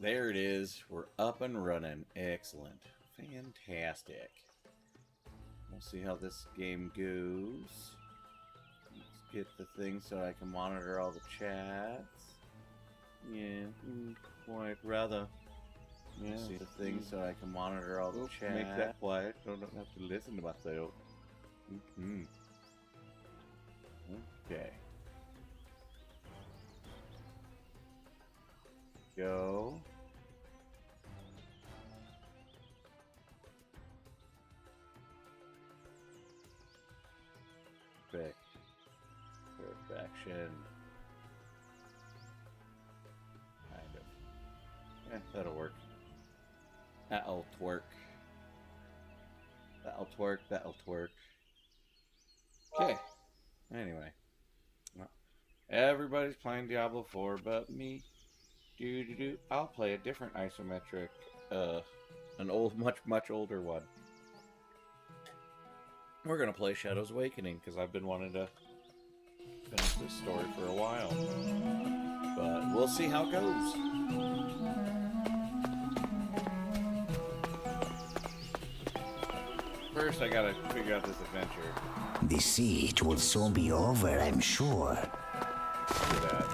There it is. We're up and running. Excellent. Fantastic. We'll see how this game goes. Let's get the thing so I can monitor all the chats. Yeah, quite rather. Yeah, see the thing so I can monitor all the chats. Make that quiet so I don't have to listen to myself. Okay. Go. Perfection. Kind of. That'll work. That'll twerk. That'll twerk. That'll twerk. Okay. Anyway. Well, everybody's playing Diablo 4 but me. I'll play a different isometric, an old, much older one. We're gonna play Shadows Awakening because I've been wanting to finish this story for a while, but we'll see how it goes. First, I gotta figure out this adventure. The siege will soon be over, I'm sure. Look at that.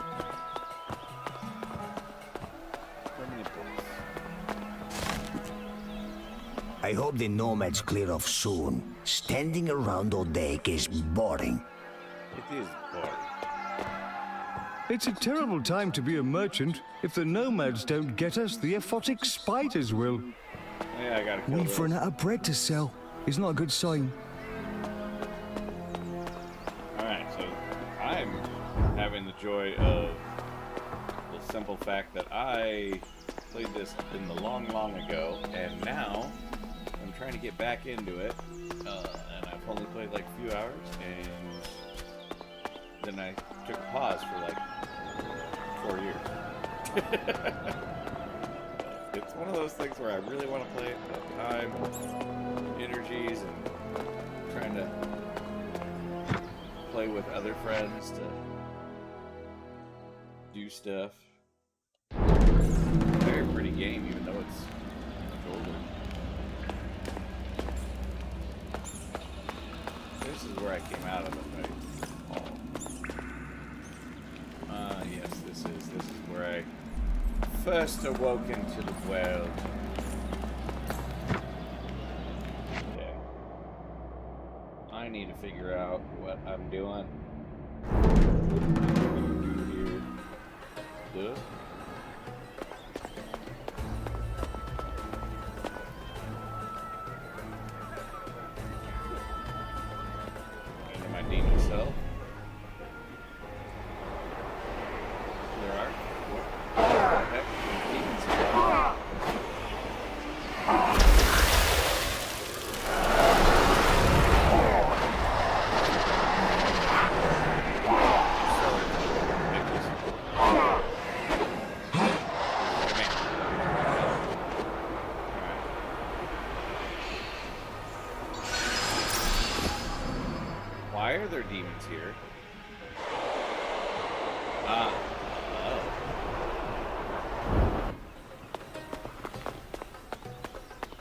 I hope the nomads clear off soon. Standing around all day is boring. It is boring. It's a terrible time to be a merchant. If the nomads don't get us, the aphotic spiders will. Yeah, I gotta kill We've run out of bread to sell. It's not a good sign. Alright, so I'm having the joy of the simple fact that I played this in the long ago, and now I'm trying to get back into it, and I've only played like a few hours, and then I took a pause for like 4 years. It's one of those things where I really want to play it, but time, energies, and trying to play with other friends to do stuff. Very pretty game, even though it's much older. This is where I came out of it, right? Yes, this is where I first awoke into the world. Okay. I need to figure out what I'm doing. Here. Into my demon self. There are. What the heck? Demons here. Why are there demons here? Oh.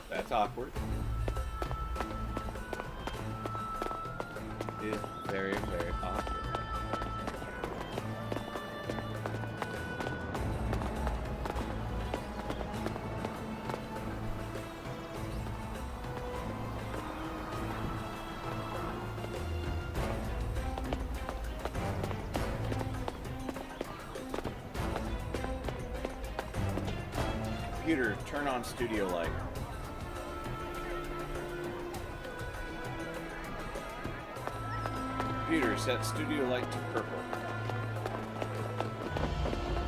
That's awkward. It is very awkward. Computer, turn on studio light. Computer, set studio light to purple.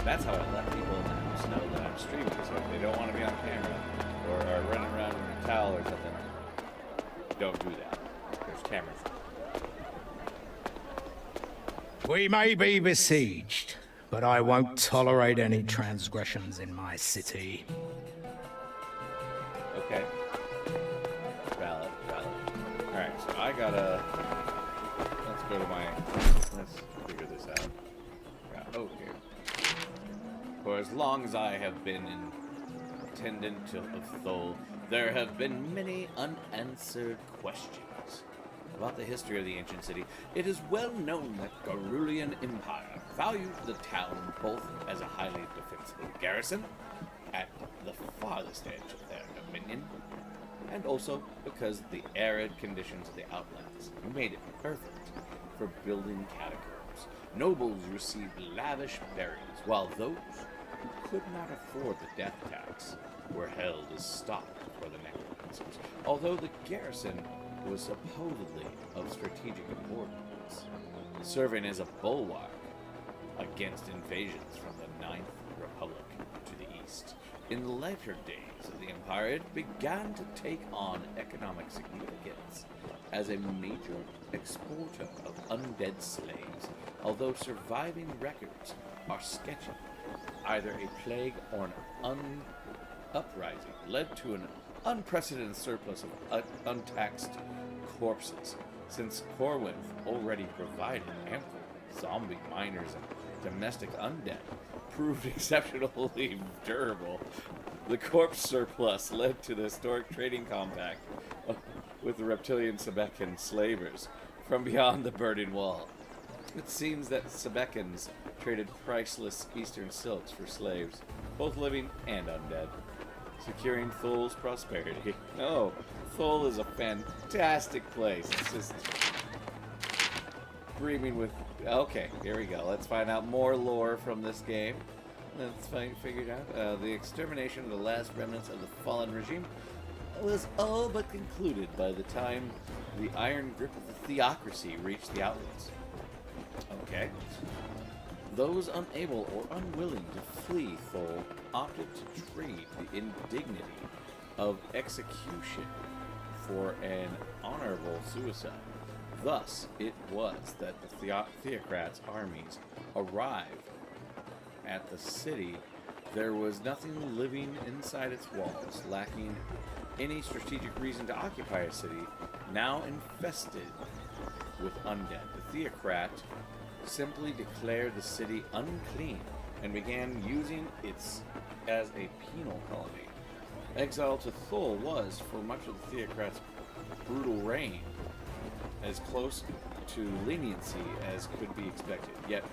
That's how I let people in the house know that I'm streaming, so if they don't want to be on camera or are running around with a towel or something, don't do that. There's cameras. We may be besieged, but I won't tolerate any transgressions in my city. Okay. Valid. Alright, so I gotta... Let's go to my... Let's figure this out. Oh, here. For as long as I have been intendant of Thol, there have been many unanswered questions about the history of the ancient city. It is well known that Garulian Empire valued the town both as a highly defensible garrison at the farthest edge of their dominion, and also because the arid conditions of the outlands made it perfect for building catacombs. Nobles received lavish burials, while those who could not afford the death tax were held as stock for the necromancers. Although the garrison was supposedly of strategic importance, serving as a bulwark against invasions from the Ninth Republic to the east. In the later days of the Empire, it began to take on economic significance as a major exporter of undead slaves, although surviving records are sketchy. Either a plague or an uprising led to an unprecedented surplus of untaxed corpses, since Corwin already provided ample zombie miners and domestic undead proved exceptionally durable. The corpse surplus led to the historic trading compact with the reptilian Sebekan slavers from beyond the Burning Wall. It seems that Sebekans traded priceless eastern silks for slaves, both living and undead, securing Thol's prosperity. Oh, Thol is a fantastic place. It's just brimming with... Okay, here we go. Let's find out more lore from this game. Let's figure it out. The extermination of the last remnants of the fallen regime was all but concluded by the time the iron grip of the theocracy reached the outlands. Okay. Those unable or unwilling to flee Thol opted to trade the indignity of execution for an honorable suicide. Thus, it was that the theocrats' armies arrived at the city. There was nothing living inside its walls, lacking any strategic reason to occupy a city, now infested with undead. The theocrat simply declared the city unclean and began using it as a penal colony. Exile to Thol was, for much of the theocrat's brutal reign, as close to leniency as could be expected. Yet,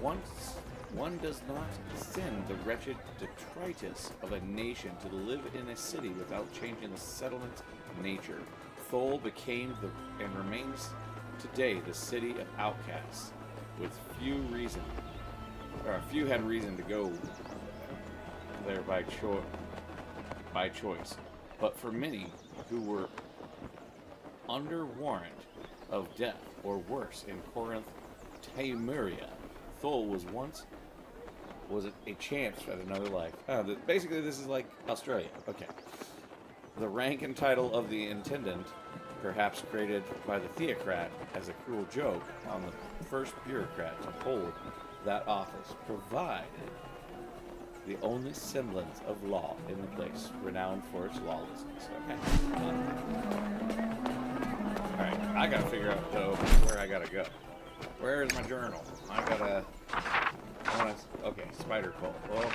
once one does not send the wretched detritus of a nation to live in a city without changing the settlement's nature, Thol became and remains today the city of outcasts, with few had reason to go there by choice. But for many who were under warrant of death or worse in Corinth, Taimuria, Thol was a chance at another life. Basically, this is like Australia. Okay. The rank and title of the intendant, perhaps created by the theocrat as a cruel joke on the first bureaucrat to hold that office, provided the only semblance of law in the place, renowned for its lawlessness. Okay. Alright, I gotta figure out, though, where I gotta go. Where is my journal? Okay, Spider Cult. Well,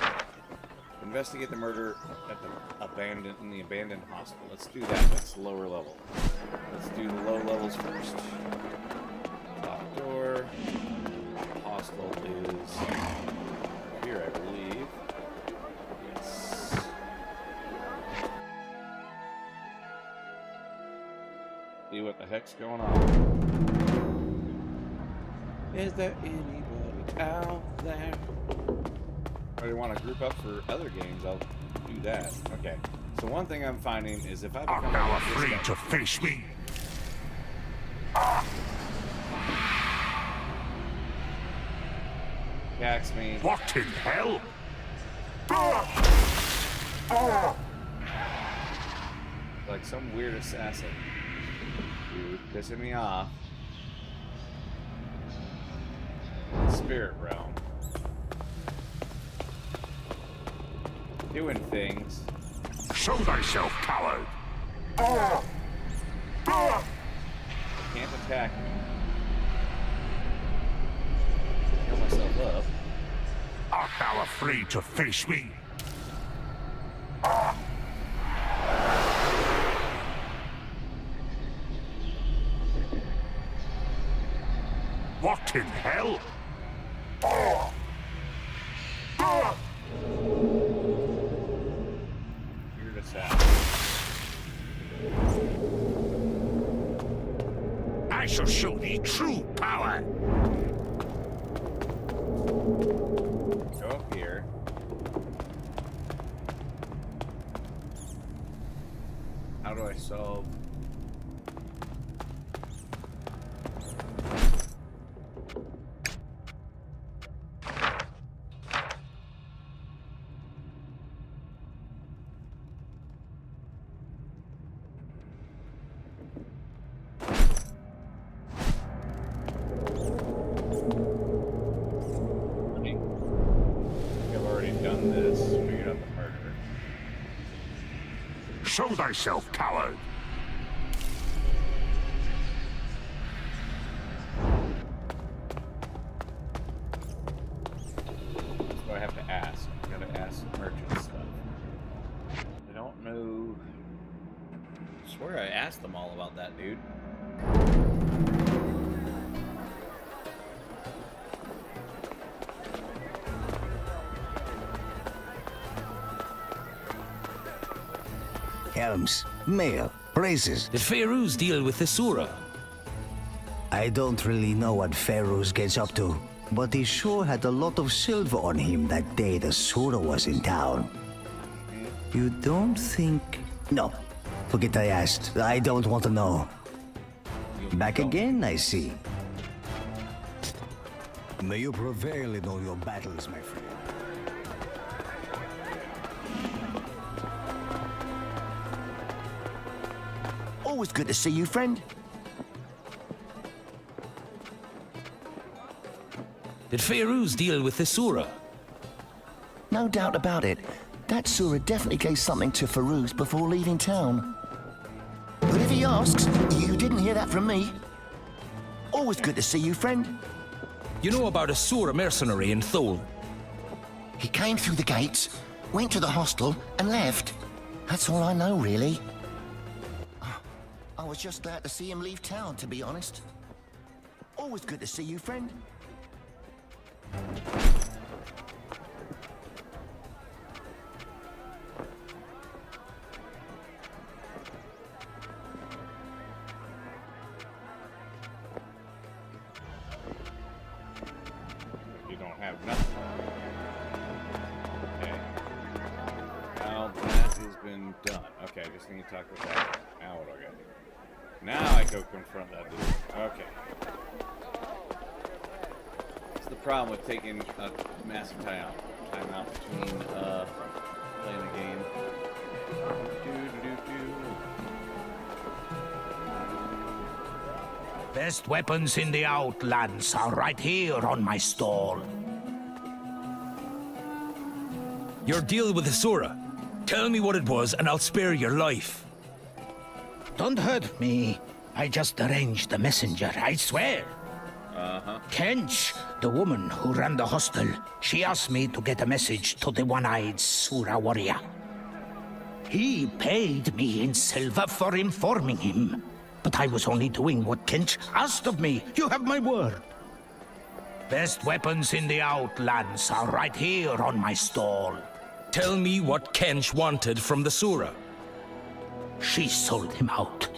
investigate the murder at the abandoned hospital. Let's do that. That's lower level. Let's do the low levels first. Locked door. Hostel is here, I believe. Yes. See what the heck's going on. Is there anybody out there? If I want to group up for other games, I'll do that. Okay. So one thing I'm finding is if I become Are now afraid to face me? attacks me. What in hell? Like some weird assassin. Dude, pissing me off. Spirit realm. Doing things. Show thyself, coward! Can't attack me. Heal myself up. Art thou afraid to face me? What in hell? You're the sound. I shall show thee true power. Go up here. How do I solve? I've already done this. Figured out the murder. Show thyself, coward. So I have to ask. I gotta ask merchant stuff. I don't know. I swear I asked them all about that, dude. Helms, mail, braces. Did Pharaohs deal with the Sura? I don't really know what Pharaohs gets up to, but he sure had a lot of silver on him that day the Sura was in town. You don't think... No, forget I asked. I don't want to know. Back again, I see. May you prevail in all your battles, my friend. Always good to see you, friend. Did Pharaohs deal with the Sura? No doubt about it. That Sura definitely gave something to Farouz before leaving town. But if he asks, you didn't hear that from me. Always good to see you, friend. You know about a Sura mercenary in Thule? He came through the gates, went to the hostel, and left. That's all I know, really. I was just glad to see him leave town, to be honest. Always good to see you, friend. You don't have nothing. Okay. Now that has been done. Okay, I just need to talk with that. Now what do I gotta do? Now I go confront that dude. Okay. That's the problem with taking a massive time out between playing the game. Best weapons in the Outlands are right here on my stall. Your deal with the Sura. Tell me what it was and I'll spare your life. Don't hurt me. I just arranged the messenger, I swear. Kench, the woman who ran the hostel, she asked me to get a message to the one-eyed Sura warrior. He paid me in silver for informing him. But I was only doing what Kench asked of me. You have my word. Best weapons in the Outlands are right here on my stall. Tell me what Kench wanted from the Sura. She sold him out.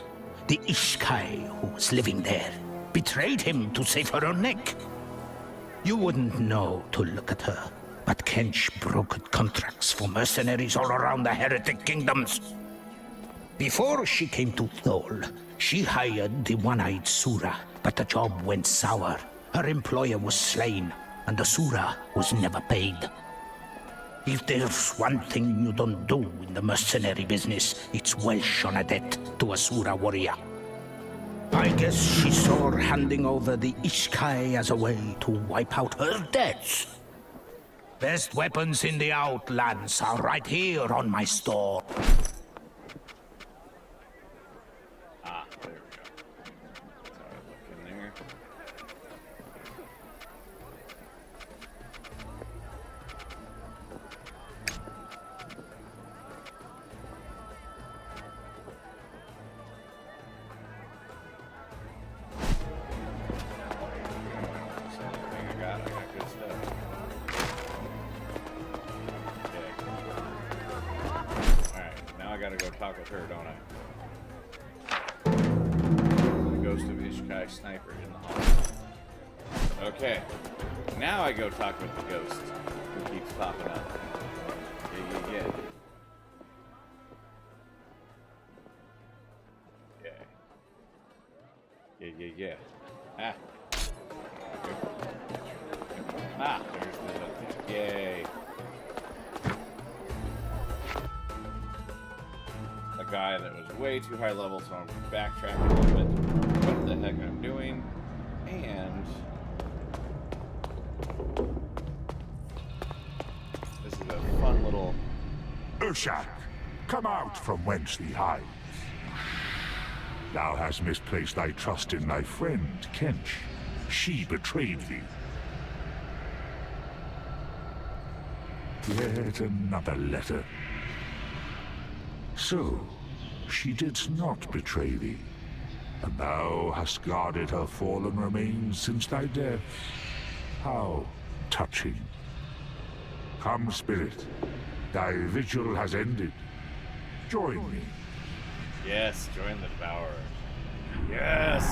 The Ishkai who was living there betrayed him to save her own neck. You wouldn't know to look at her, but Kench brokered contracts for mercenaries all around the heretic kingdoms. Before she came to Thole, she hired the one-eyed Sura, but the job went sour. Her employer was slain, and the Sura was never paid. If there's one thing you don't do in the mercenary business, it's welsh on a debt to a Sura warrior. I guess she saw handing over the Ishkai as a way to wipe out her debts. Best weapons in the Outlands are right here on my stall. Ah, there we go. Sorry, look in there. gotta go talk with her, don't I? The ghost of Ishkai Sniper in the hospital. Okay. Now I go talk with the ghost who keeps popping up. Yeah. Yeah. Ah. There's the... Yay. A guy that was way too high level, so I'm backtracking a little bit. What the heck I'm doing. And... this is a fun little... Urshak, come out from whence thee hides. Thou hast misplaced thy trust in thy friend, Kench. She betrayed thee. Yet another letter. So, she did not betray thee, and thou hast guarded her fallen remains since thy death. How touching. Come, spirit. Thy vigil has ended. Join me. Yes, join the Devourer. Yes!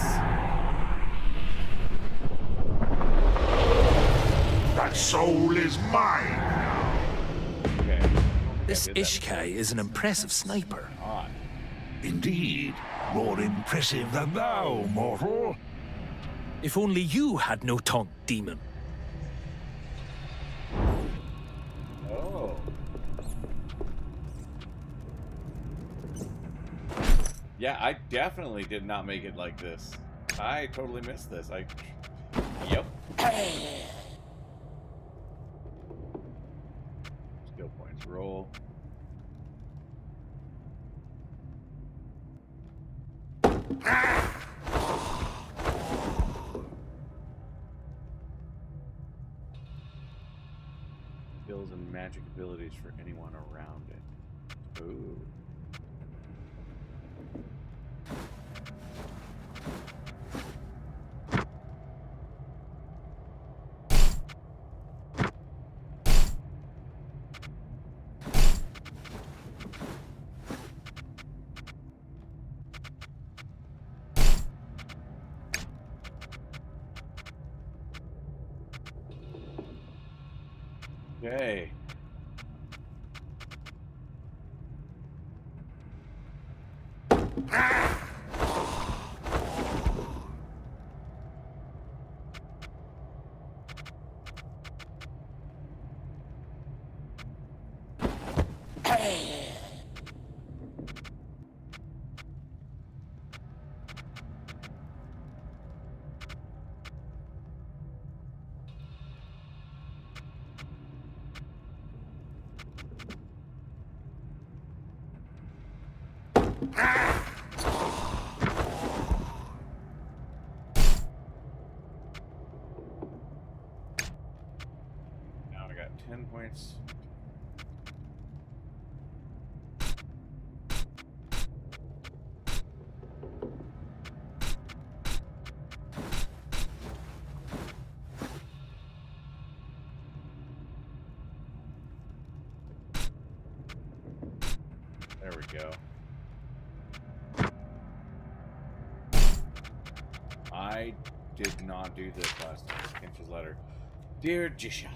That soul is mine now. Okay. This Ishkai is an impressive sniper. On. Indeed, more impressive than thou, mortal. If only you had no tongue, demon. Oh. Yeah, I definitely did not make it like this. I totally missed this. Yep. Skill points. Roll. Skills and magic abilities for anyone around it. Ooh. Okay. Now I got 10 points. There we go. I did not do this last time. Kench's letter. Dear Jisha,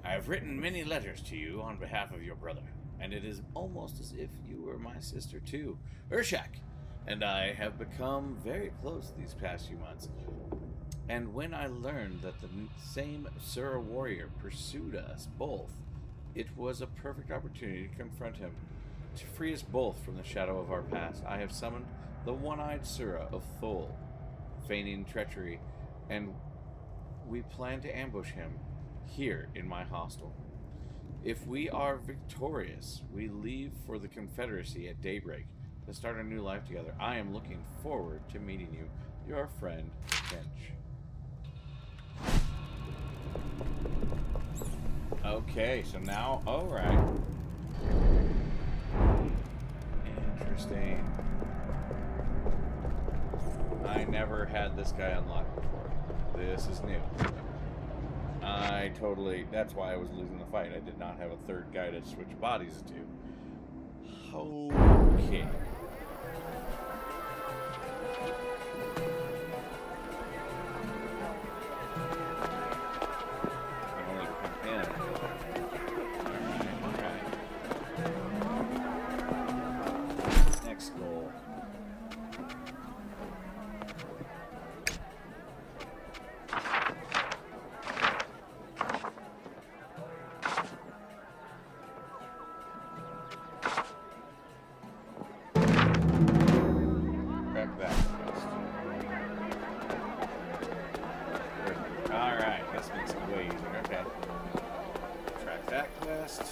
I have written many letters to you on behalf of your brother, and it is almost as if you were my sister too. Urshak and I have become very close these past few months, and when I learned that the same Sura warrior pursued us both, it was a perfect opportunity to confront him. To free us both from the shadow of our past, I have summoned the one-eyed Sura of Thol, feigning treachery, and we plan to ambush him here in my hostel. If we are victorious, we leave for the Confederacy at daybreak to start a new life together. I am looking forward to meeting you. Your friend, Kench. Okay, so now, alright. Interesting. I never had this guy unlocked before. This is new. That's why I was losing the fight. I did not have a third guy to switch bodies to. Okay. Only come in. Alright. Next goal. Crack that quest. Alright, this makes it way easier. Okay. Track that quest.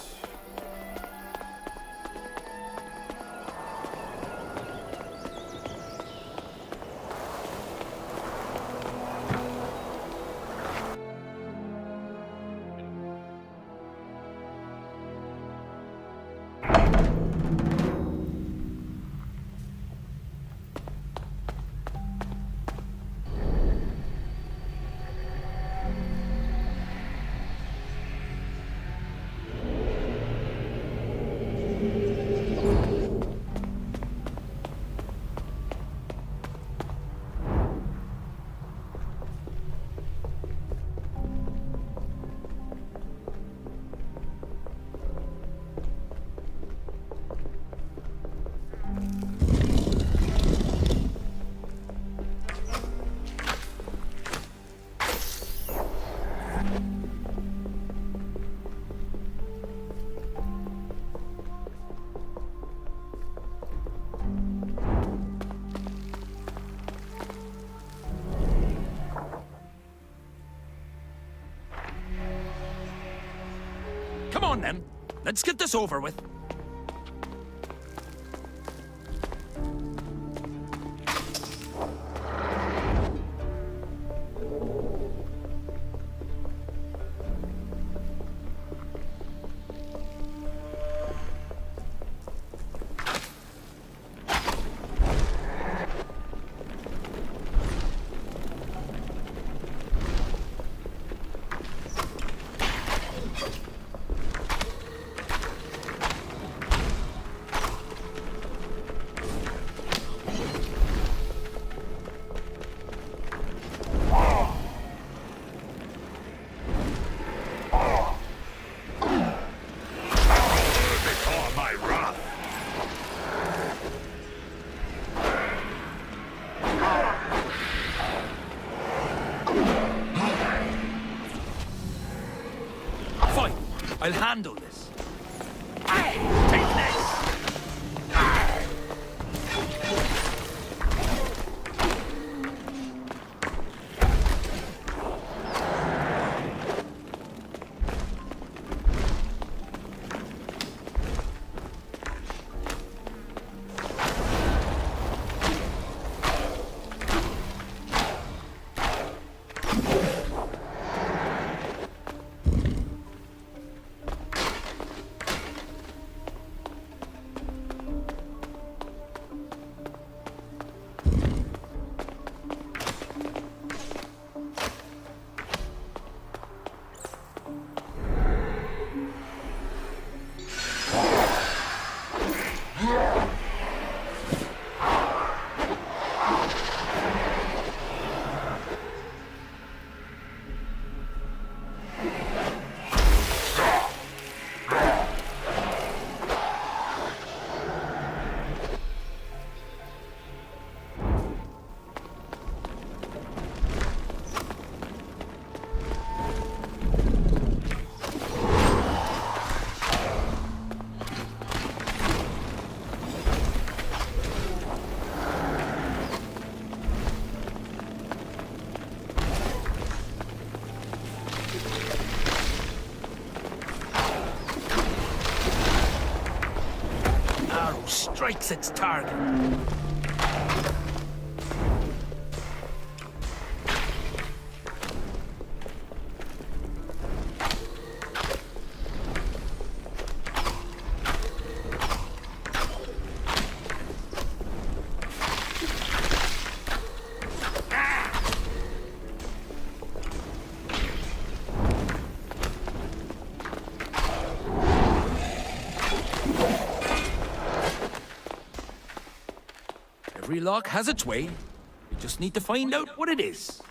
Come on, then. Let's get this over with. Fine. I'll handle this. Take this. Strikes its target. Every lock has its way. We just need to find out what it is.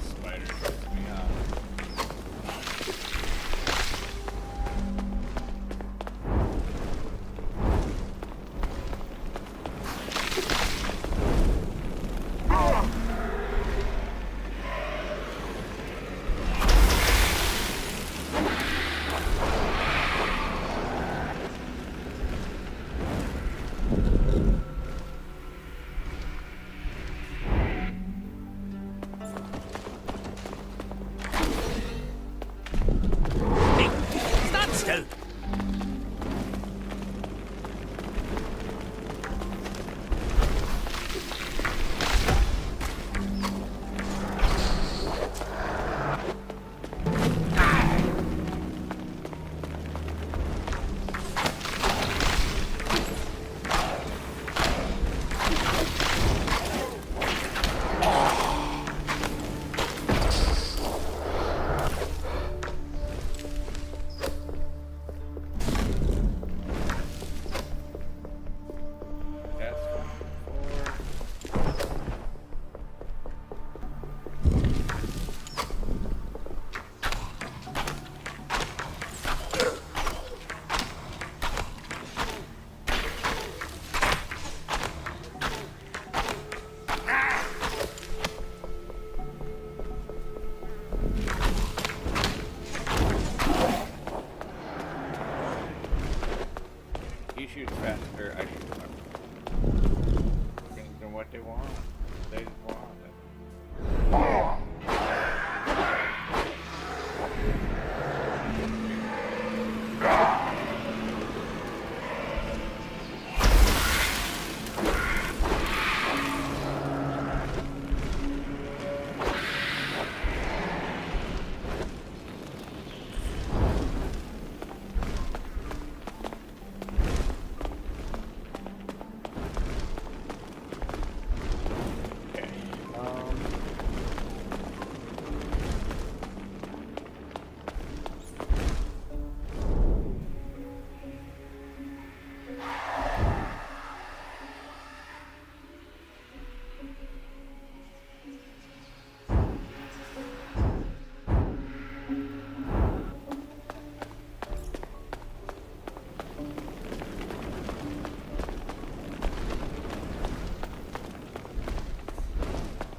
Spider trips me out. Hey, stand still. That's he shoots faster, I shoot faster. Depends on what they want. They just want it. Okay.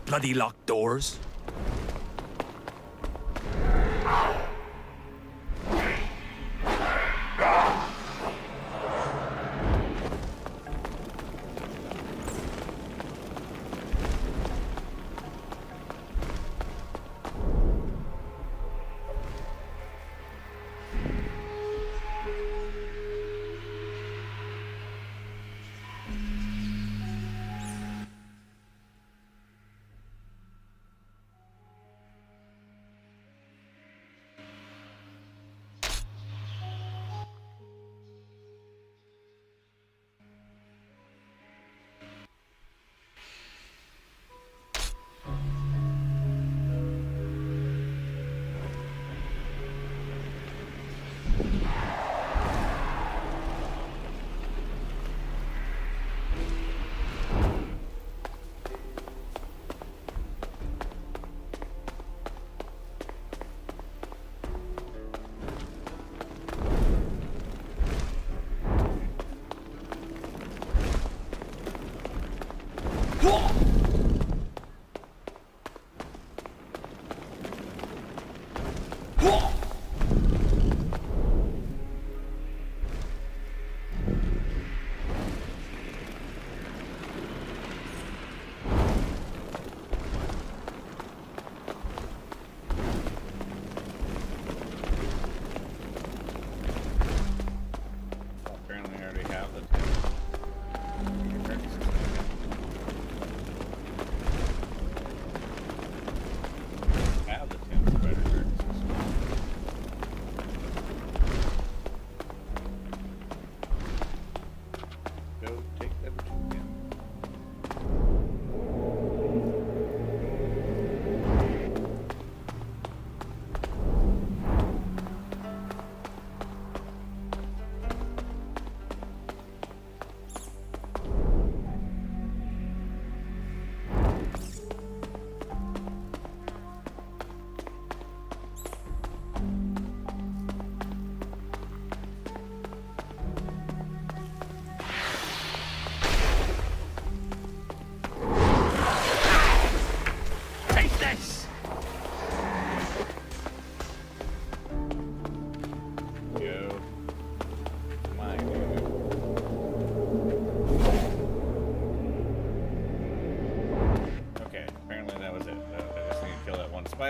Bloody locked doors.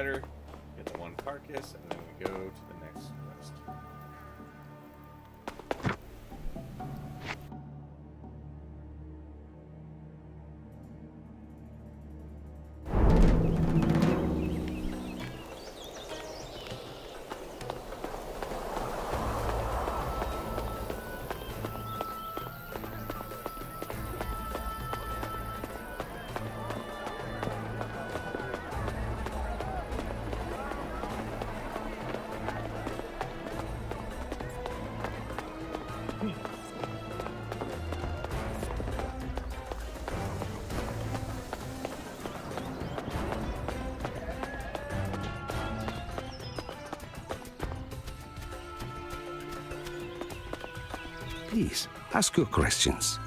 spider, get the one carcass, and then we go to the next quest. Please, ask your questions.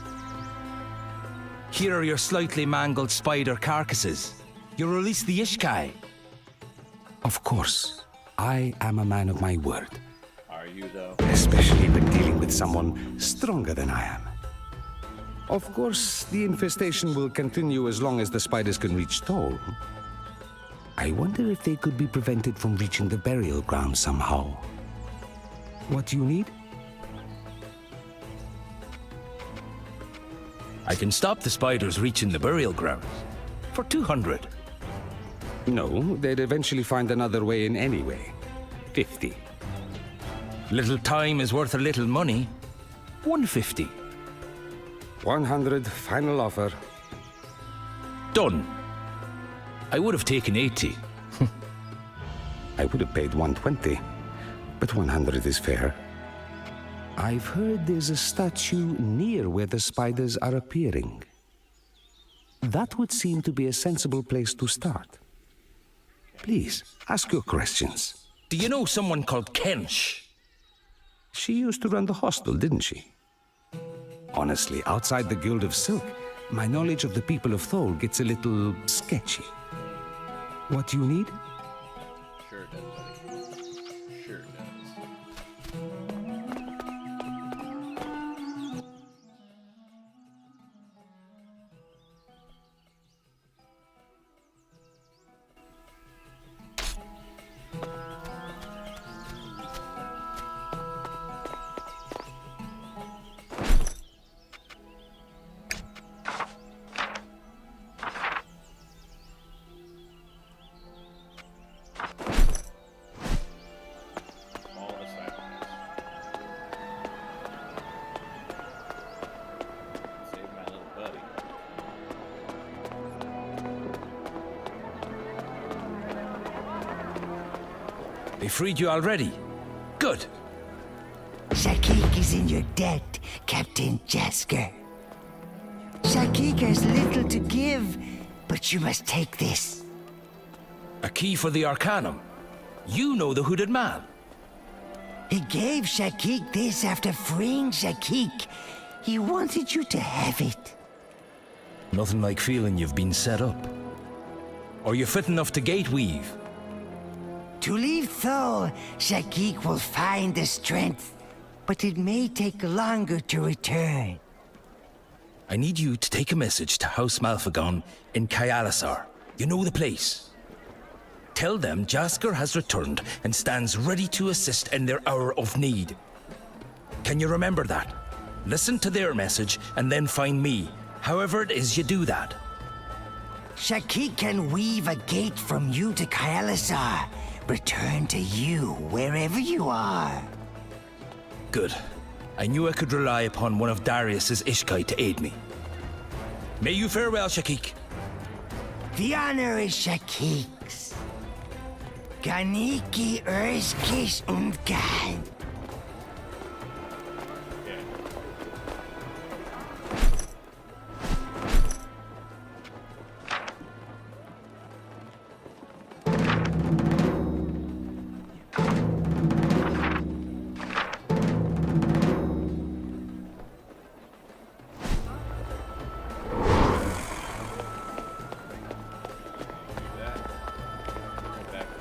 Here are your slightly mangled spider carcasses. You release the Ishkai. Of course, I am a man of my word. Are you, though? Especially when dealing with someone stronger than I am. Of course, the infestation will continue as long as the spiders can reach Thol. I wonder if they could be prevented from reaching the burial ground somehow. What do you need? I can stop the spiders reaching the burial grounds. For 200. No, they'd eventually find another way in anyway. 50. Little time is worth a little money. 150. 100, final offer. Done. I would have taken 80. I would have paid 120, but 100 is fair. I've heard there's a statue near where the spiders are appearing. That would seem to be a sensible place to start. Please, ask your questions. Do you know someone called Kench? She used to run the hostel, didn't she? Honestly, outside the Guild of Silk, my knowledge of the people of Thol gets a little sketchy. What do you need? Sure does, buddy. Sure does. All the side save my little buddy. They freed you already. Good. Shakik is in your debt, Captain Jasker. Shakik has little to give, but you must take this. A key for the Arcanum. You know the hooded man. He gave Shakik this after freeing Shakik. He wanted you to have it. Nothing like feeling you've been set up. Are you fit enough to gate weave? To leave Thol, Shakik will find the strength, but it may take longer to return. I need you to take a message to House Malphagon in Kyalisar. You know the place. Tell them Jasker has returned and stands ready to assist in their hour of need. Can you remember that? Listen to their message and then find me, however it is you do that. Shakik can weave a gate from you to Kyalisar. Return to you wherever you are. Good. I knew I could rely upon one of Darius's Ishkai to aid me. May you fare well, Shakik. The honor is Shakik's. Ganiki Erskish Undgan. Back here.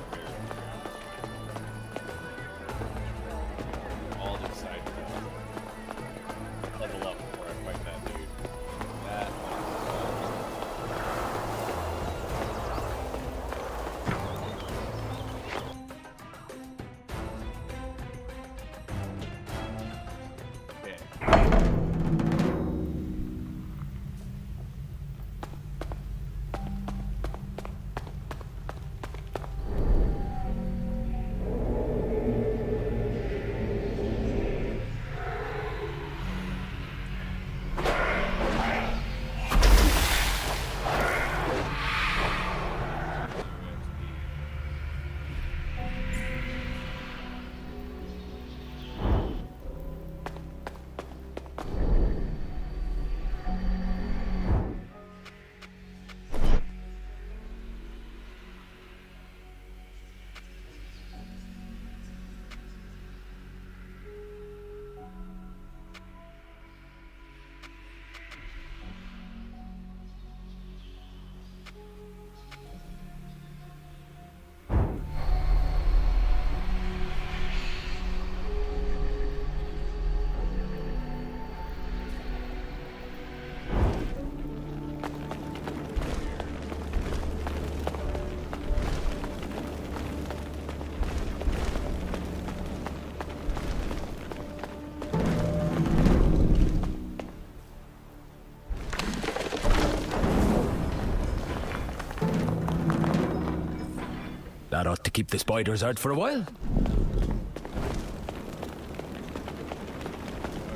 That ought to keep the spiders out for a while. That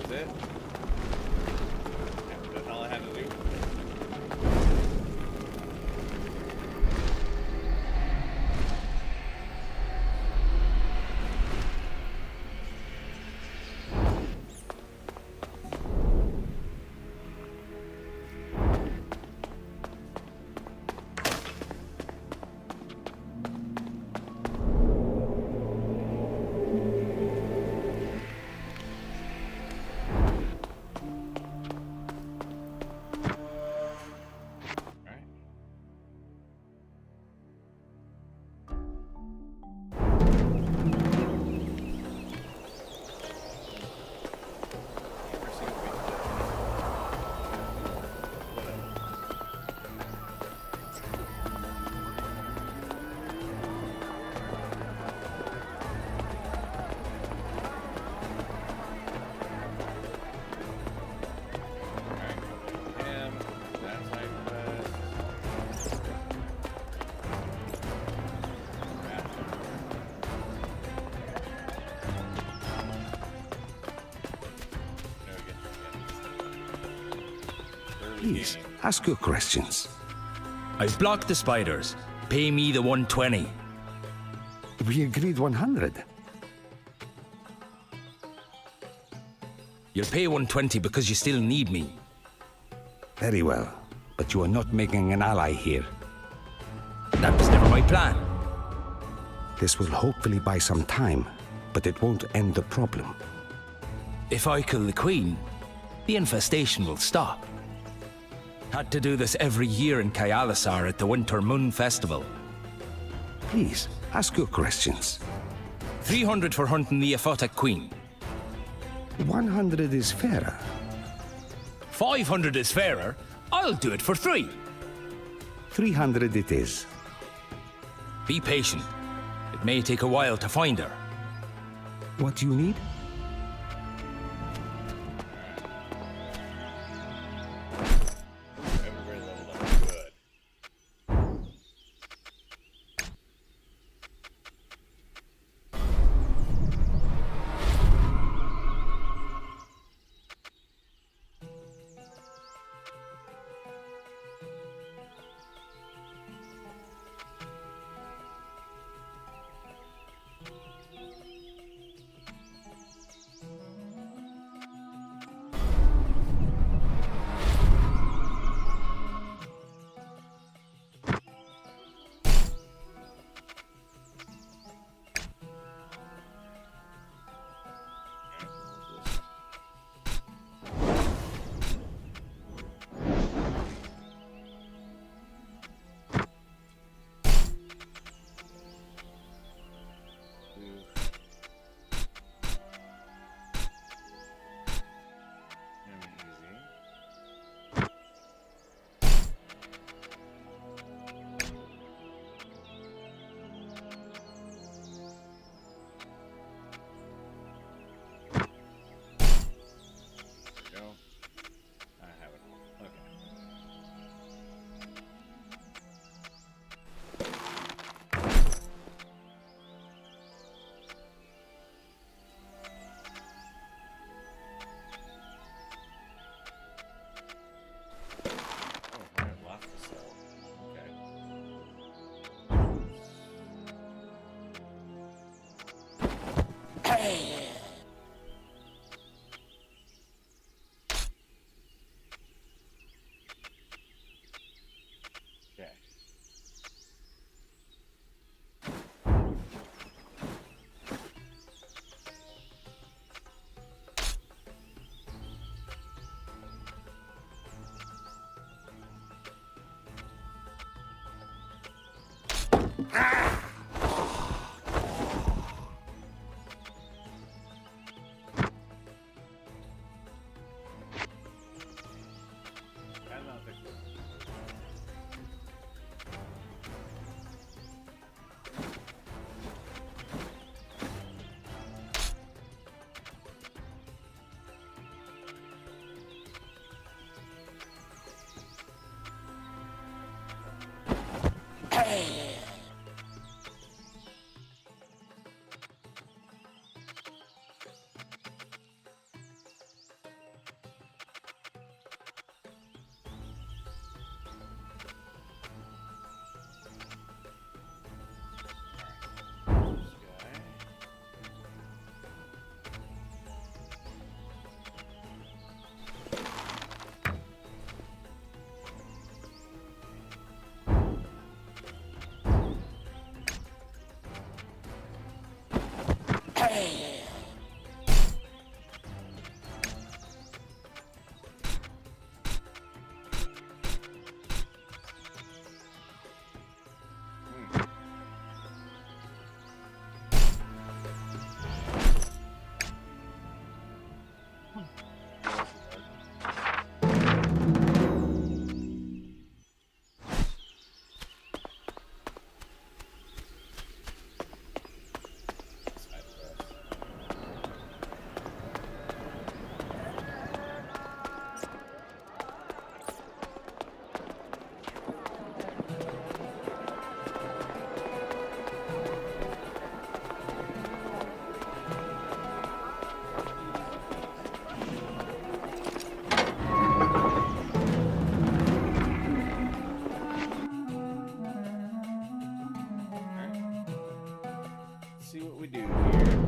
was it? That's all I had to do? Please, ask your questions. I've blocked the spiders. Pay me the 120. We agreed 100. You'll pay 120 because you still need me. Very well, but you are not making an ally here. That was never my plan. This will hopefully buy some time, but it won't end the problem. If I kill the Queen, the infestation will stop. Had to do this every year in Kayalisar at the Winter Moon Festival. Please, ask your questions. 300 for hunting the Aphotic Queen. 100 is fairer. 500 is fairer. I'll do it for 3. 300 it is. Be patient. It may take a while to find her. What do you need? Everybody leveled up good. See what we do here.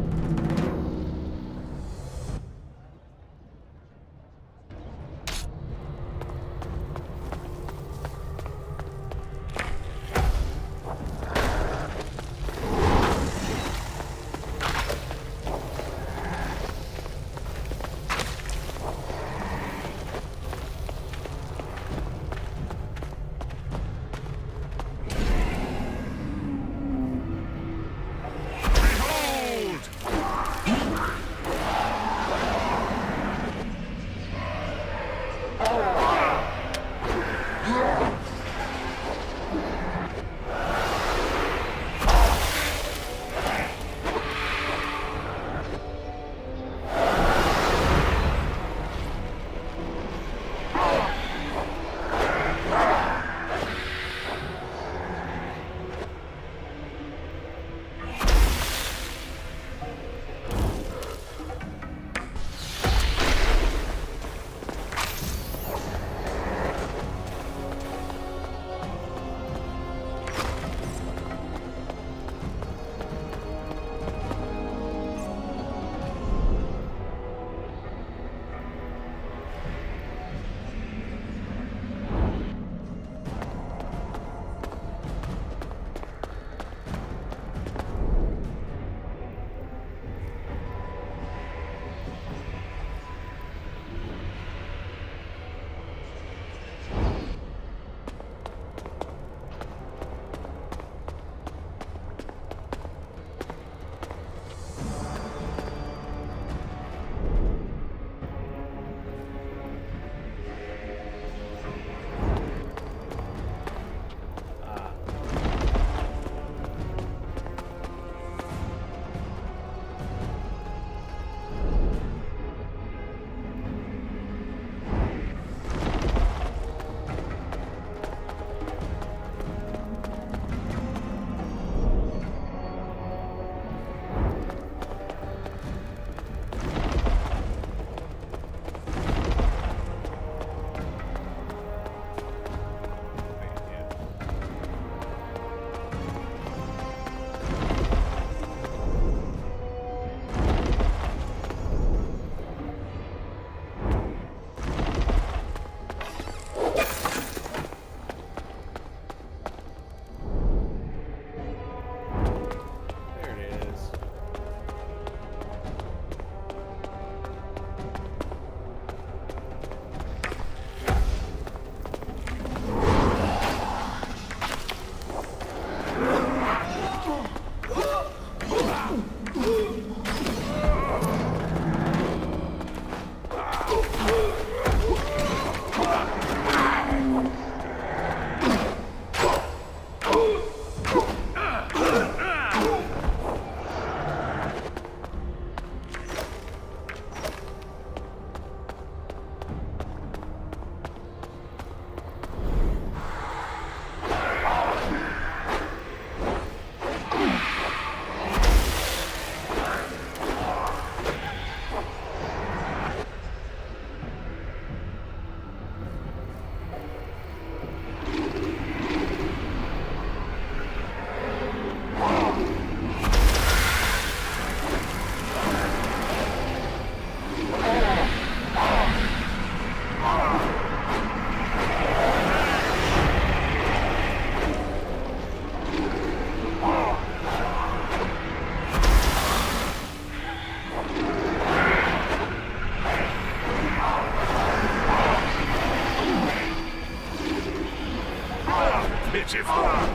Lucifer!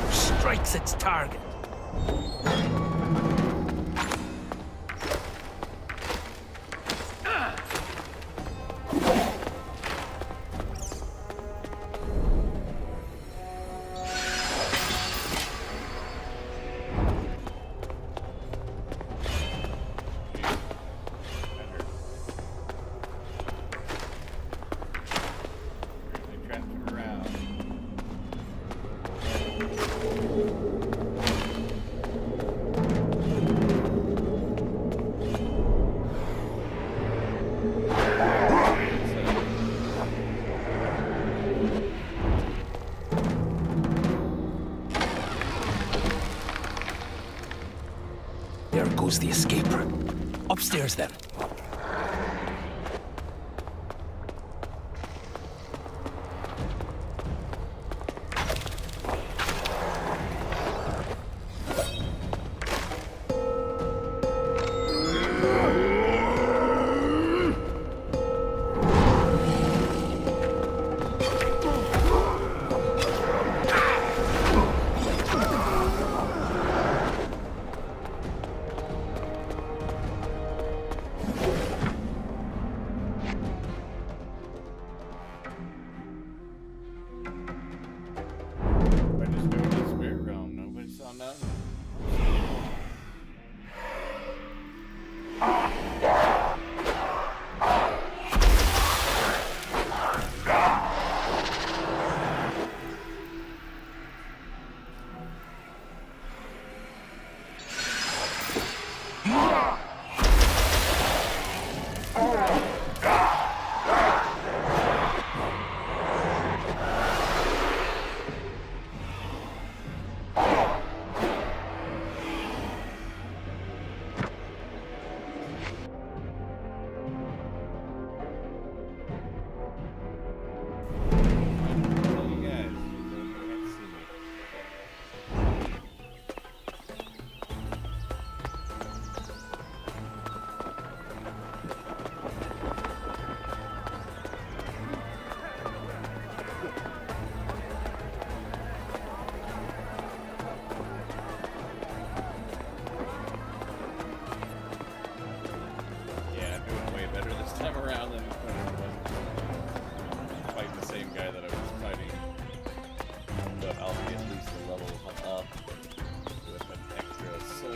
Strikes its target. There goes the escape route. Upstairs, then.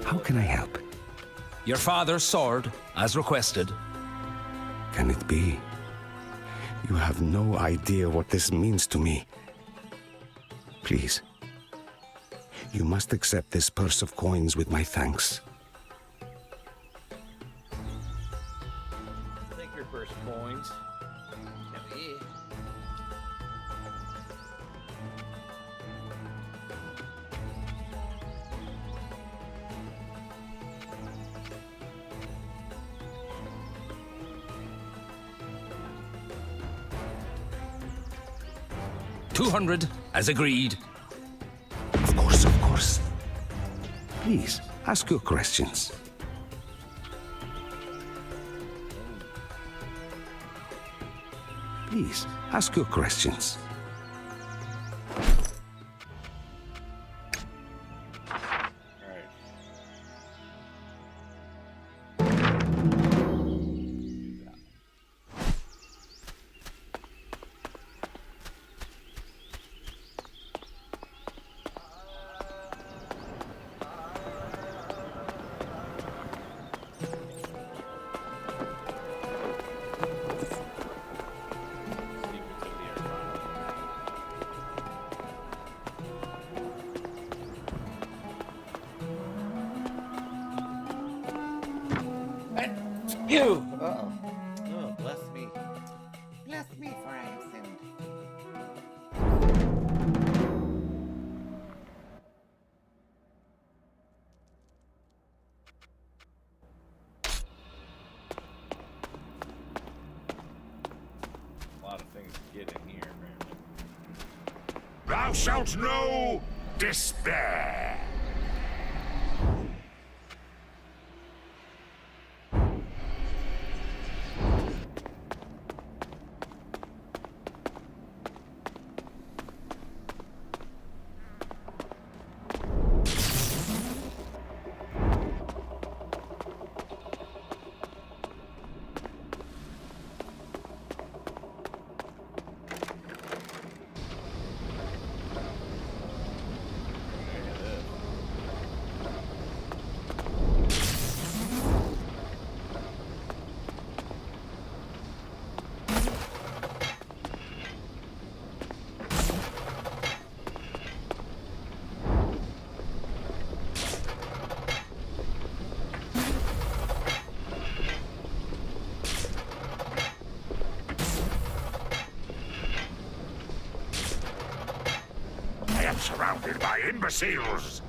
How can I help? Your father's sword, as requested. Can it be? You have no idea what this means to me. Please. You must accept this purse of coins with my thanks. Take your first coins. Hell yeah. $200. As agreed. Of course, of course. Please, ask your questions. Please, ask your questions. Alright. Secrets of the Arcana. You! Uh-oh. Oh, bless me. Bless me, for I have sinned. A lot of things to get in here, apparently. Thou shalt know despair. I am surrounded by imbeciles.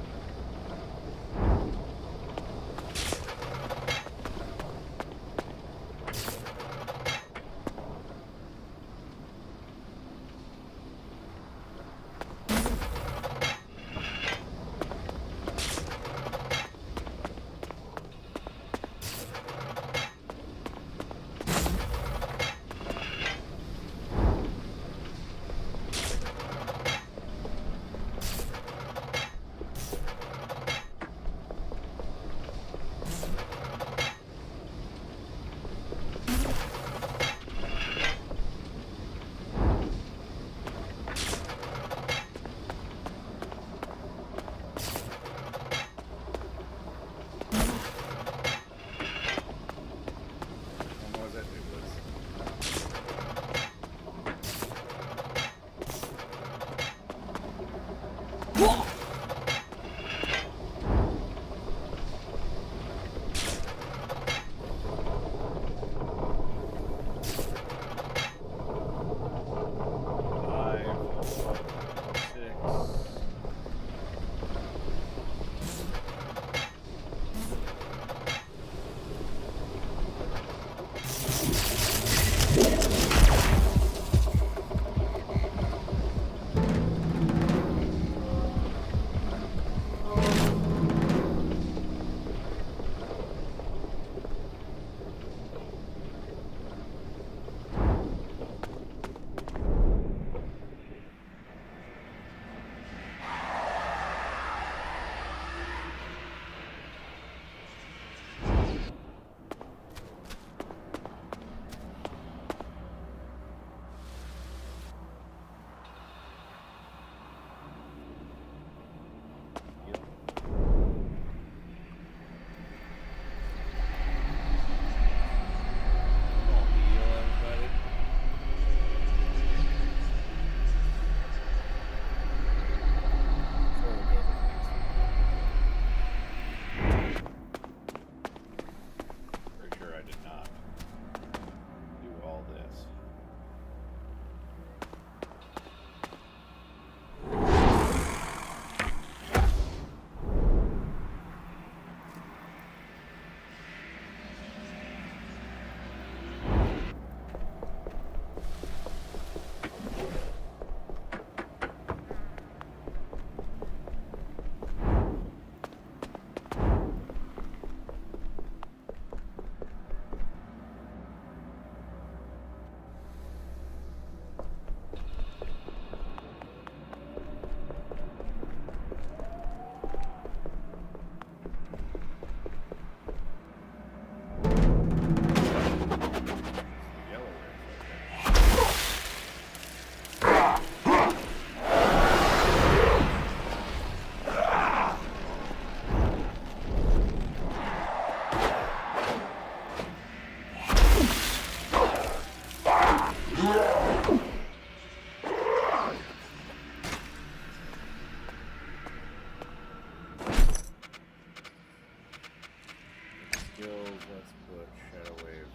skills. Let's put Shadow Wave.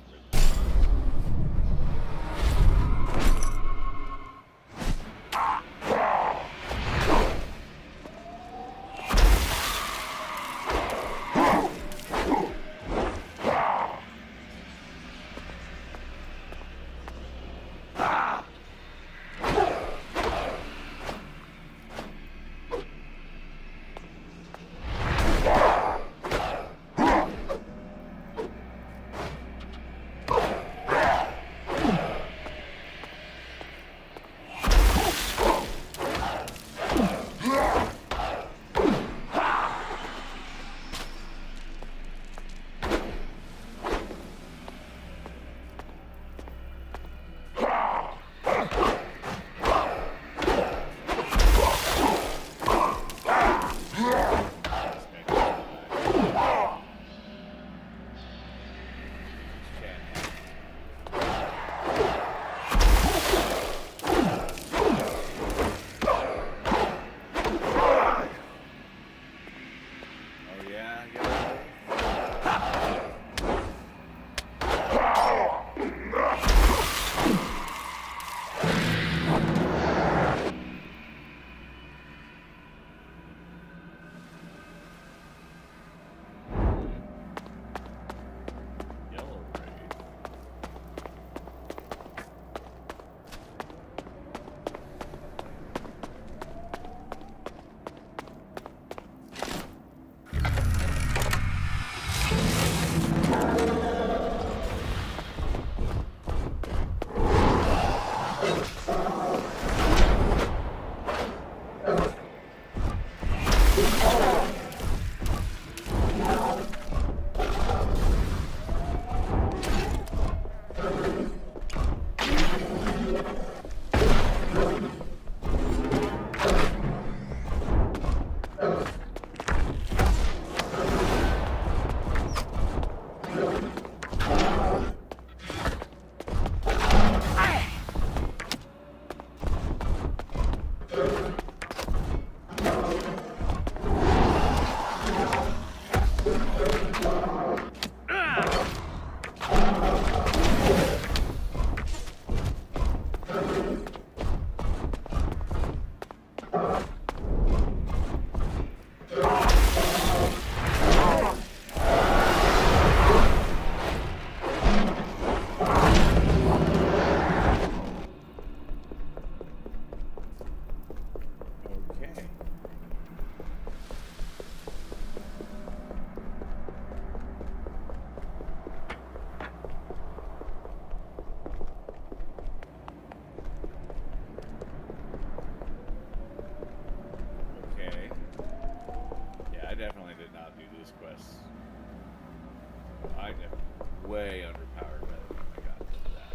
Way underpowered by the time I got to that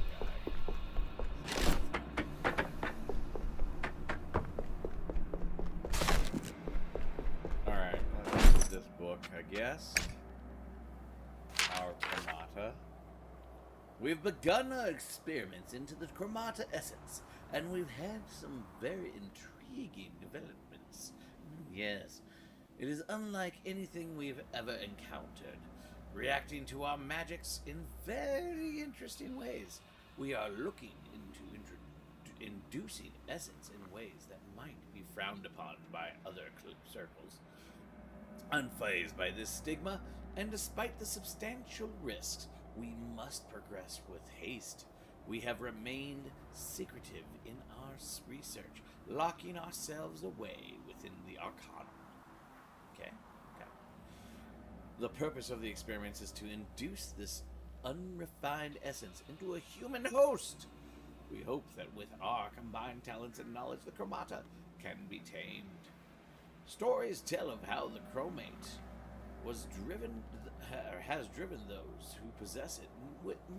guy. Alright, let's read this book, I guess. Our chromata. We've begun our experiments into the chromata essence, and we've had some very intriguing developments. Yes, it is unlike anything we've ever encountered. Reacting to our magics in very interesting ways. We are looking into inducing essence in ways that might be frowned upon by other circles. Unfazed by this stigma, and despite the substantial risks, we must progress with haste. We have remained secretive in our research, locking ourselves away within the Arcanum. Okay. The purpose of the experiments is to induce this unrefined essence into a human host. We hope that with our combined talents and knowledge, the chromata can be tamed. Stories tell of how the chromate has driven those who possess it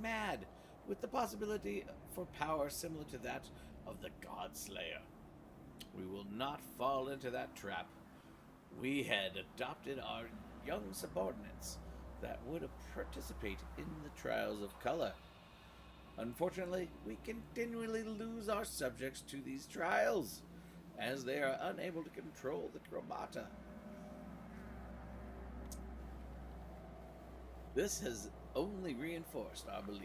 mad, with the possibility for power similar to that of the God-Slayer. We will not fall into that trap. We had adopted our young subordinates that would participate in the trials of color. Unfortunately, we continually lose our subjects to these trials, as they are unable to control the chromata. This has only reinforced our belief,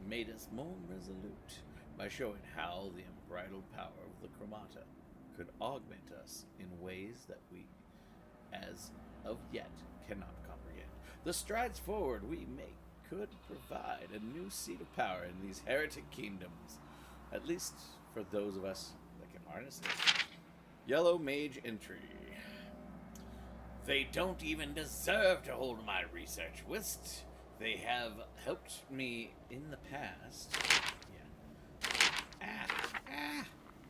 made us more resolute by showing how the unbridled power of the chromata could augment us in ways that we, as of yet, cannot comprehend. The strides forward we make could provide a new seat of power in these heretic kingdoms, at least for those of us that can harness it. Yellow Mage entry. They don't even deserve to hold my research whist. They have helped me in the past.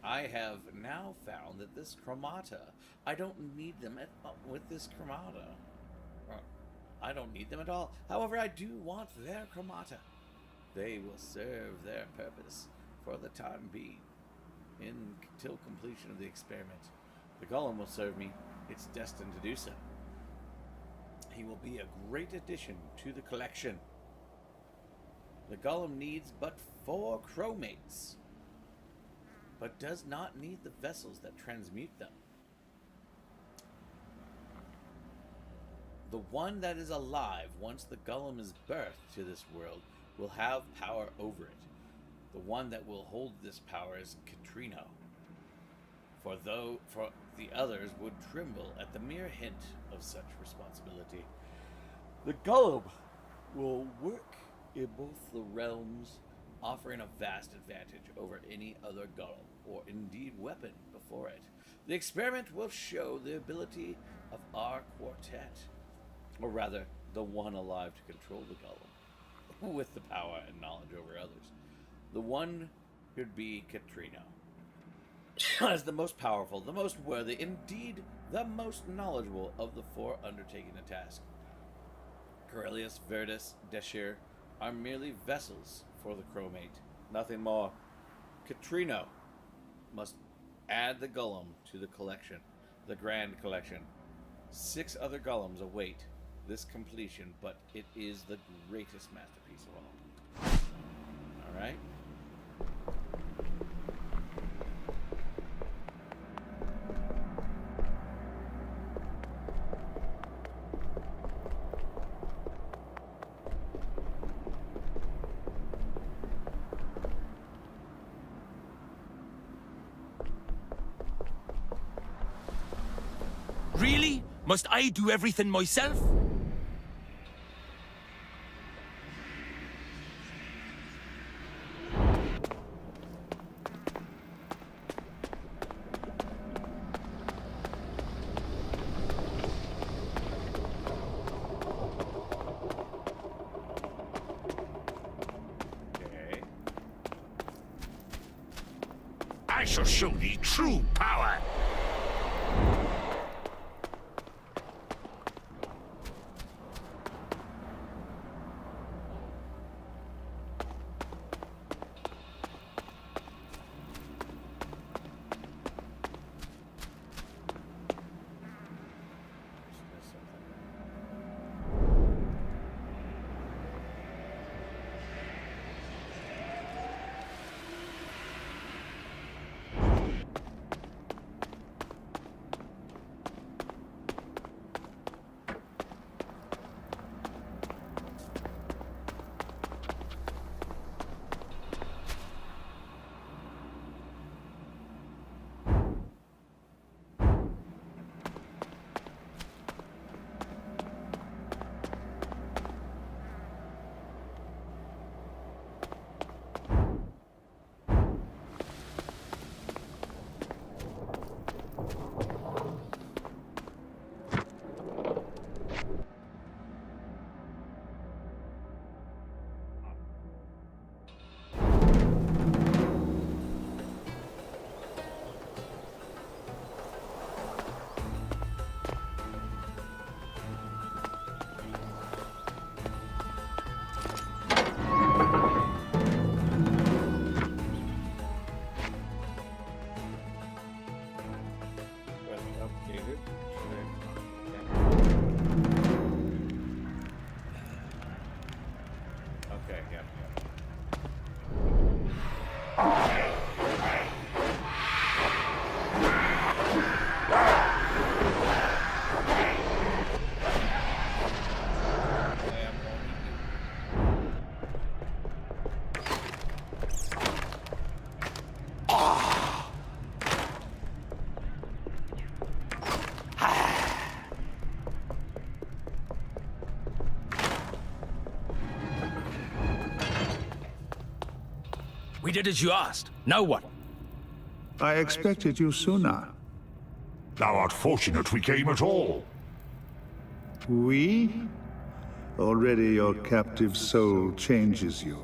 I have now found that this chromata, I don't need them with this chromata. I don't need them at all. However, I do want their chromata. They will serve their purpose for the time being, until completion of the experiment. The golem will serve me. It's destined to do so. He will be a great addition to the collection. The golem needs but 4 chromates, but does not need the vessels that transmute them. The one that is alive once the golem is birthed to this world will have power over it. The one that will hold this power is Katrino. For the others would tremble at the mere hint of such responsibility. The golem will work in both the realms, offering a vast advantage over any other golem, or indeed weapon, before it. The experiment will show the ability of our quartet, or rather, the one alive to control the golem, with the power and knowledge over others. The one could be Katrino, as the most powerful, the most worthy, indeed the most knowledgeable of the 4 undertaking the task. Corellius, Verdus, Deshir are merely vessels for the chromate, nothing more. Katrino must add the golem to the collection, the grand collection. 6 other golems await this completion, but it is the greatest masterpiece of all. Alright? Really? Must I do everything myself? Okay. I shall show thee true power. We did as you asked. Now what? I expected you sooner. Thou art fortunate we came at all. We? Already your captive soul changes you.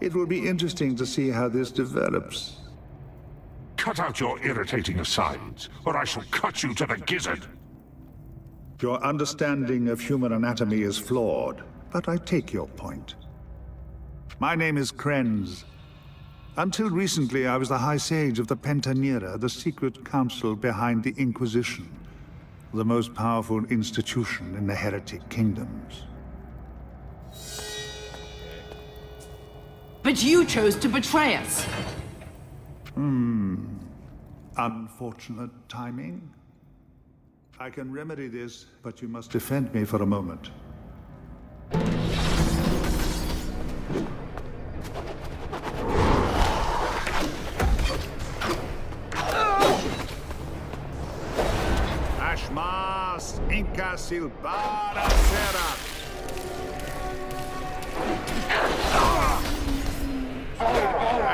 It will be interesting to see how this develops. Cut out your irritating asides, or I shall cut you to the gizzard. Your understanding of human anatomy is flawed, but I take your point. My name is Krenz. Until recently, I was the High Sage of the Pentanera, the secret council behind the Inquisition, the most powerful institution in the heretic kingdoms. But you chose to betray us. Unfortunate timing. I can remedy this, but you must defend me for a moment. Ashmas Inca Silbara Sera.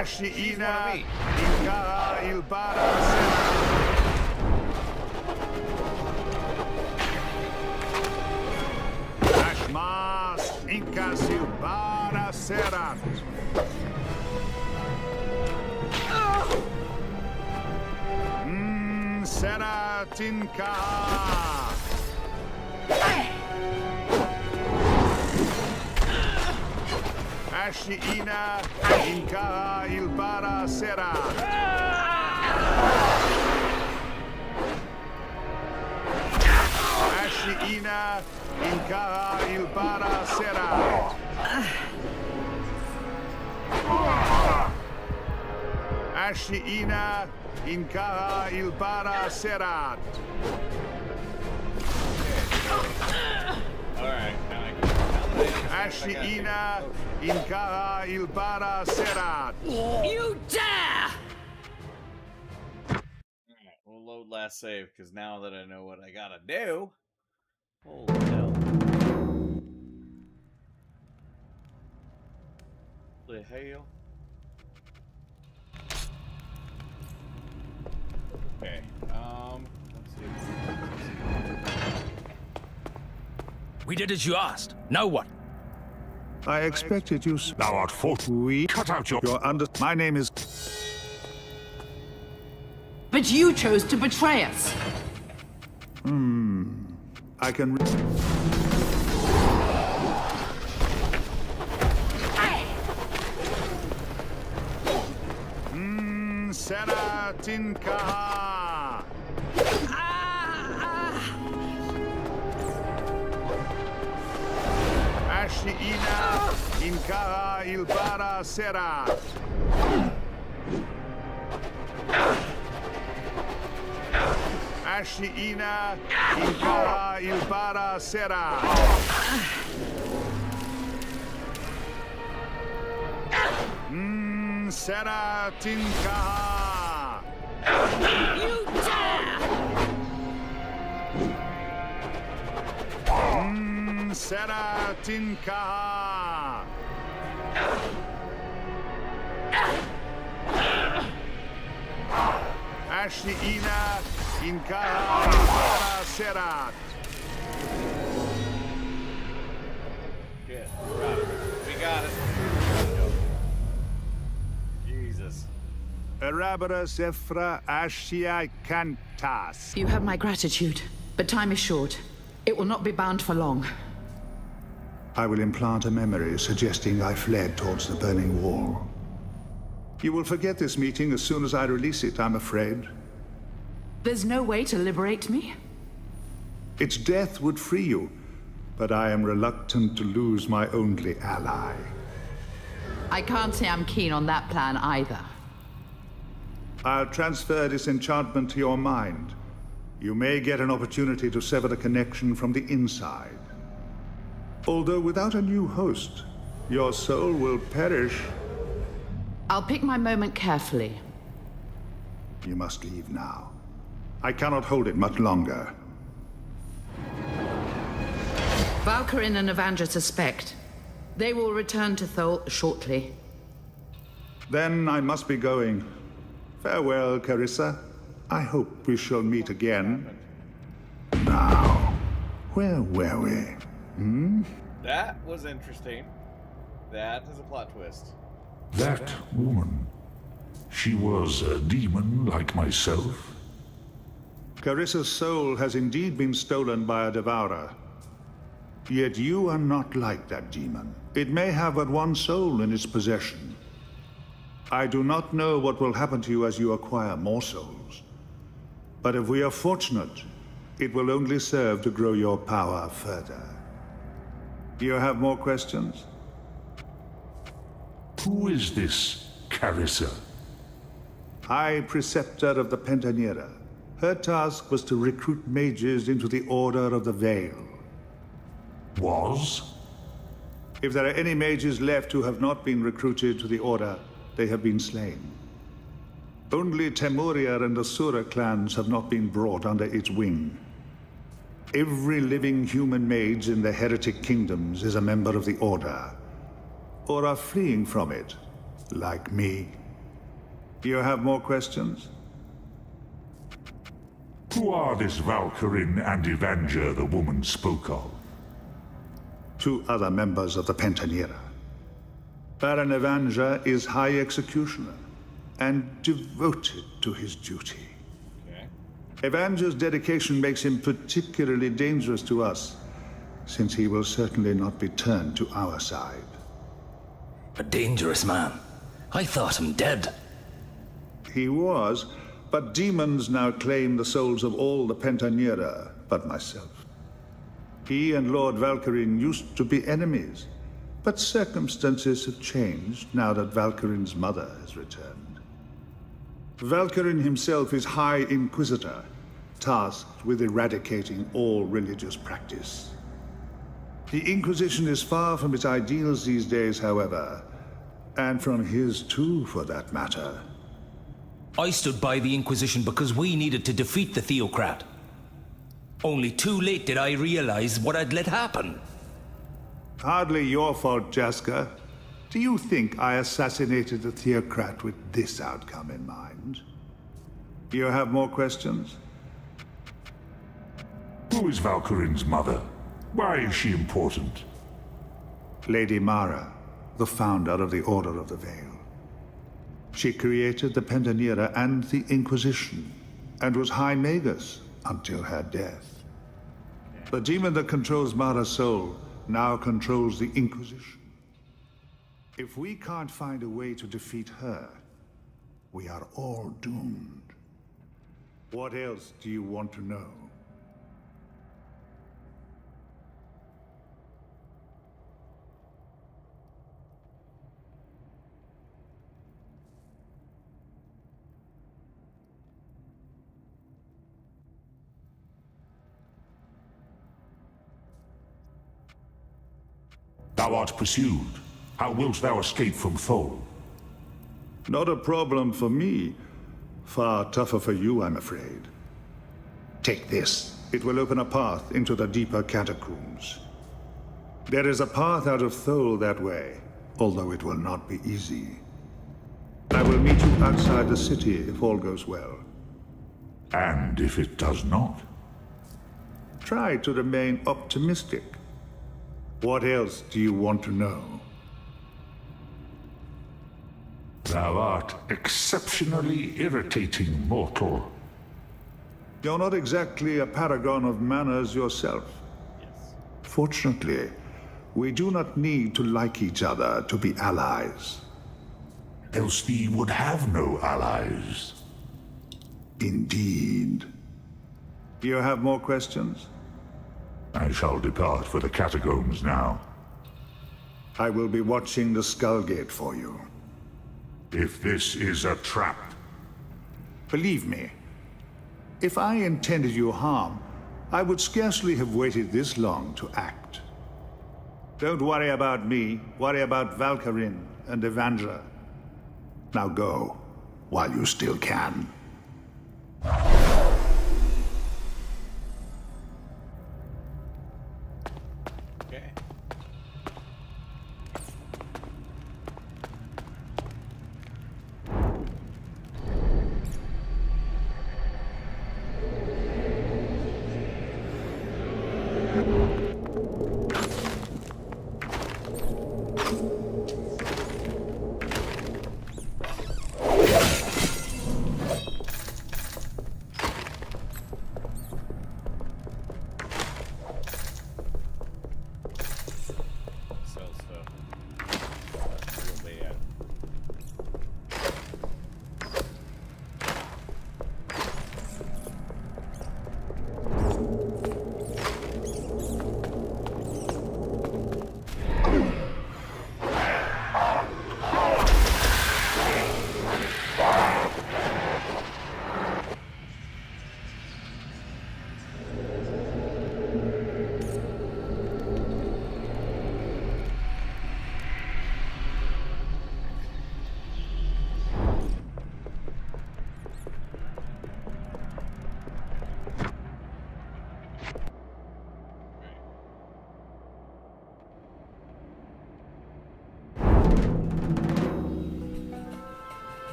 Ashiina Inca Ilbara Sera. Ashmas Inca Silbara Sera. Seratinka. Ashiina Inca Ilbara Sera. Ashiina Inca Ilbara Sera. Ashiina Inca Ilbara Serat. Alright, now I can. Ashiina Inca Ilbara Serat. You dare! Alright, we'll load last save, because now that I know what I gotta do. Holy hell. The hell? Okay, let's see. We did as you asked. Now what? I expected you. Thou art fortunate. Cut out your... My name is. But you chose to betray us. I can. Seratinka. Ashiina Inca Ilbara Sera. Ashiina Inca Ilbara Sera. Seratinka. You dare! Seratinka. Ashiina Inca Ilbara Serat. Shit, we got it. Jesus. Arabara Zephra Ashia Cantas. You have my gratitude, but time is short. It will not be bound for long. I will implant a memory suggesting I fled towards the burning wall. You will forget this meeting as soon as I release it, I'm afraid. There's no way to liberate me? Its death would free you, but I am reluctant to lose my only ally. I can't say I'm keen on that plan either. I'll transfer disenchantment to your mind. You may get an opportunity to sever the connection from the inside. Although without a new host, your soul will perish. I'll pick my moment carefully. You must leave now. I cannot hold it much longer. Valkyrin and Evandra suspect. They will return to Thol shortly. Then I must be going. Farewell, Carissa. I hope we shall meet again. Now, where were we? That was interesting. That is a plot twist. That woman, she was a demon like myself? Carissa's soul has indeed been stolen by a devourer. Yet you are not like that demon. It may have but one soul in its possession. I do not know what will happen to you as you acquire more souls. But if we are fortunate, it will only serve to grow your power further. Do you have more questions? Who is this Carissa? High Preceptor of the Pentanera. Her task was to recruit mages into the Order of the Veil. Was? If there are any mages left who have not been recruited to the Order, they have been slain. Only Temuria and Asura clans have not been brought under its wing. Every living human mage in the heretic kingdoms is a member of the Order, or are fleeing from it, like me. Do you have more questions? Who are this Valkyrin and Evanger the woman spoke of? 2 other members of the Pentanera. Baron Evanger is High Executioner, and devoted to his duty. Evanger's dedication makes him particularly dangerous to us, since he will certainly not be turned to our side. A dangerous man. I thought him dead. He was, but demons now claim the souls of all the Pentanera, but myself. He and Lord Valkyrin used to be enemies, but circumstances have changed now that Valkyrin's mother has returned. Valkyrin himself is High Inquisitor, tasked with eradicating all religious practice. The Inquisition is far from its ideals these days, however, and from his too, for that matter. I stood by the Inquisition because we needed to defeat the Theocrat. Only too late did I realize what I'd let happen. Hardly your fault, Jasker. Do you think I assassinated the Theocrat with this outcome in mind? Do you have more questions? Who is Valkyrin's mother? Why is she important? Lady Mara, the founder of the Order of the Veil. She created the Pentanera and the Inquisition, and was High Magus until her death. The demon that controls Mara's soul now controls the Inquisition. If we can't find a way to defeat her, we are all doomed. What else do you want to know? Thou art pursued. How wilt thou escape from foe? Not a problem for me. Far tougher for you, I'm afraid. Take this. It will open a path into the deeper catacombs. There is a path out of Thole that way, although it will not be easy. I will meet you outside the city if all goes well. And if it does not? Try to remain optimistic. What else do you want to know? Thou art exceptionally irritating, mortal. You're not exactly a paragon of manners yourself. Fortunately, we do not need to like each other to be allies. Else thee would have no allies. Indeed. Do you have more questions? I shall depart for the catacombs now. I will be watching the Skull Gate for you. If this is a trap. Believe me, if I intended you harm, I would scarcely have waited this long to act. Don't worry about me, worry about Valkyrin and Evanger. Now go, while you still can.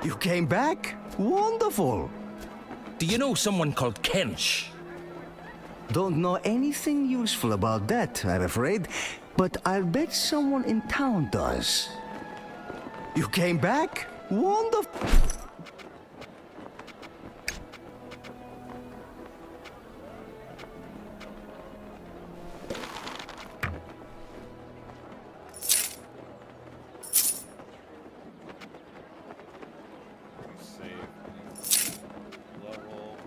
You came back? Wonderful. Do you know someone called Kench? Don't know anything useful about that, I'm afraid. But I'll bet someone in town does. You came back? Wonderful. Save. Level.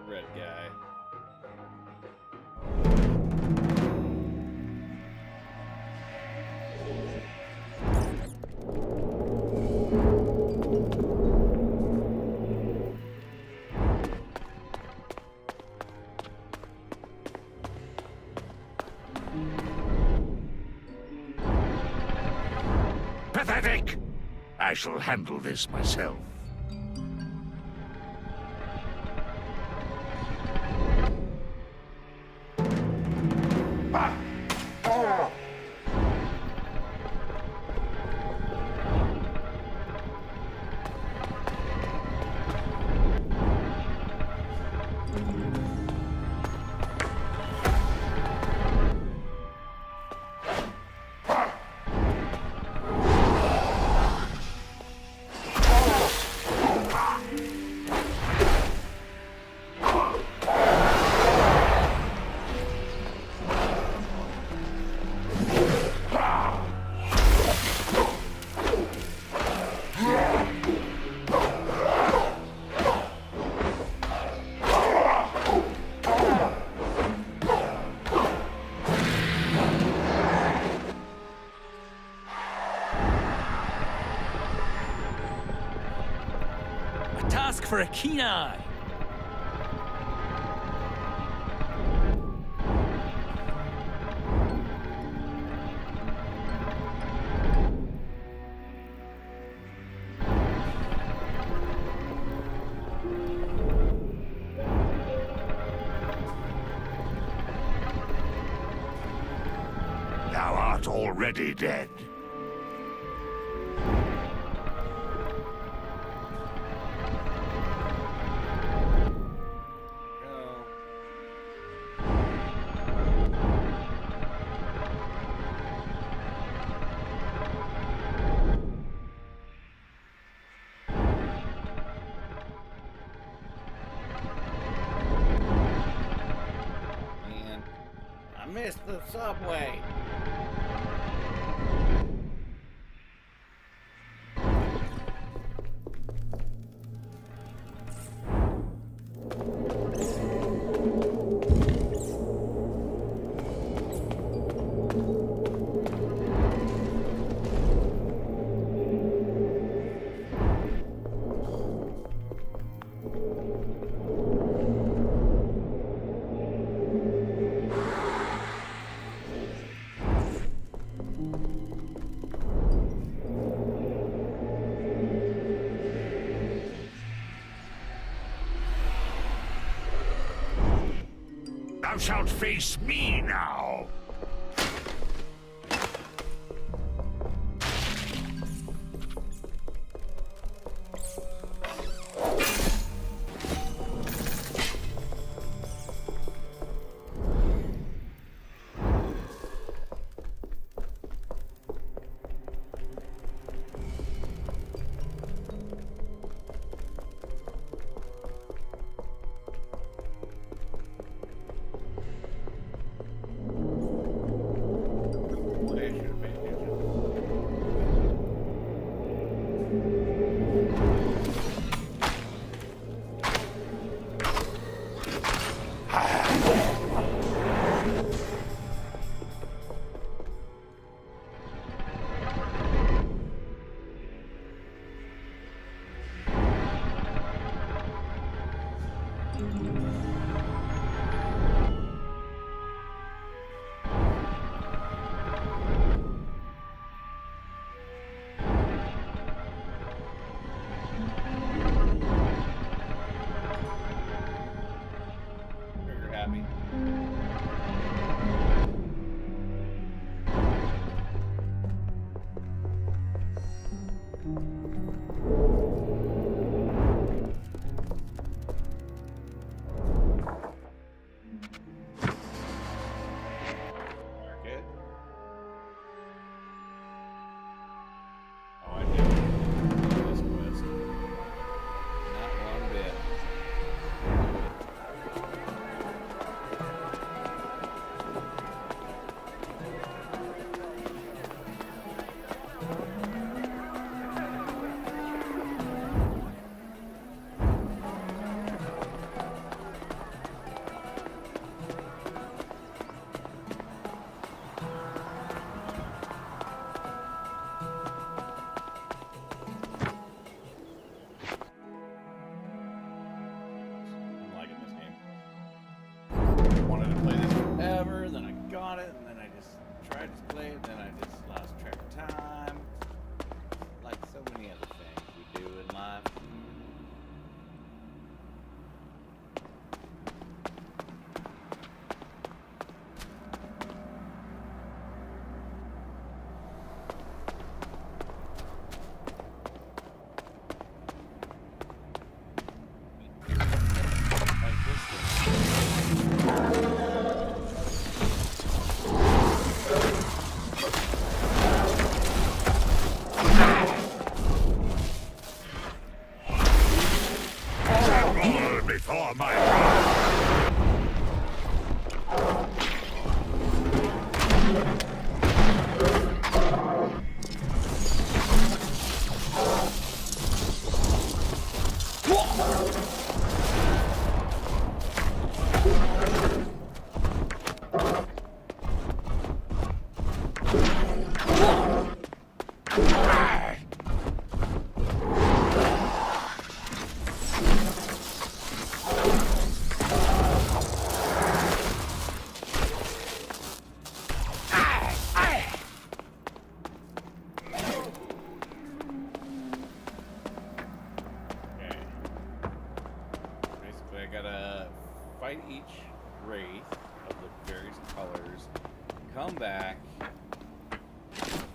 red guy. Pathetic! I shall handle this myself. For a keen eye. Thou art already dead. missed the subway. Thou shalt face me now! Trigger happy. Market. Oh, I did this quest. Not one bit. I'm liking this game. I wanted to play this forever, then I got it, and then I just tried to play it, then I just lost track of time. Like so many other things we do in life. Like this thing. All before my eyes! Okay. Basically, I gotta fight each wraith of the various colors, come back,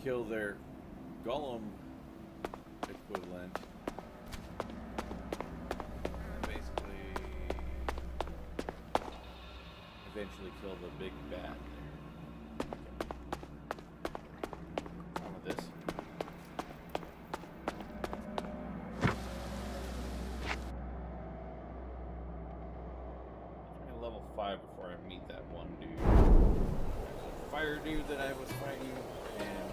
kill their golem equivalent, and basically eventually kill the big bad there. On with this. Try level 5 before I meet that one dude. fire dude that I was fighting and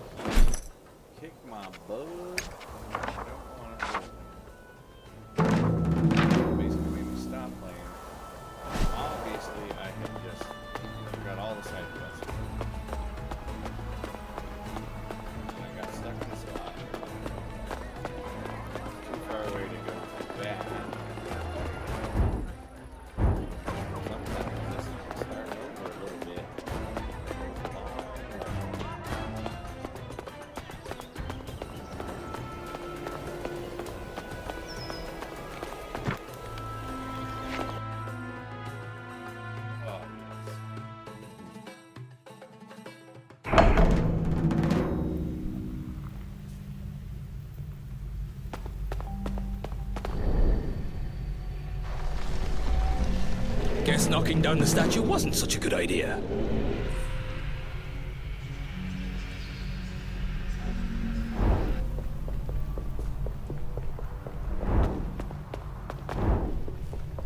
kick my butt. I don't want to basically made me stop playing. Obviously, I had just forgot all the side quests. And I got stuck in a spot. Too far away to go back. Sometimes just start over a little bit. Guess knocking down the statue wasn't such a good idea.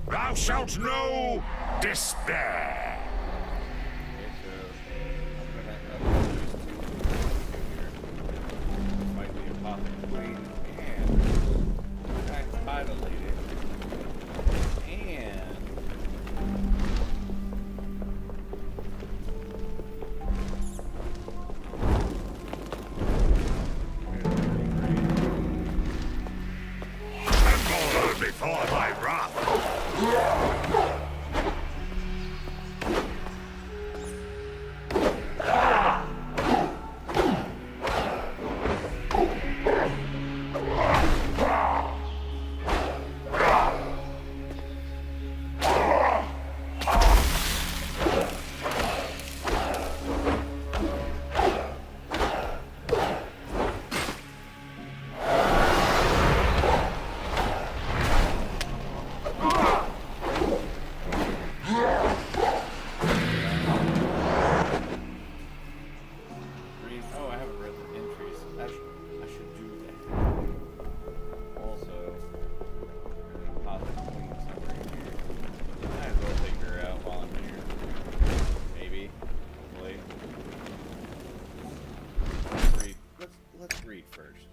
Thou shalt know despair. Okay, so I'm gonna fight the Apothecary Queen and attack Tidal Lady. And Tremble before my wrath. oh, I haven't read the entries. I should do that. Also, Apothecary Queen somewhere in here. Might as well take her out while I'm here. Maybe. Hopefully. Let's read first.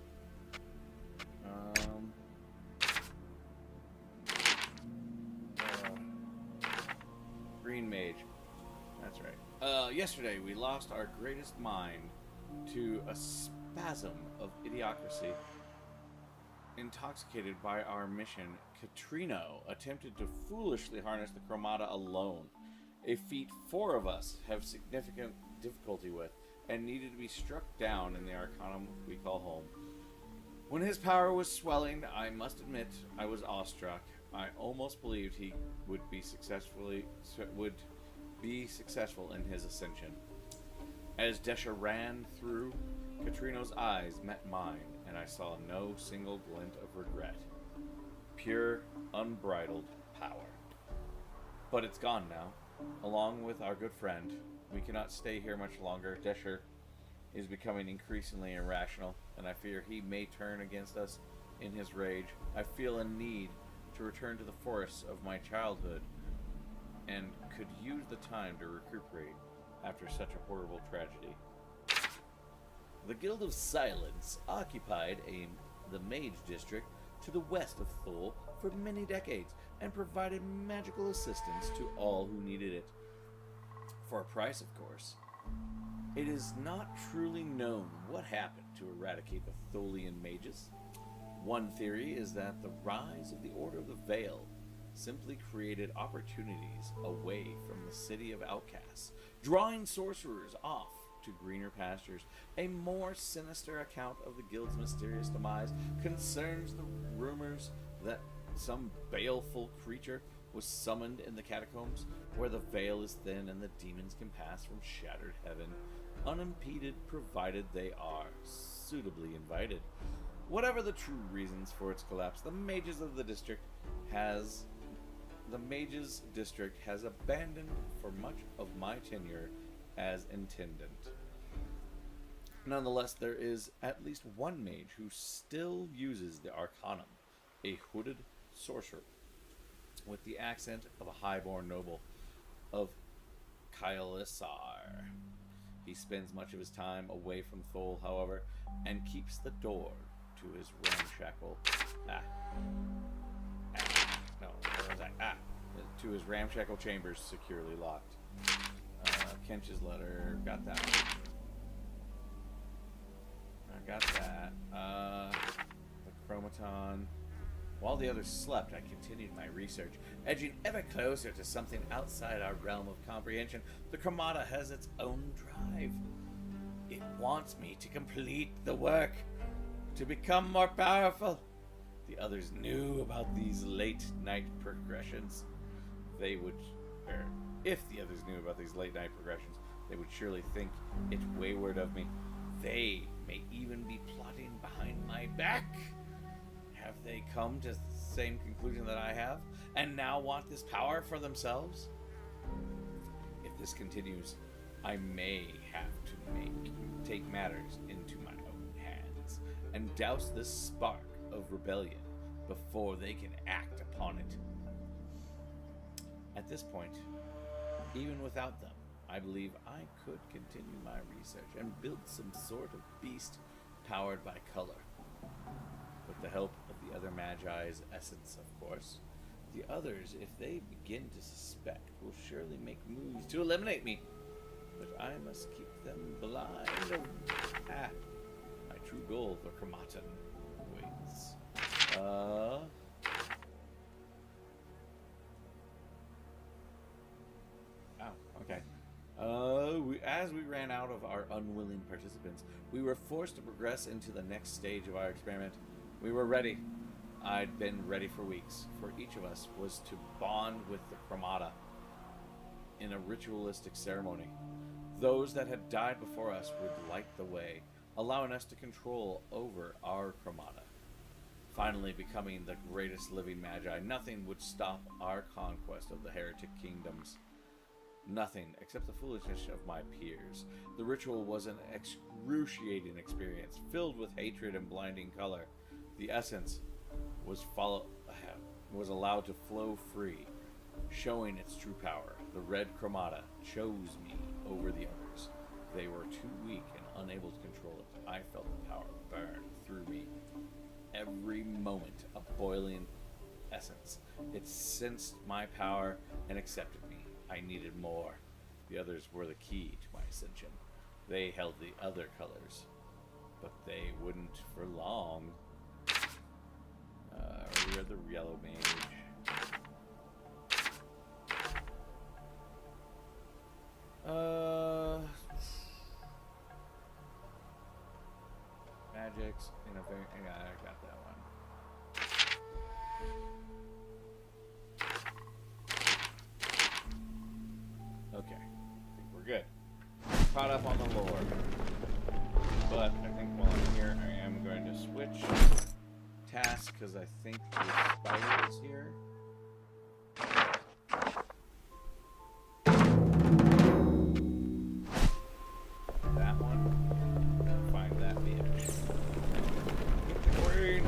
Green Mage. That's right. Yesterday we lost our greatest mind to a spasm of idiocracy. Intoxicated by our mission, Catrino attempted to foolishly harness the chromata alone, a feat 4 of us have significant difficulty with, and needed to be struck down in the arcanum we call home. When his power was swelling, I must admit I was awestruck. I almost believed he would be successful in his ascension. As Desha ran through, Catrino's eyes met mine, and I saw no single glint of regret. Pure, unbridled power. But it's gone now, along with our good friend. We cannot stay here much longer. Desha is becoming increasingly irrational, and I fear he may turn against us in his rage. I feel a need to return to the forests of my childhood, and could use the time to recuperate after such a horrible tragedy. The Guild of Silence occupied the Mage District to the west of Thule for many decades, and provided magical assistance to all who needed it. For a price, of course. It is not truly known what happened to eradicate the Thulian mages. One theory is that the rise of the Order of the Veil simply created opportunities away from the city of outcasts, drawing sorcerers off to greener pastures. A more sinister account of the guild's mysterious demise concerns the rumors that some baleful creature was summoned in the catacombs, where the veil is thin and the demons can pass from shattered heaven unimpeded, provided they are suitably invited. Whatever the true reasons for its collapse, the Mages District has abandoned for much of my tenure as intendant. Nonetheless, there is at least one mage who still uses the Arcanum, a hooded sorcerer with the accent of a highborn noble of Kailasar. He spends much of his time away from Thole, however, and keeps the door to his ramshackle... to his ramshackle chambers securely locked. Kench's letter, got that one. I got that. The chromaton. While the others slept, I continued my research, edging ever closer to something outside our realm of comprehension. The chromata has its own drive. It wants me to complete the work, to become more powerful. The others knew about these late-night progressions. If the others knew about these late-night progressions, they would surely think it wayward of me. They may even be plotting behind my back. Have they come to the same conclusion that I have, and now want this power for themselves? If this continues, I may have to take matters into my own hands, and douse this spark of rebellion before they can act upon it. At this point, even without them, I believe I could continue my research and build some sort of beast powered by color. With the help of the other Magi's essence, of course. The others, if they begin to suspect, will surely make moves to eliminate me. But I must keep them blind of my true goal for Chromaton waits. Okay. As we ran out of our unwilling participants, we were forced to progress into the next stage of our experiment. We were ready. I'd been ready for weeks, for each of us was to bond with the chromata in a ritualistic ceremony. Those that had died before us would light the way, allowing us to control over our chromata. Finally becoming the greatest living magi, nothing would stop our conquest of the heretic kingdoms. Nothing except the foolishness of my peers. The ritual was an excruciating experience, filled with hatred and blinding color. The essence was allowed to flow free, showing its true power. The red chromata chose me over the others. They were too weak and unable to control it. I felt the power burn through me. Every moment, a boiling essence. It sensed my power and accepted me. I needed more. The others were the key to my ascension. They held the other colors, but they wouldn't for long. We are the yellow mage. Magics in a very... Yeah, I got that one. Okay, I think we're good. Caught up on the lore. But I think while I'm here, I am going to switch tasks because I think the spider is here. That one. Find that bitch. Queen.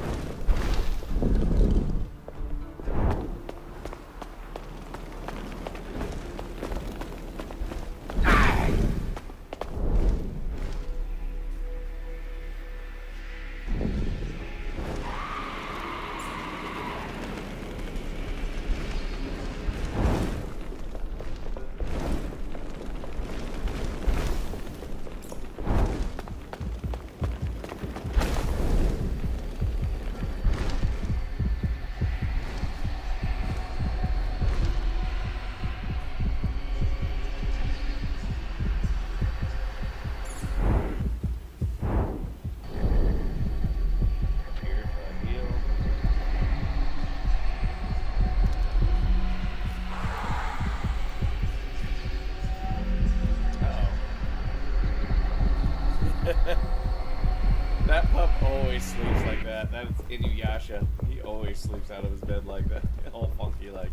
That pup always sleeps like that. That is Inuyasha. He always sleeps out of his bed like that. All funky like.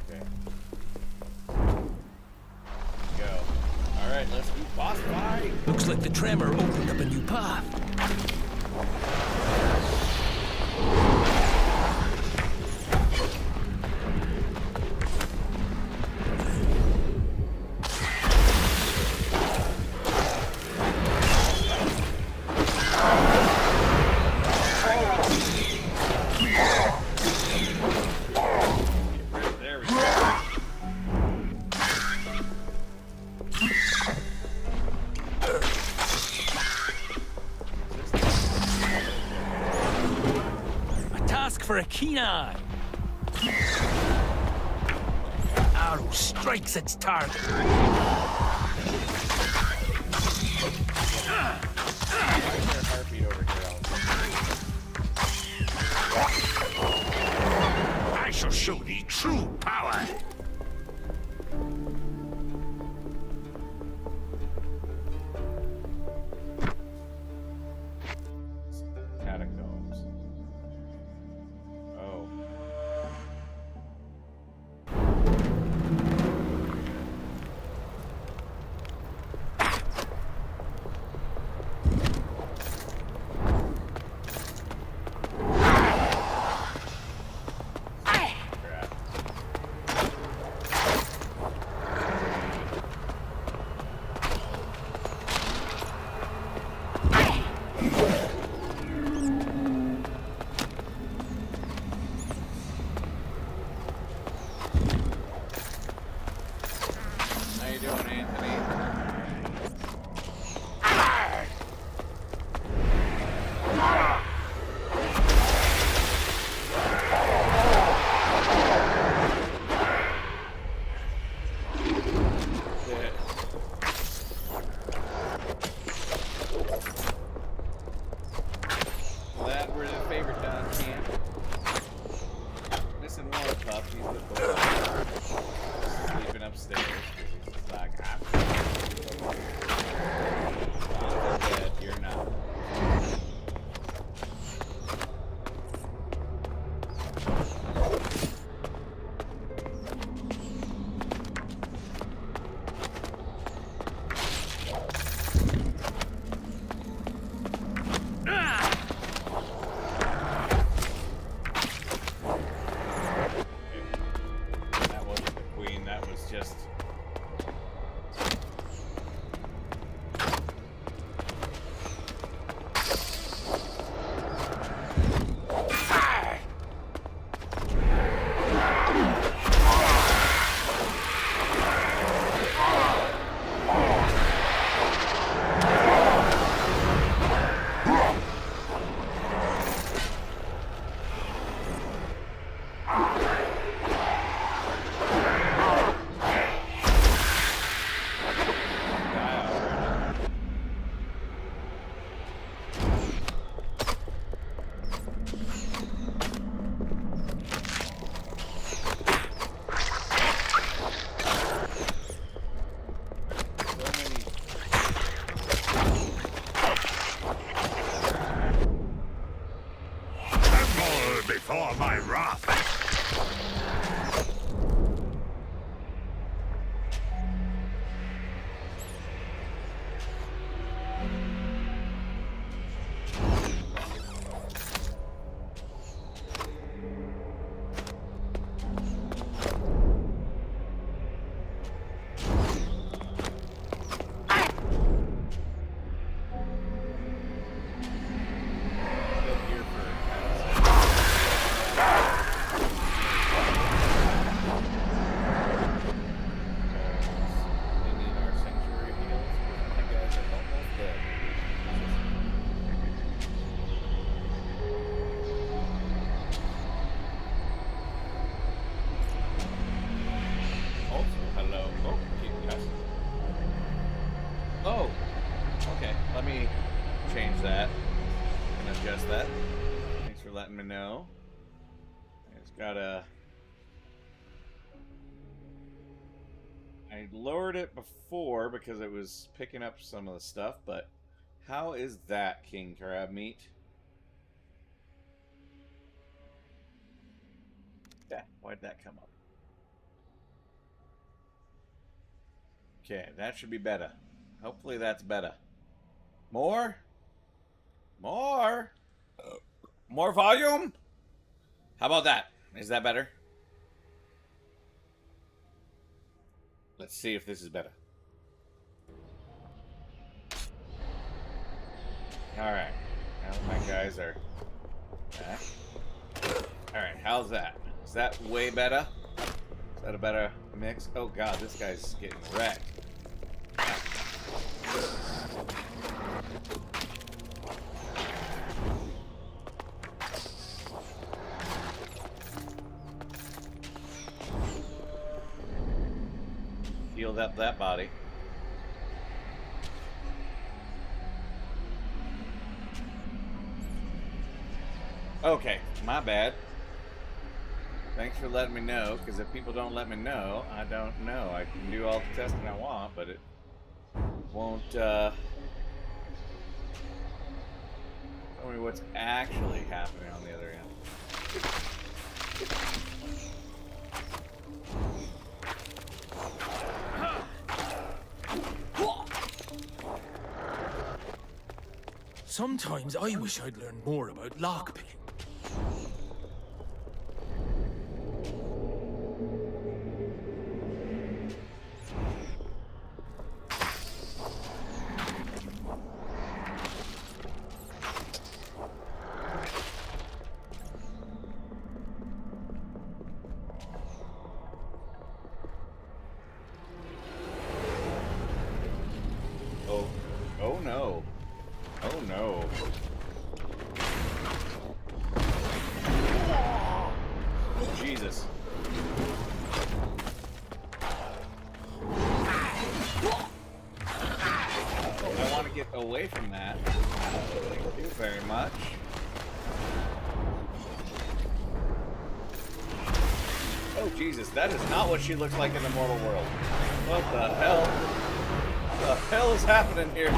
Okay. Go. Alright, let's do boss fight! Looks like the tremor opened up a new path. for a keen eye. Arrow strikes its target. I shall show thee true power. Catacombs. Oh. How you doing, Anthony? Glad we're the favorite down camp. Missing one pup, he's with the sleeping upstairs. He's like, I'm dead, you're not. That wasn't the queen, that was just... Tremble before my wrath. Oh, okay. Let me change that and adjust that. Thanks for letting me know. I just gotta... I lowered it before because it was picking up some of the stuff, but how is that king crab meat? Yeah, why'd that come up? Okay, that should be better. Hopefully that's better. More? More? More volume? How about that? Is that better? Let's see if this is better. Alright. Now my guys are back. Alright, how's that? Is that way better? Is that a better mix? Oh god, this guy's getting wrecked. without that body. Okay, my bad. Thanks for letting me know, because if people don't let me know, I don't know. I can do all the testing I want, but it won't, tell me what's actually happening on the other end. Sometimes I wish I'd learned more about lockpicking. Oh no. Oh no. Jesus. I want to get away from that. Thank you very much. Oh Jesus, that is not what she looks like in the mortal world. What the hell? What the hell is happening here?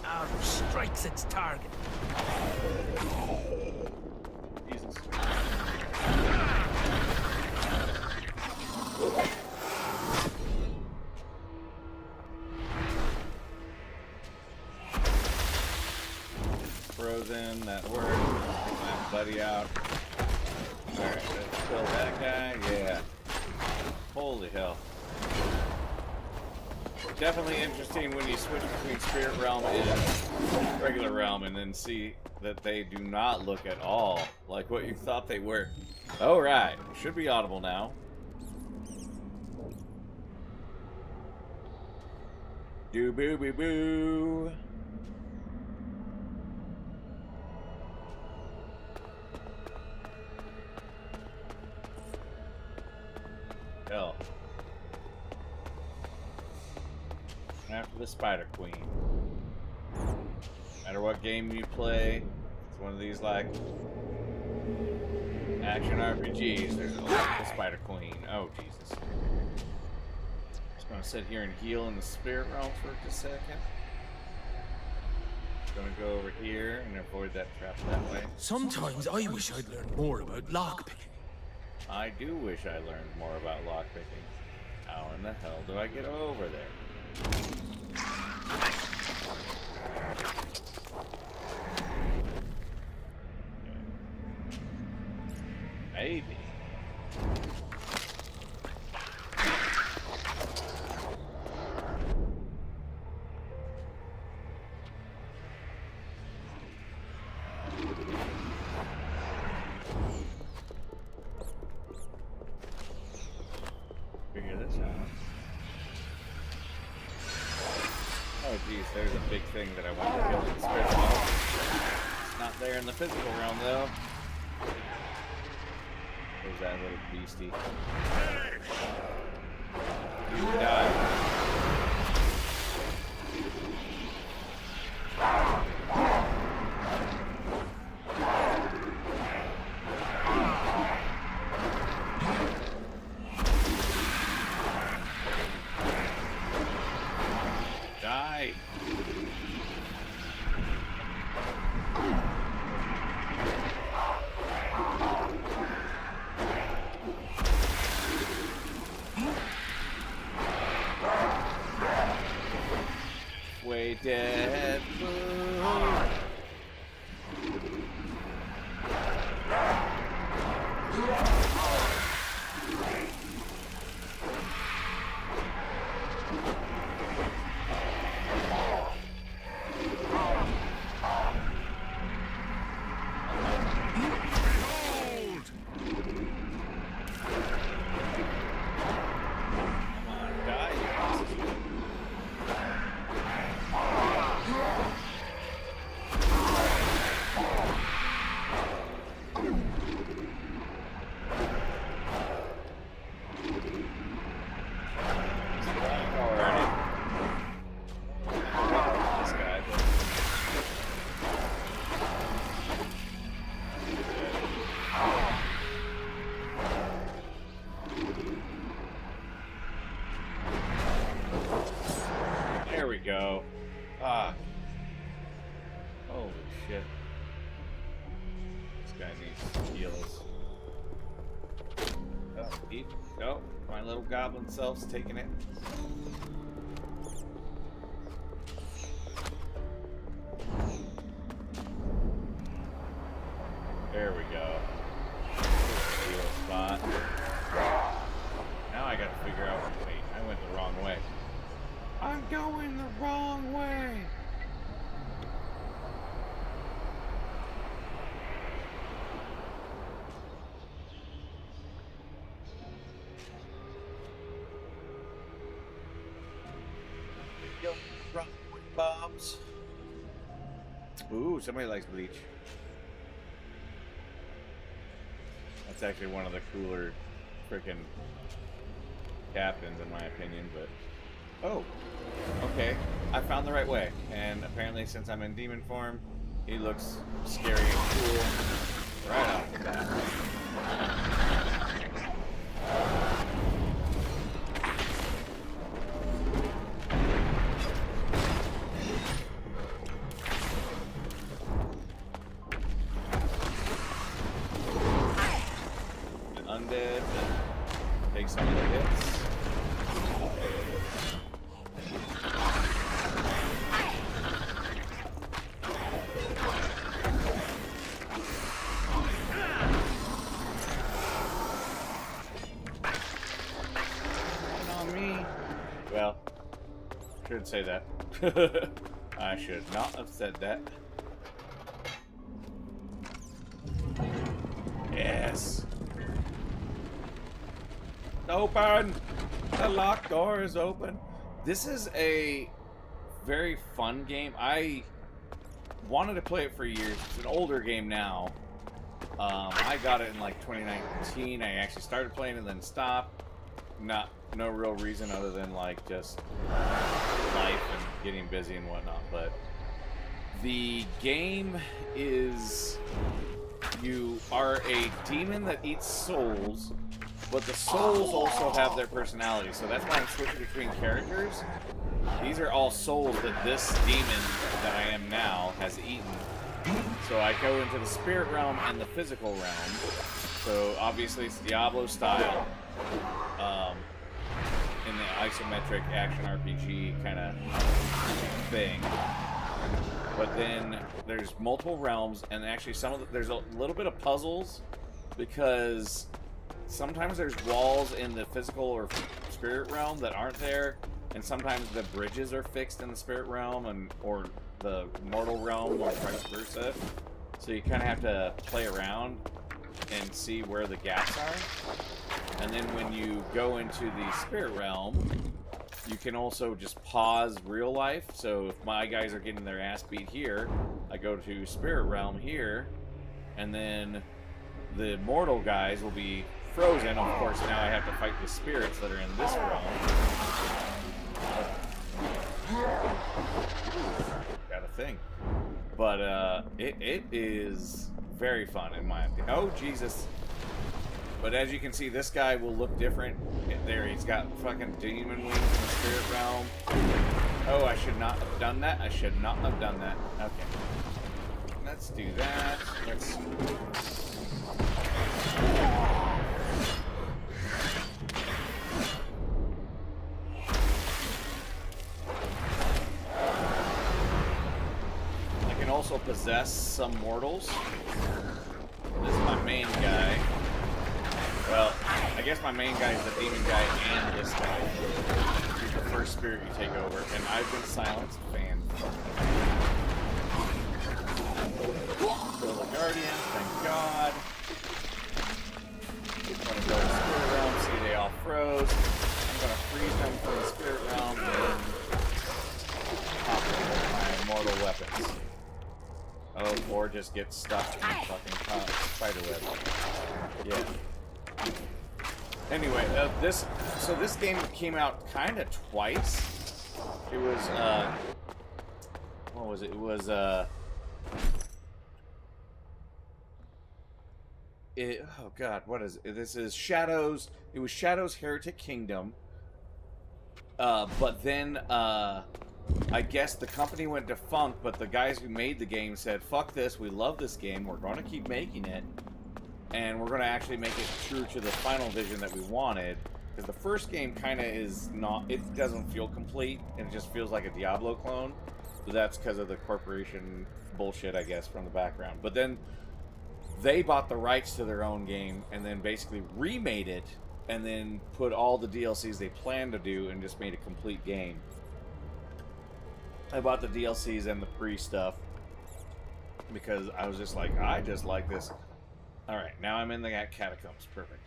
Arrow strikes its target. Jesus. Frozen, that worked. My buddy out. Alright, let's kill that guy. Yeah. Holy hell. Definitely interesting when you switch between Spirit Realm and regular realm and then see that they do not look at all like what you thought they were. Alright, should be audible now. Do boo boo boo. Hell. After the Spider Queen. No matter what game you play, it's one of these like action RPGs. There's a the Spider Queen. Oh Jesus. Just gonna sit here and heal in the spirit realm for just a second. Gonna go over here and avoid that trap that way. Sometimes I wish I'd learned more about lockpicking. I do wish I learned more about lockpicking. How in the hell do I get over there? Maybe. Figure this out. Oh geez, there's a big thing that I want to kill in the spirit realm. It's not there in the physical realm though. There's that little beastie. You die. Die. Way dead. go. Ah. Holy shit. This guy needs heals. Oh, my little goblin self's taking it. There we go. Heal spot. Now I gotta figure out. Wait, I went the wrong way. I'm going the wrong way. Yo, wrong way, bombs. Ooh, somebody likes bleach. That's actually one of the cooler freaking captains, in my opinion, but... Oh, okay. I found the right way. And apparently, since I'm in demon form, he looks scary and cool right off the bat. Undead, take some of the hits. On me. Well, shouldn't say that. I should not have said that. Yes. Open! The locked door is open. This is a very fun game. I wanted to play it for years. It's an older game now. I got it in like 2019. I actually started playing it, then stopped. No real reason other than like just life and getting busy and whatnot. But the game is, you are a demon that eats souls. But the souls also have their personality, so that's why I'm switching between characters. These are all souls that this demon that I am now has eaten. So I go into the spirit realm and the physical realm. So obviously it's Diablo style, in the isometric action RPG kind of thing. But then there's multiple realms, and actually there's a little bit of puzzles because sometimes there's walls in the physical or spirit realm that aren't there, and sometimes the bridges are fixed in the spirit realm or the mortal realm, or vice versa. So you kind of have to play around and see where the gaps are. And then when you go into the spirit realm, you can also just pause real life. So if my guys are getting their ass beat here, I go to spirit realm here, and then the mortal guys will be frozen. Of course, now I have to fight the spirits that are in this realm. Got a thing. But it is very fun in my opinion. Oh, Jesus. But as you can see, this guy will look different. There, he's got fucking demon wings in the spirit realm. Oh, I should not have done that. I should not have done that. Okay. Let's do that. Let's... I can also possess some mortals. This is my main guy. Well, I guess my main guy is the demon guy and this guy. He's the first spirit you take over, and I've been silenced. Fan. Kill the guardian, thank God. I'm gonna go to the spirit realm, see they all froze. I'm gonna freeze them from the spirit realm and pop them with my mortal weapons. Oh, or just get stuck in the fucking spider web. Yeah. Anyway, this game came out kind of twice. It was, what was it? It was, oh god, what is it? This is Shadows. It was Shadows Heretic Kingdom. But then, I guess the company went defunct, but the guys who made the game said, fuck this, we love this game, we're going to keep making it, and we're going to actually make it true to the final vision that we wanted. Because the first game kind of is not, it doesn't feel complete, and it just feels like a Diablo clone. But that's because of the corporation bullshit, I guess, from the background. But then they bought the rights to their own game, and then basically remade it, and then put all the DLCs they planned to do, and just made a complete game. I bought the DLCs and the pre-stuff, because I was just like, I just like this. Alright, now I'm in the catacombs. Perfect.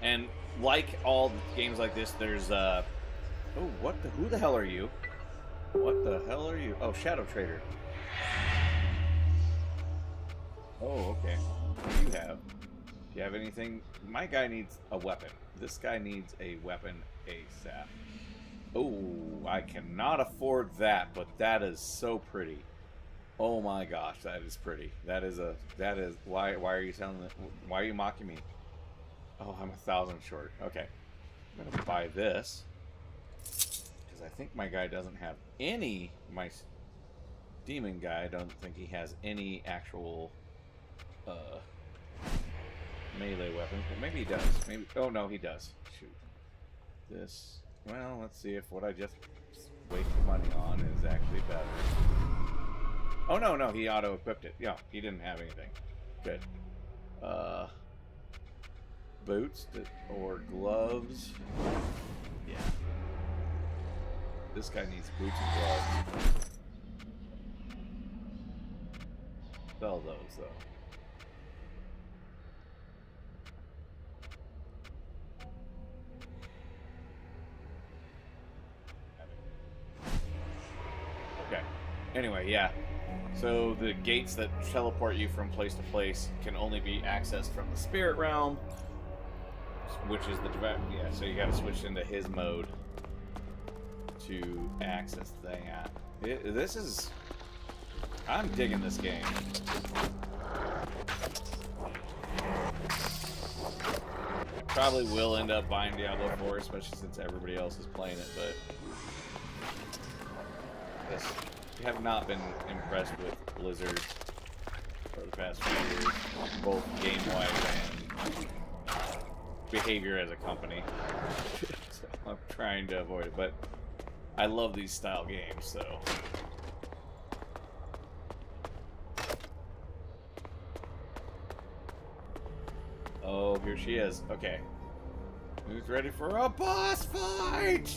And like all games like this, there's oh, who the hell are you? What the hell are you? Oh, Shadow Trader. Oh, okay. What do you have? Do you have anything? My guy needs a weapon. This guy needs a weapon ASAP. Oh, I cannot afford that, but that is so pretty. Oh my gosh, that is pretty. That is why are you selling it? Why are you mocking me? Oh, I'm 1,000 short. Okay. I'm gonna buy this. Because I think my guy doesn't have any, my demon guy, I don't think he has any actual melee weapons, but maybe he does. Maybe, oh no, he does. Shoot. This, well, let's see if what I just wasted money on is actually better. Oh, no, he auto-equipped it. Yeah, he didn't have anything. Good. Boots or gloves. Yeah. This guy needs boots and gloves. Sell those, though. Okay. Anyway, yeah. So the gates that teleport you from place to place can only be accessed from the spirit realm, which is the yeah. So you got to switch into his mode to access the thing. This is, I'm digging this game. I probably will end up buying Diablo 4, especially since everybody else is playing it, but this. I have not been impressed with Blizzard for the past few years, both game-wise and behavior as a company. So I'm trying to avoid it, but I love these style games, so. Oh, here she is. Okay. Who's ready for a boss fight?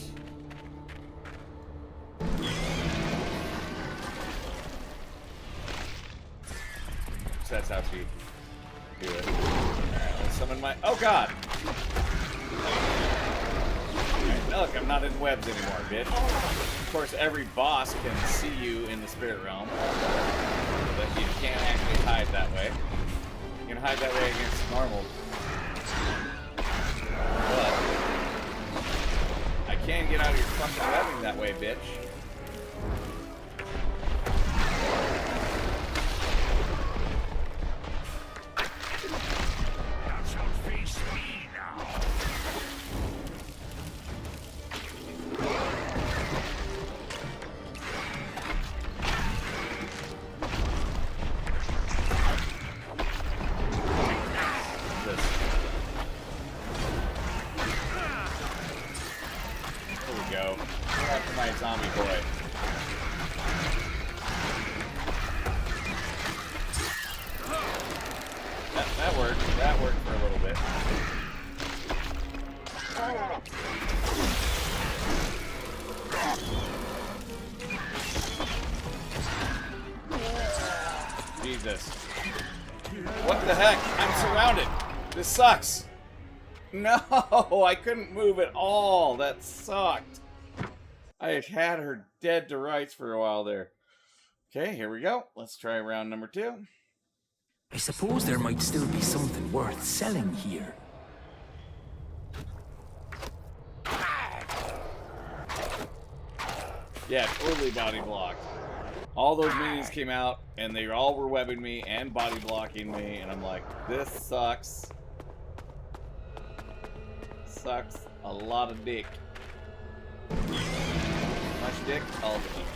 That's how she do it. Let's summon my... Oh, God! Right, look, I'm not in webs anymore, bitch. Of course, every boss can see you in the spirit realm. But you can't actually hide that way. You can hide that way against normal. But I can get out of your fucking webbing that way, bitch. That worked for a little bit. Jesus. What the heck? I'm surrounded. This sucks. No, I couldn't move at all. That sucked. I had her dead to rights for a while there. Okay, here we go. Let's try round number 2. I suppose there might still be something worth selling here. Yeah, totally body blocked. All those minions came out, and they all were webbing me and body blocking me, and I'm like, this sucks. Sucks a lot of dick. stick, I'll keep.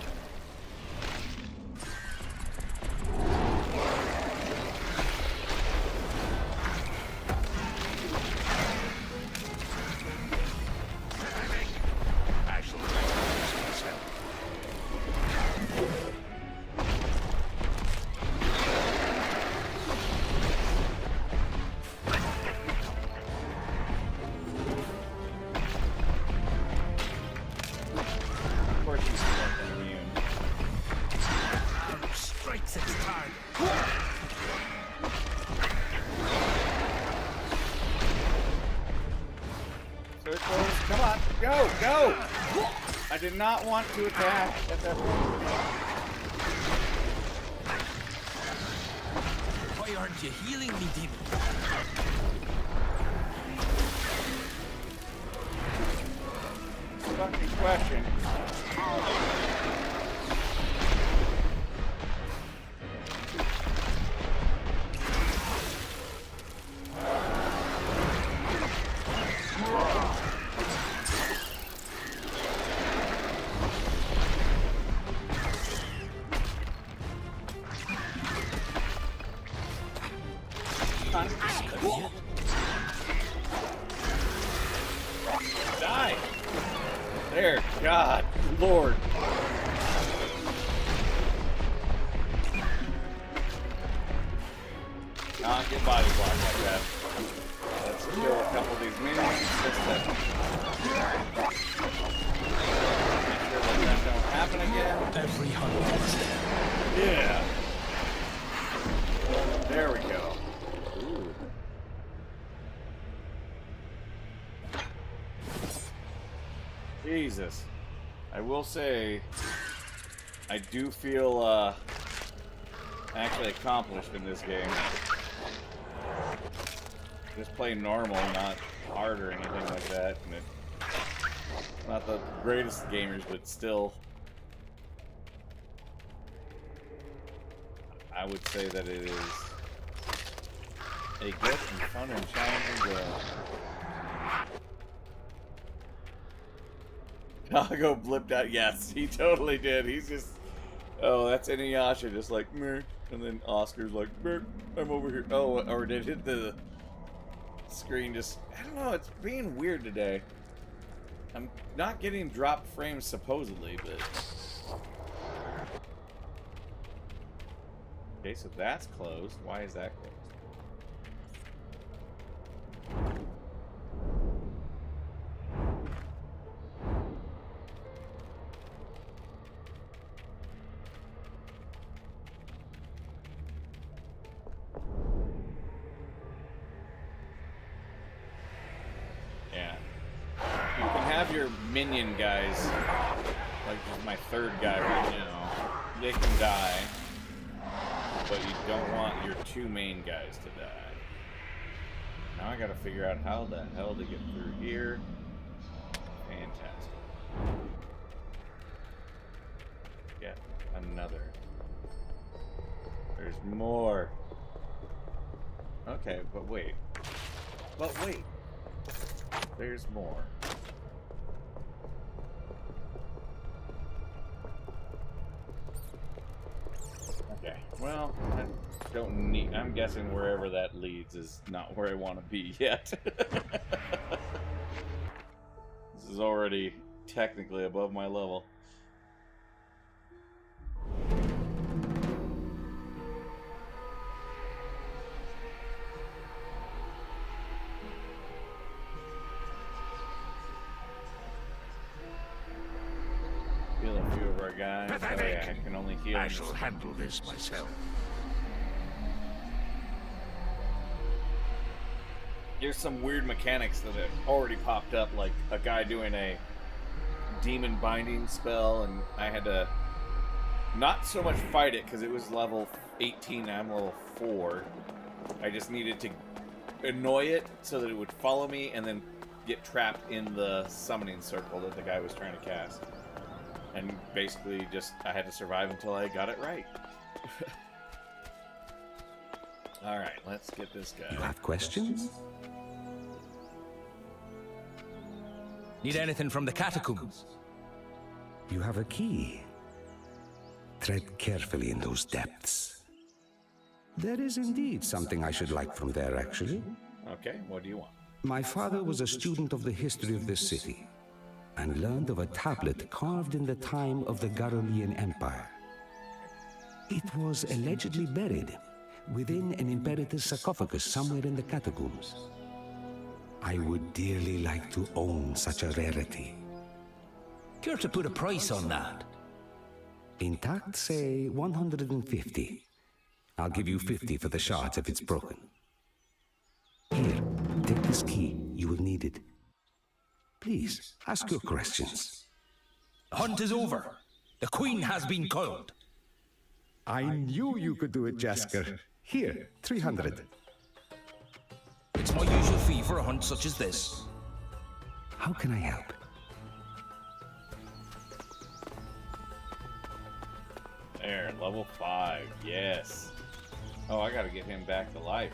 Come on, go, go! I did not want to attack at that point. Why aren't you healing me, demon? Fucking question. Die! There, God, Lord. Not get body blocked like that. Let's kill a couple of these minions. Just to make sure that don't happen again. Every hunt is there. Yeah. There we go. Ooh. Jesus. I will say, I do feel actually accomplished in this game. Just play normal, not hard or anything like that. And not the greatest gamers, but still, I would say that it is a good and fun and challenging game. Kago blipped out. Yes, he totally did. He's just, oh, that's Inuyasha, just like, meh. And then Oscar's like, meh, I'm over here. Oh, or did it hit the screen just, I don't know, it's being weird today. I'm not getting dropped frames supposedly, but... Okay, so that's closed. Why is that closed? Your minion guys, like my third guy right now, they can die, but you don't want your two main guys to die. Now I gotta figure out how the hell to get through here. Fantastic. Get another. There's more. Okay, but wait. There's more. Okay, well, I don't need... I'm guessing wherever that leads is not where I want to be yet. This is already technically above my level. Heal a few of our guys. Oh yeah, I can only heal. I shall handle this myself. There's some weird mechanics that have already popped up, like a guy doing a demon binding spell, and I had to not so much fight it because it was level 18 and I'm level 4. I just needed to annoy it so that it would follow me and then get trapped in the summoning circle that the guy was trying to cast. And basically just, I had to survive until I got it right. Alright, let's get this guy. You have questions? Need anything from the catacombs? You have a key. Tread carefully in those depths. There is indeed something I should like from there, actually. Okay, what do you want? My father was a student of the history of this city and learned of a tablet carved in the time of the Garulian Empire. It was allegedly buried within an imperator's sarcophagus somewhere in the catacombs. I would dearly like to own such a rarity. Care to put a price on that? Intact, say 150. I'll give you 50 for the shards if it's broken. Here, take this key. You will need it. Please, ask your questions. The hunt is over. The queen has been culled. I knew you could do it, Jasker. Here, 300. It's my usual fee for a hunt such as this. How can I help? There, level 5, yes. Oh, I gotta get him back to life.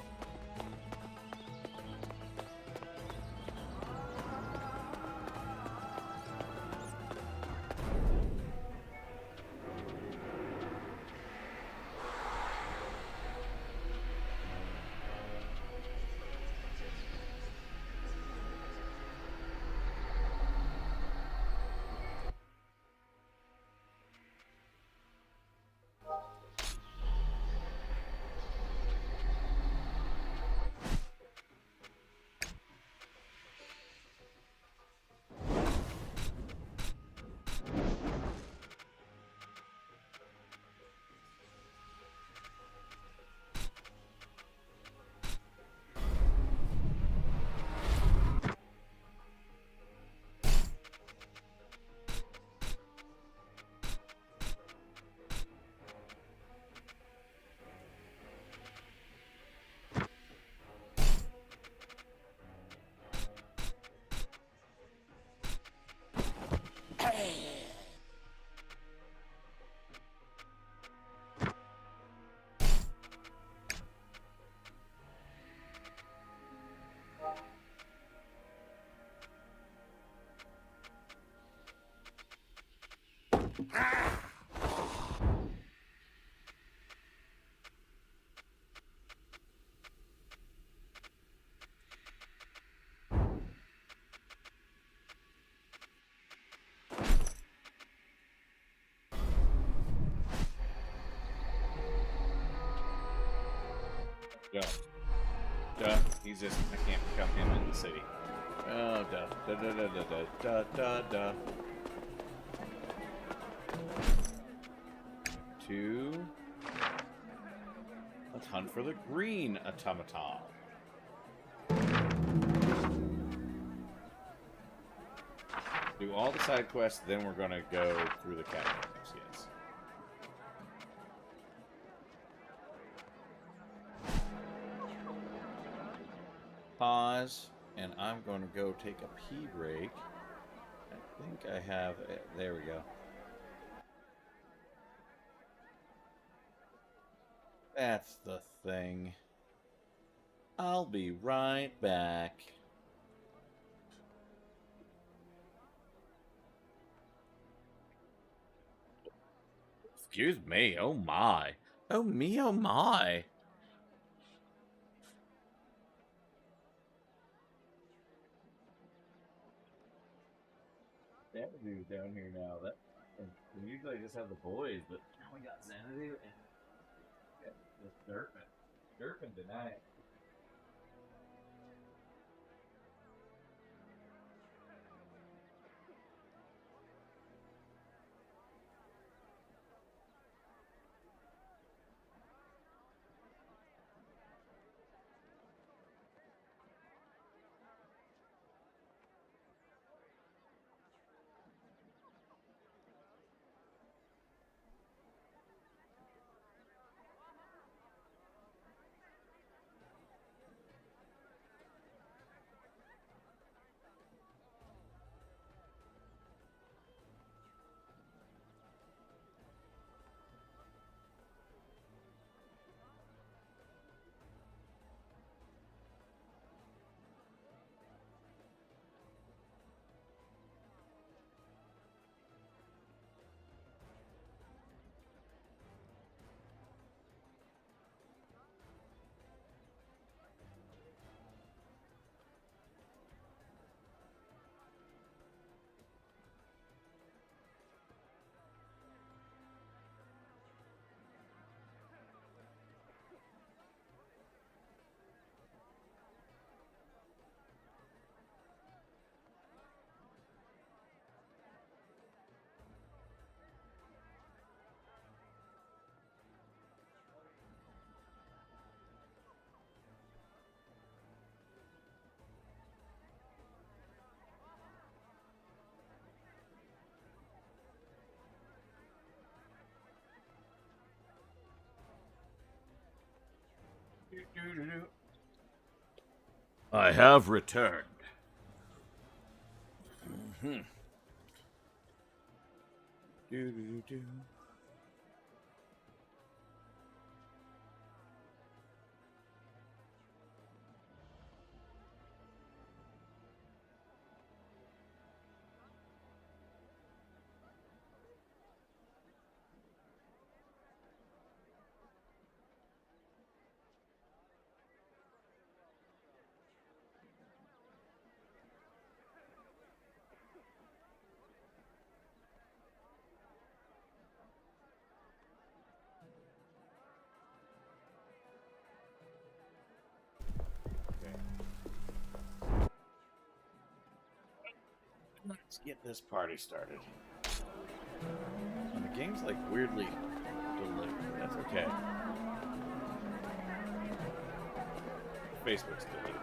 Duh. Duh. He's just, I can't become him in the city. Oh, duh. Duh, duh, duh, duh, duh, duh, duh, duh. 2. Let's hunt for the green automaton. Do all the side quests, then we're gonna go through the catacombs, yes. Pause, and I'm going to go take a pee break. I think I have it. There we go. That's the thing. I'll be right back. Excuse me, oh my. Oh me, oh my. Xanadu's down here now. That usually I just have the boys, but now we got Xanadu and this Durpin. Durpin tonight. I have returned. Do. Let's get this party started. And the game's like weirdly delayed. That's okay. Facebook's delayed.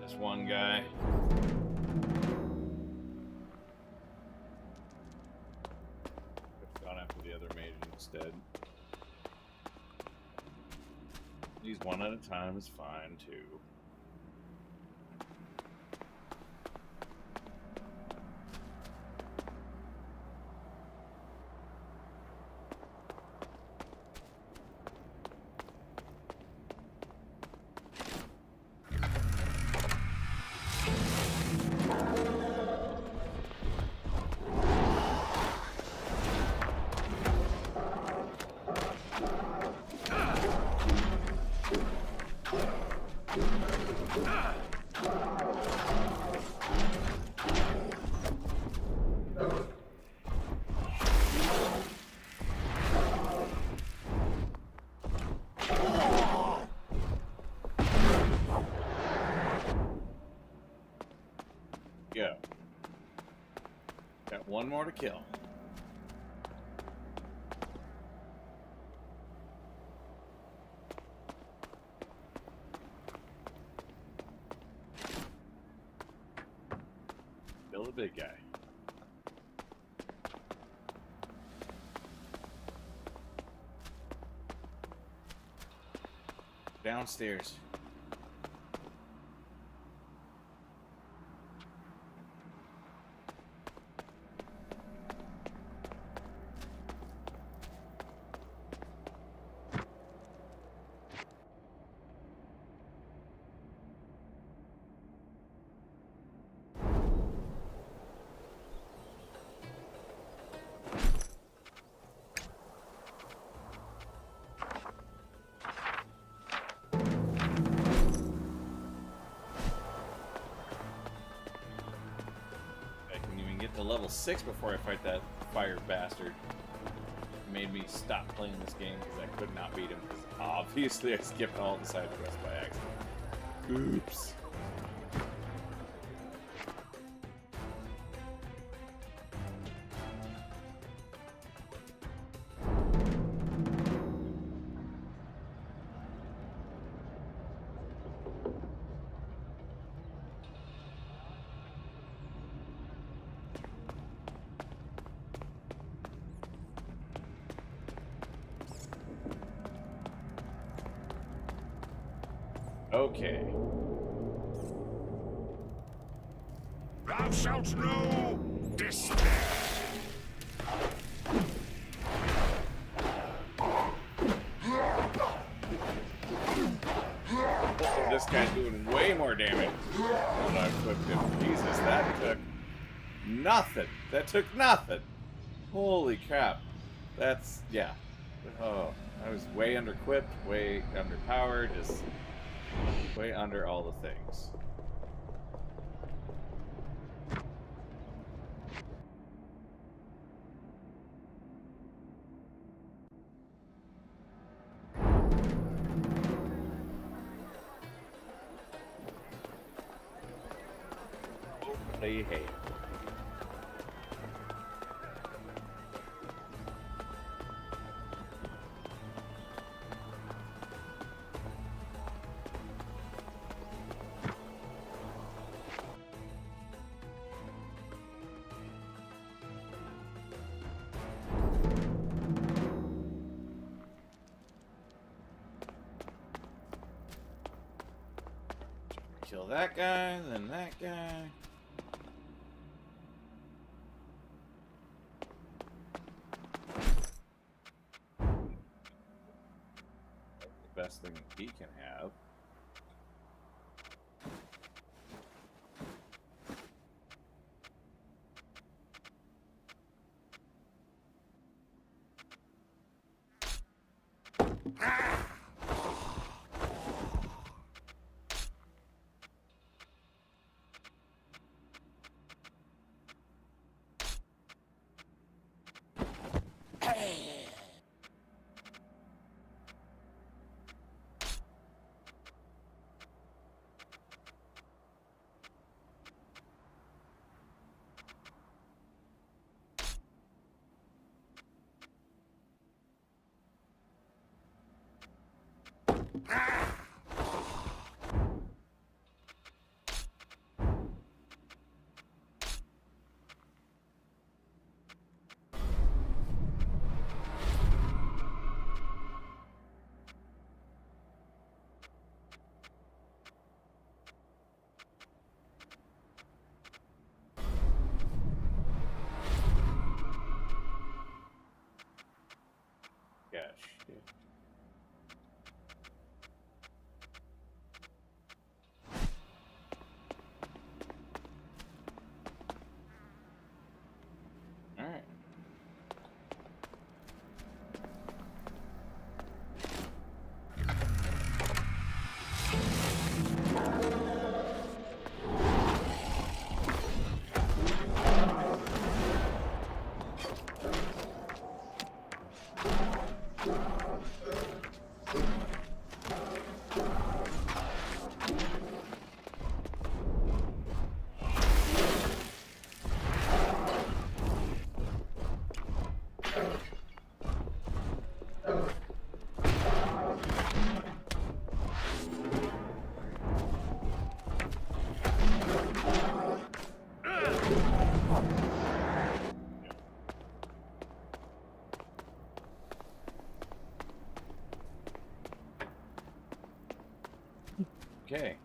This one guy. Could've gone after the other mage instead. These one at a time is fine too. Go. Got one more to kill. Kill the big guy. Downstairs. To level 6 before I fight that fire bastard. It made me stop playing this game because I could not beat him because obviously I skipped all the side quests by accident. Oops. Okay. Thou shalt know despair. This guy's doing way more damage than I equipped him. Jesus, that took nothing. That took nothing. Holy crap. That's, yeah. Oh, I was way under-equipped, way underpowered, just way under all the things. Say hey. Kill that guy, then that guy. The best thing he can have. Gosh. Alright. Okay.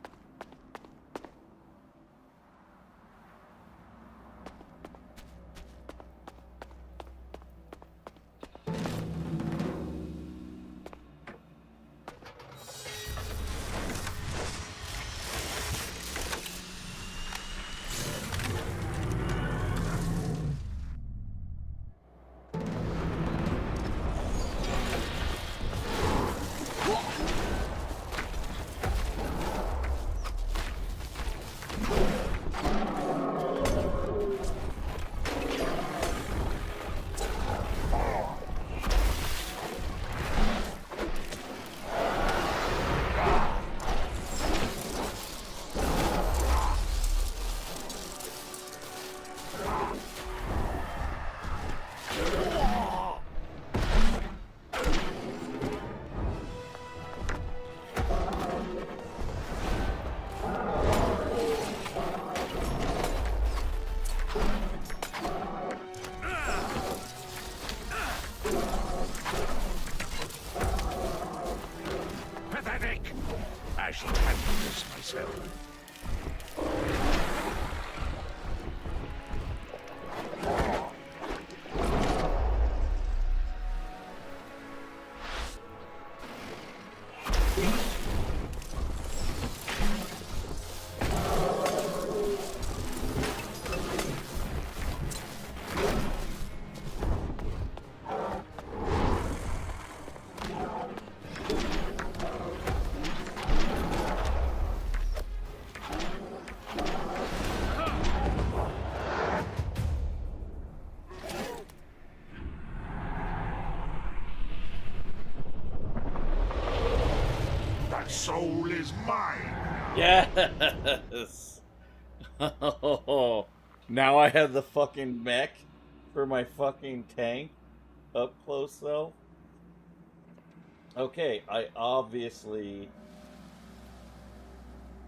I shall handle this myself. Soul is mine. Yes. Now I have the fucking mech for my fucking tank up close though. Okay, I obviously...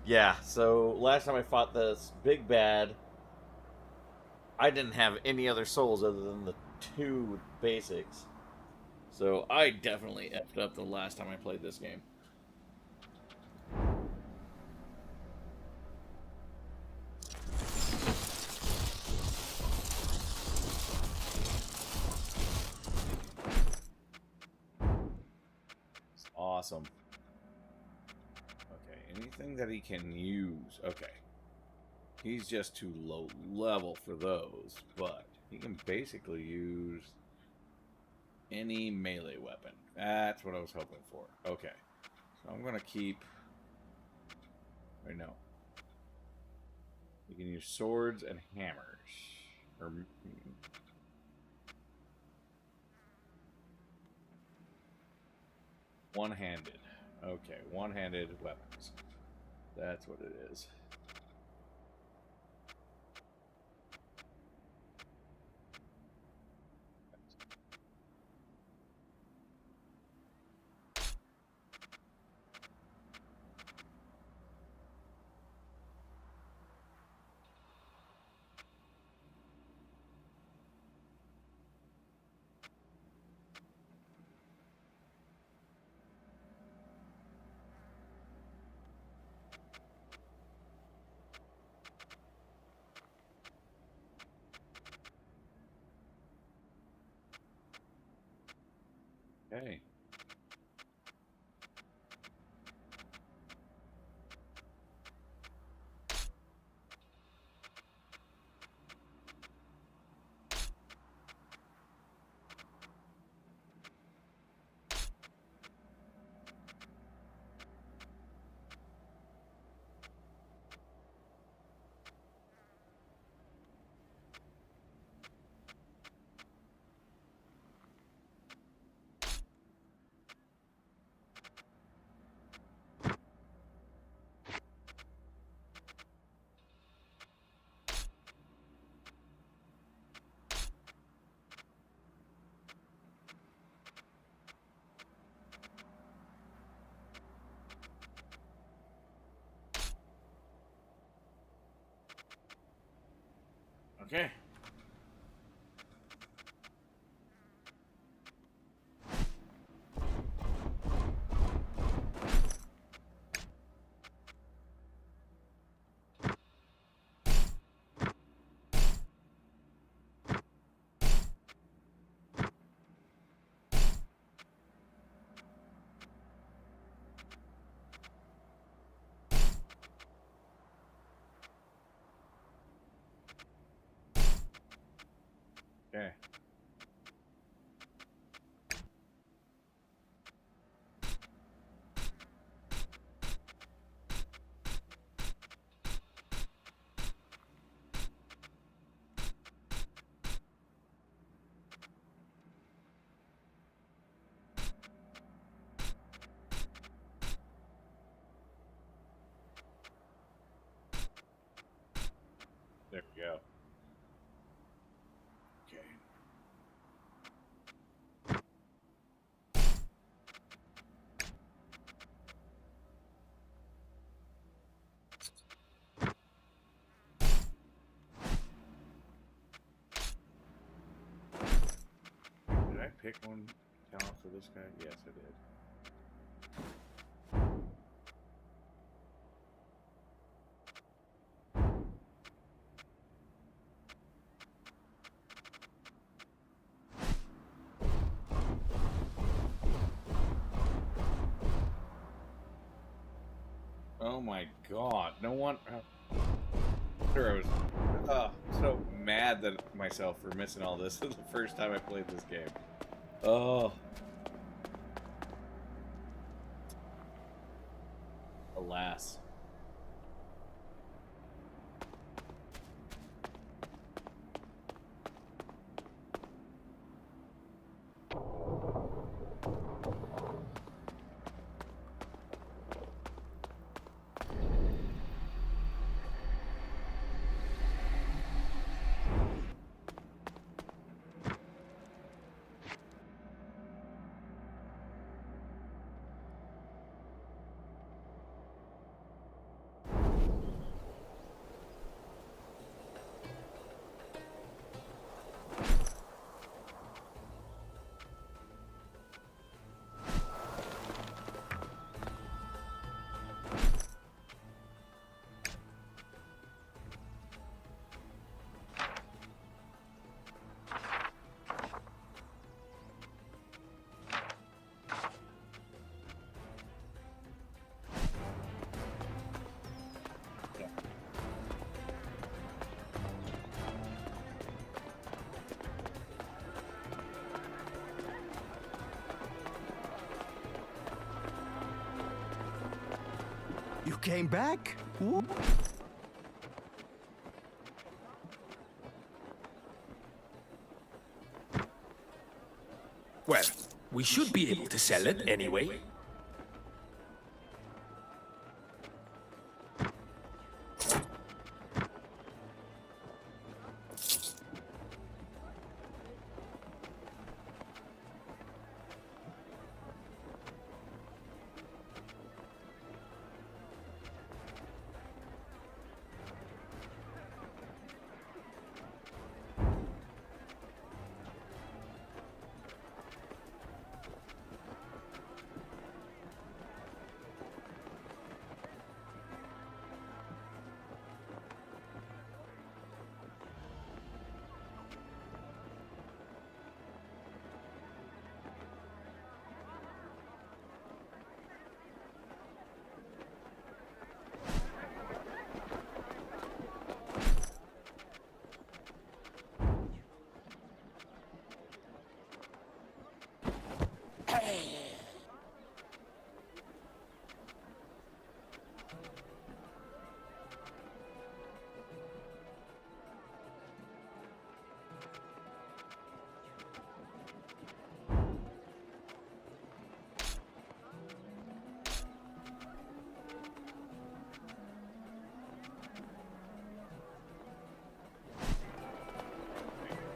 Yeah, so last time I fought this big bad, I didn't have any other souls other than the 2 basics. So I definitely effed up the last time I played this game. It's awesome. Okay, anything that he can use. Okay. He's just too low level for those, but he can basically use any melee weapon. That's what I was hoping for. Okay. So I'm going to keep... Wait, no. You can use swords and hammers. Or... One-handed. Okay, one-handed weapons. That's what it is. Okay. Okay. Okay. There we go. Okay. Did I pick one talent for this guy? Yes, I did. Oh my god, no one... I was so mad at myself for missing all this the first time I played this game. Oh. Alas. came back? What? Well, we should be able to sell it anyway.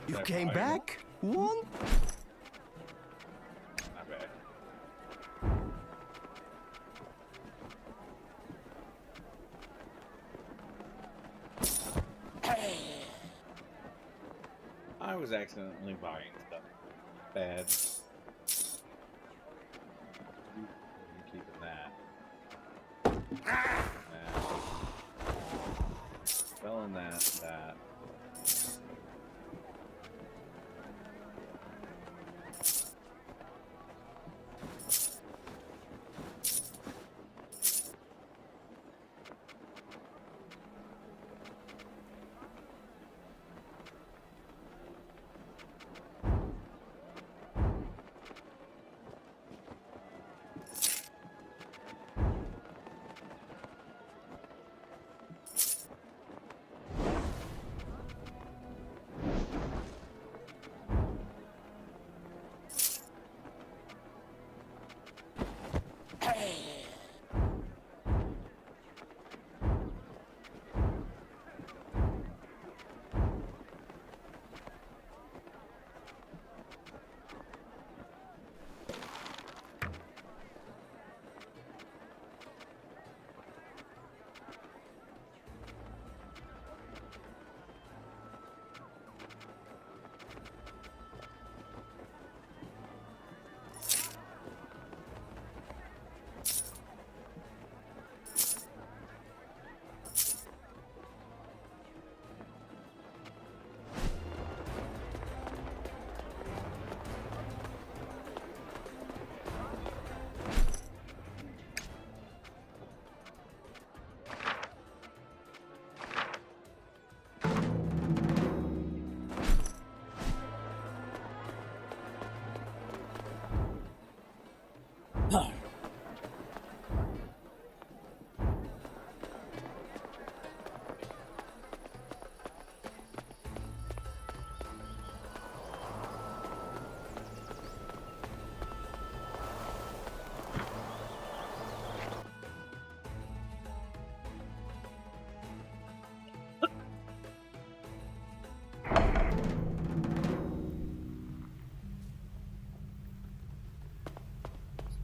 You came back? What? Not bad. I was accidentally buying stuff. Bad. I'm keeping that. Selling that.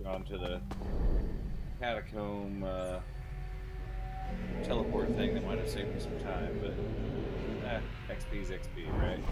On to the catacomb teleport thing that might have saved me some time, but XP's XP, right?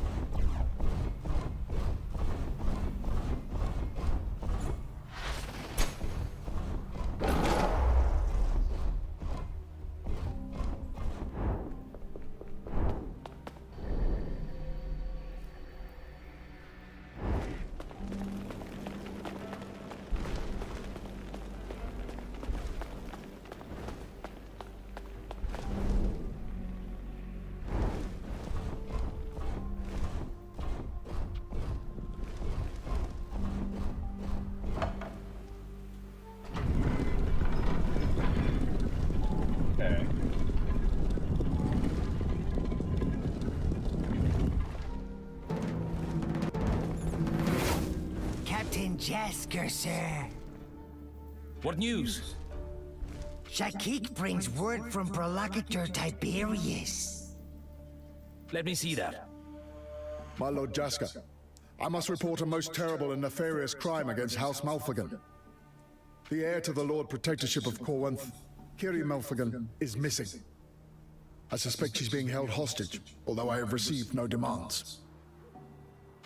Captain Jasker, sir. What news? Shakik brings word from Prolocutor Tiberius. Let me see that. My Lord Jasker, I must report a most terrible and nefarious crime against House Malfagan. The heir to the Lord Protectorship of Corwinth, Kiri Malfagan, is missing. I suspect she's being held hostage, although I have received no demands.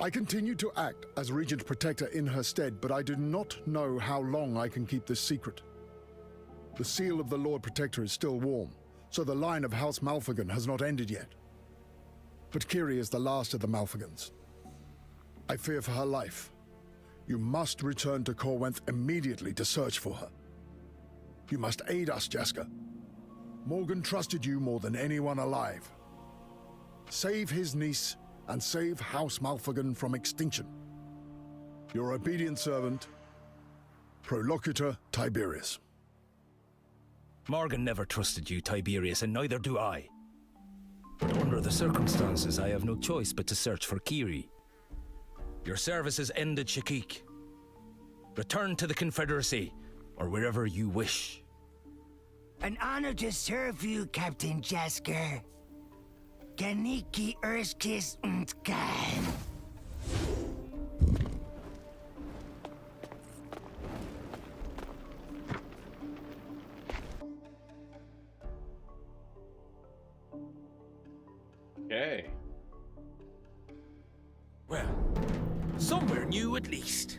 I continue to act as Regent Protector in her stead, but I do not know how long I can keep this secret. The seal of the Lord Protector is still warm, so the line of House Malfagan has not ended yet. But Kiri is the last of the Malfagans. I fear for her life. You must return to Corwinth immediately to search for her. You must aid us, Jasker. Morgan trusted you more than anyone alive. Save his niece and save House Malfagan from extinction. Your obedient servant, Prolocutor Tiberius. Morgan never trusted you, Tiberius, and neither do I. But under the circumstances, I have no choice but to search for Kiri. Your services ended, Shakik. Return to the Confederacy, or wherever you wish. An honor to serve you, Captain Jasker. Ganiki Erskis Ntkan. Okay. Well, somewhere new at least.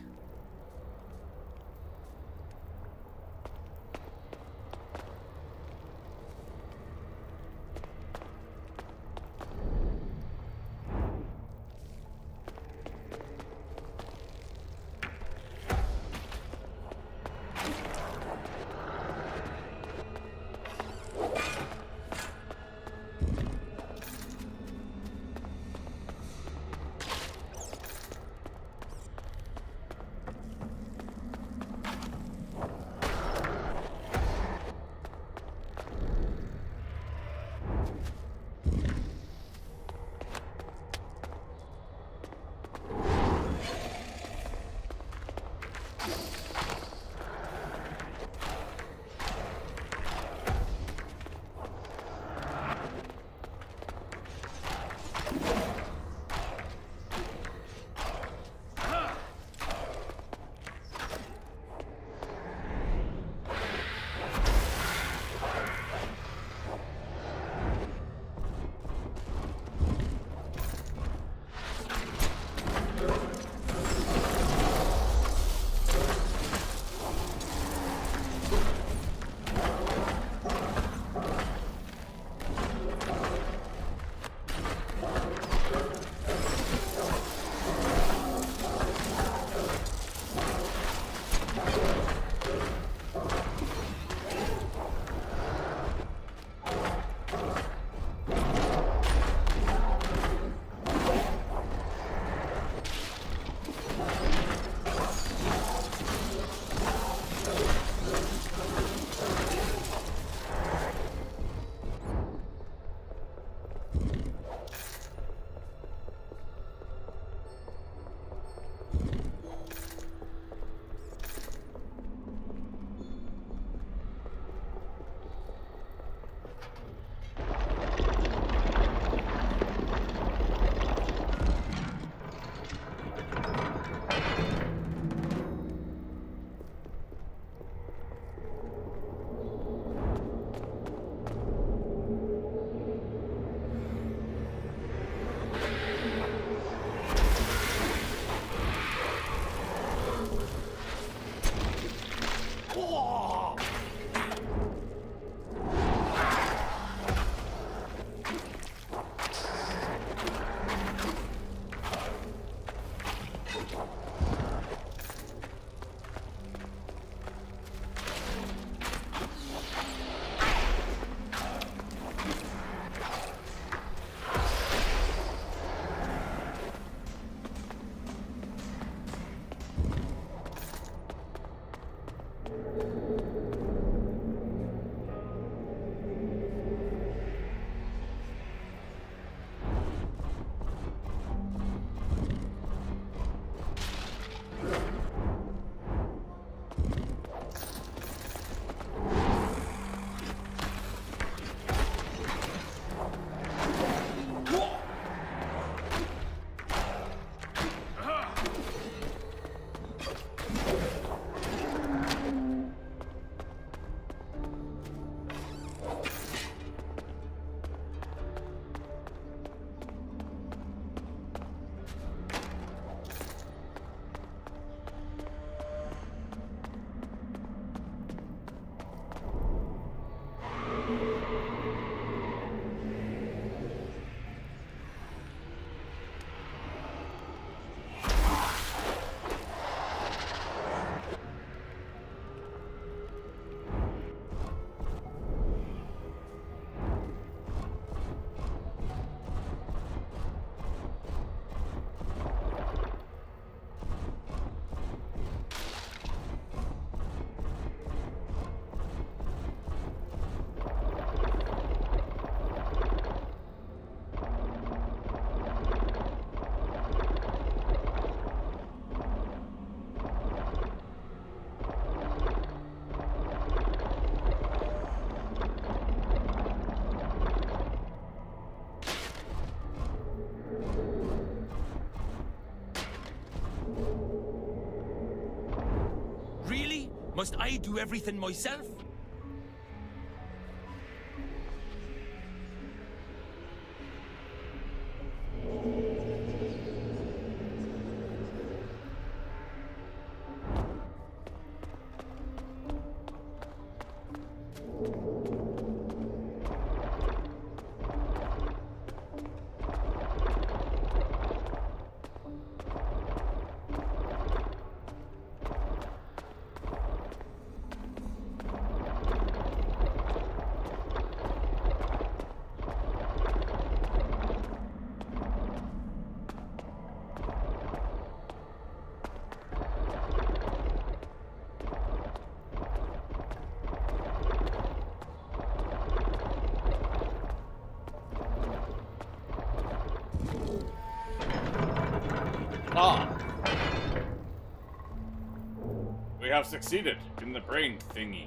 Must I do everything myself? Ah! We have succeeded in the brain thingy.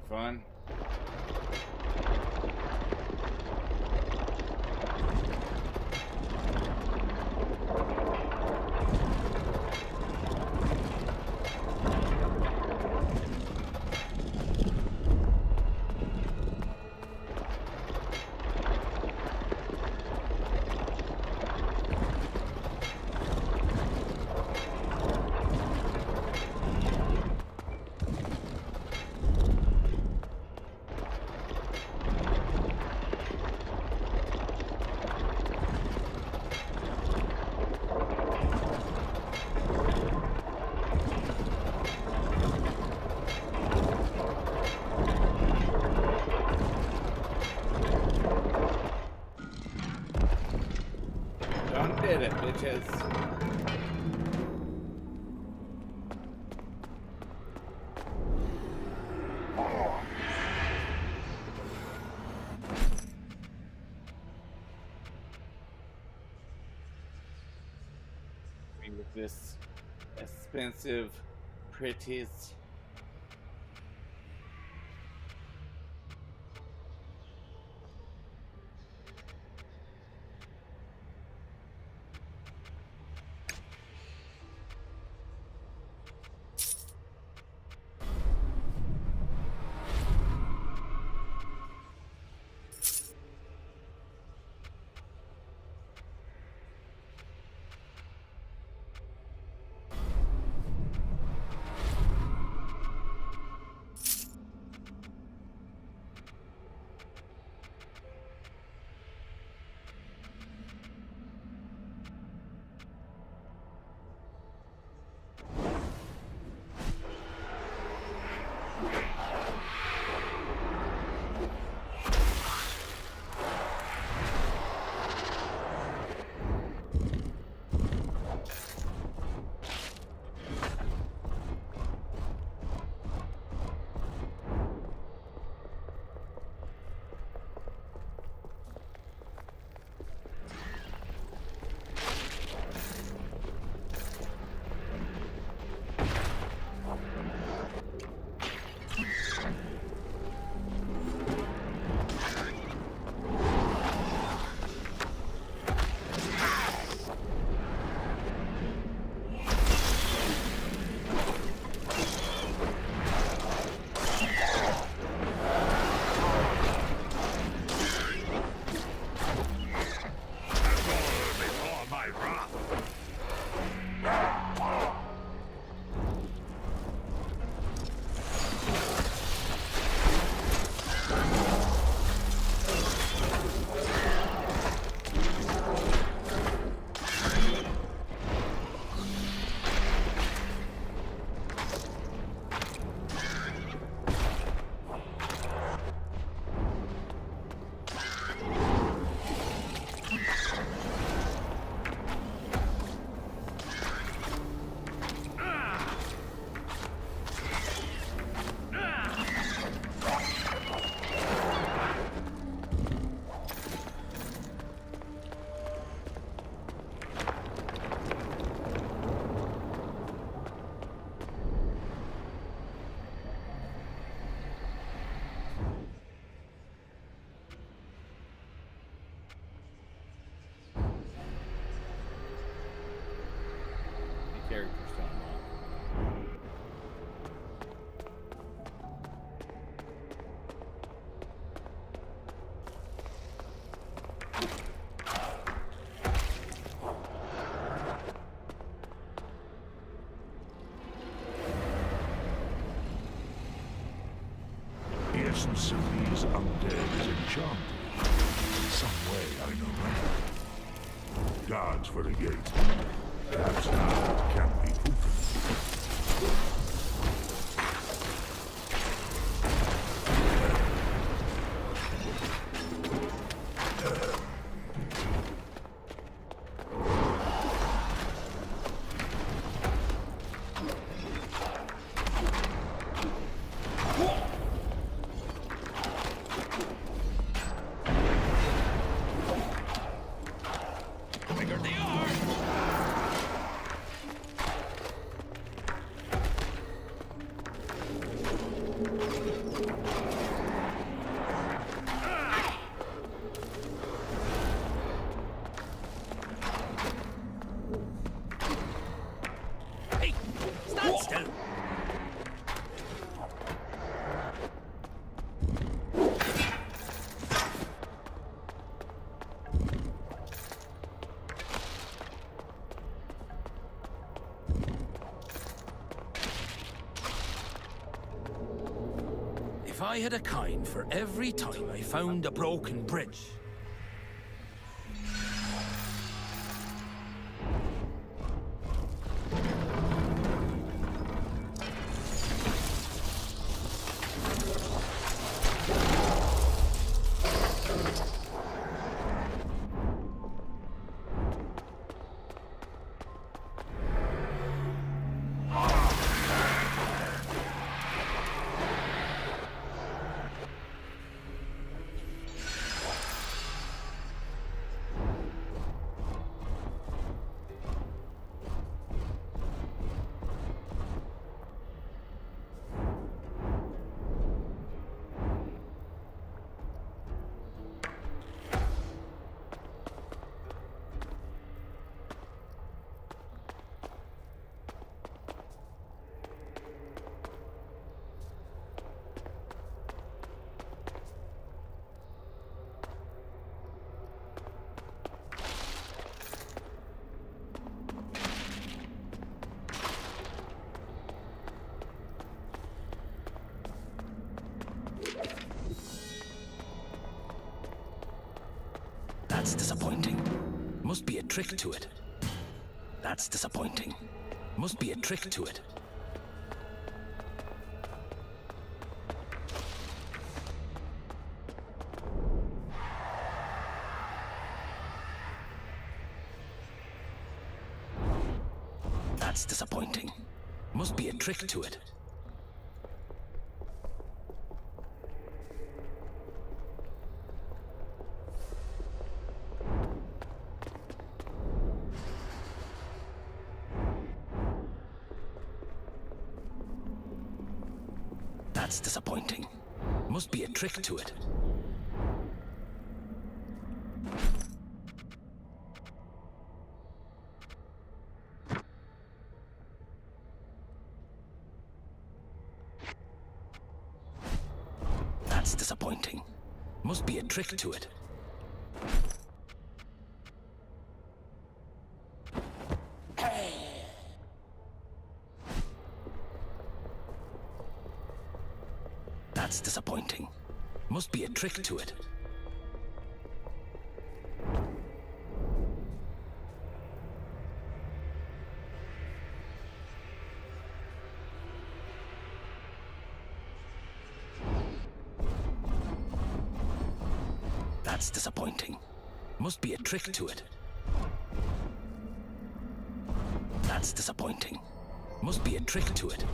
Fun. Done did it, bitches. With this expensive pretties. presence of these undead is enchanting. In some way, I know nothing. Guards for the gate. Perhaps now it can be opened. If I had a coin for every time I found a broken bridge. That's disappointing. Must be a trick to it. That's disappointing. Must be a trick to it. That's disappointing. Must be a trick to it. That's disappointing. Must be a trick to it. That's disappointing. Must be a trick to it. That's disappointing. Must be a trick to it. That's disappointing. Must be a trick to it. That's disappointing. Must be a trick to it.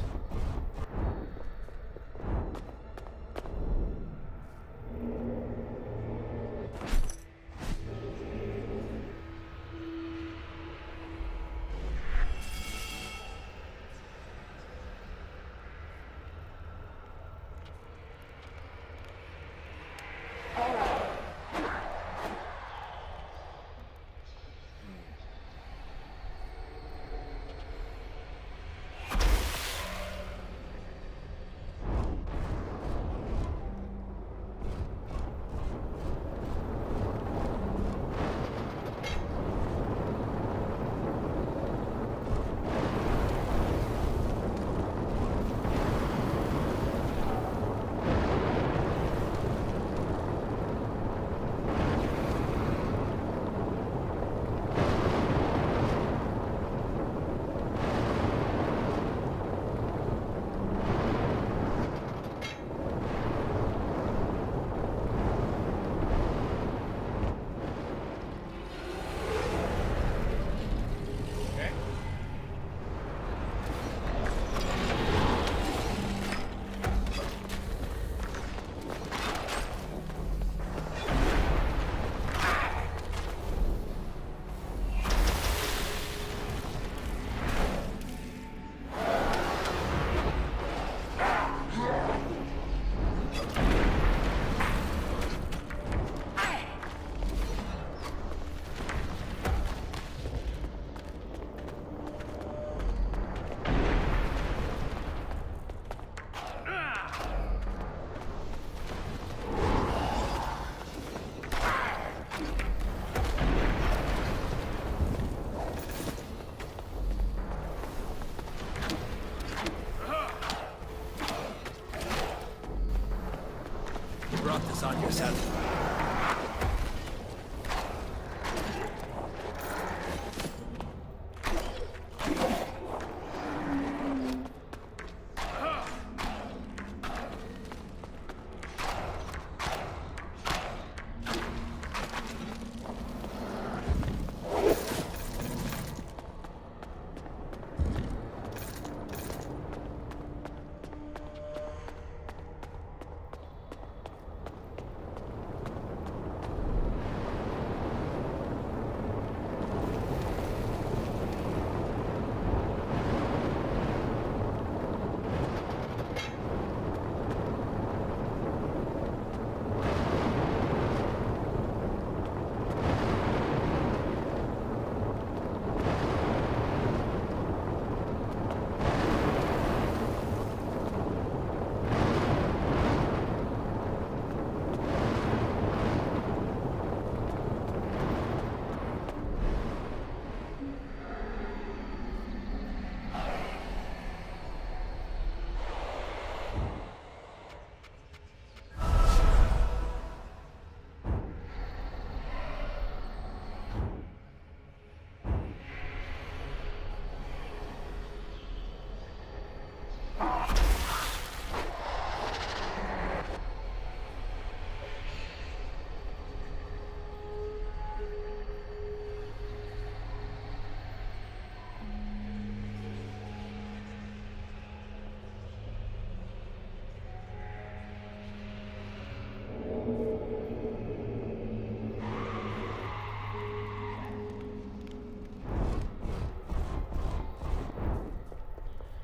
myself.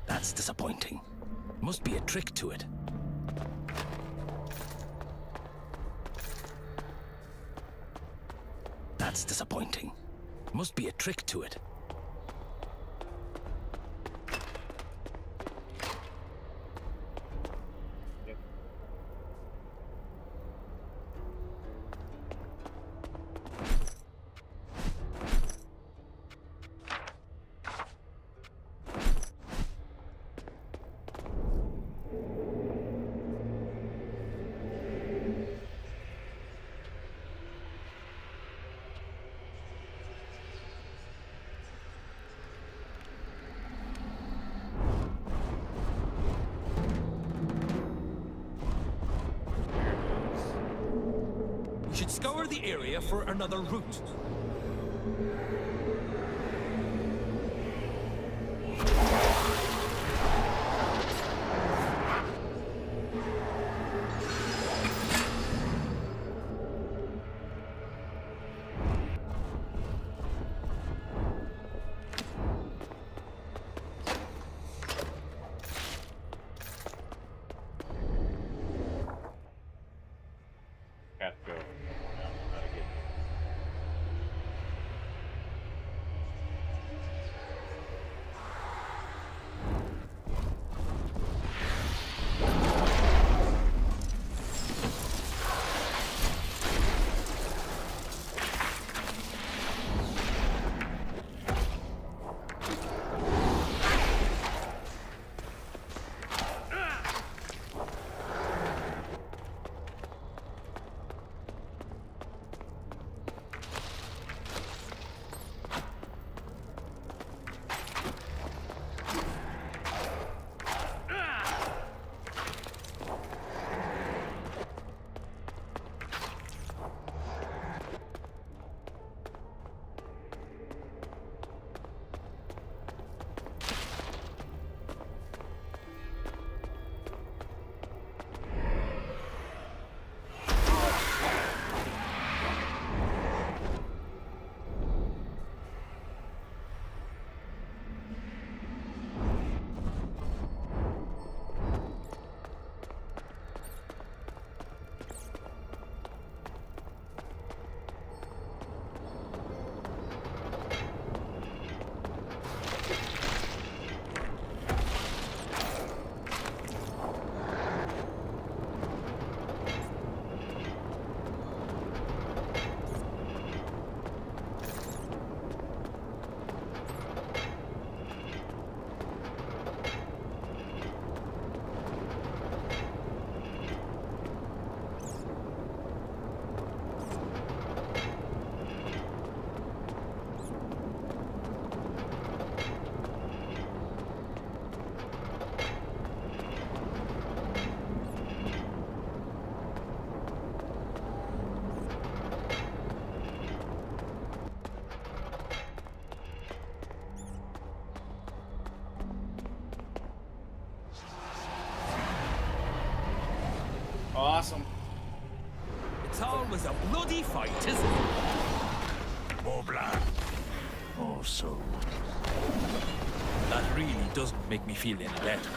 That's disappointing. Must be a trick to it. That's disappointing. Must be a trick to it. We should scour the area for another route. Have to go. How to get some... It's always a bloody fight, isn't it? More blood. More soul. That really doesn't make me feel any better.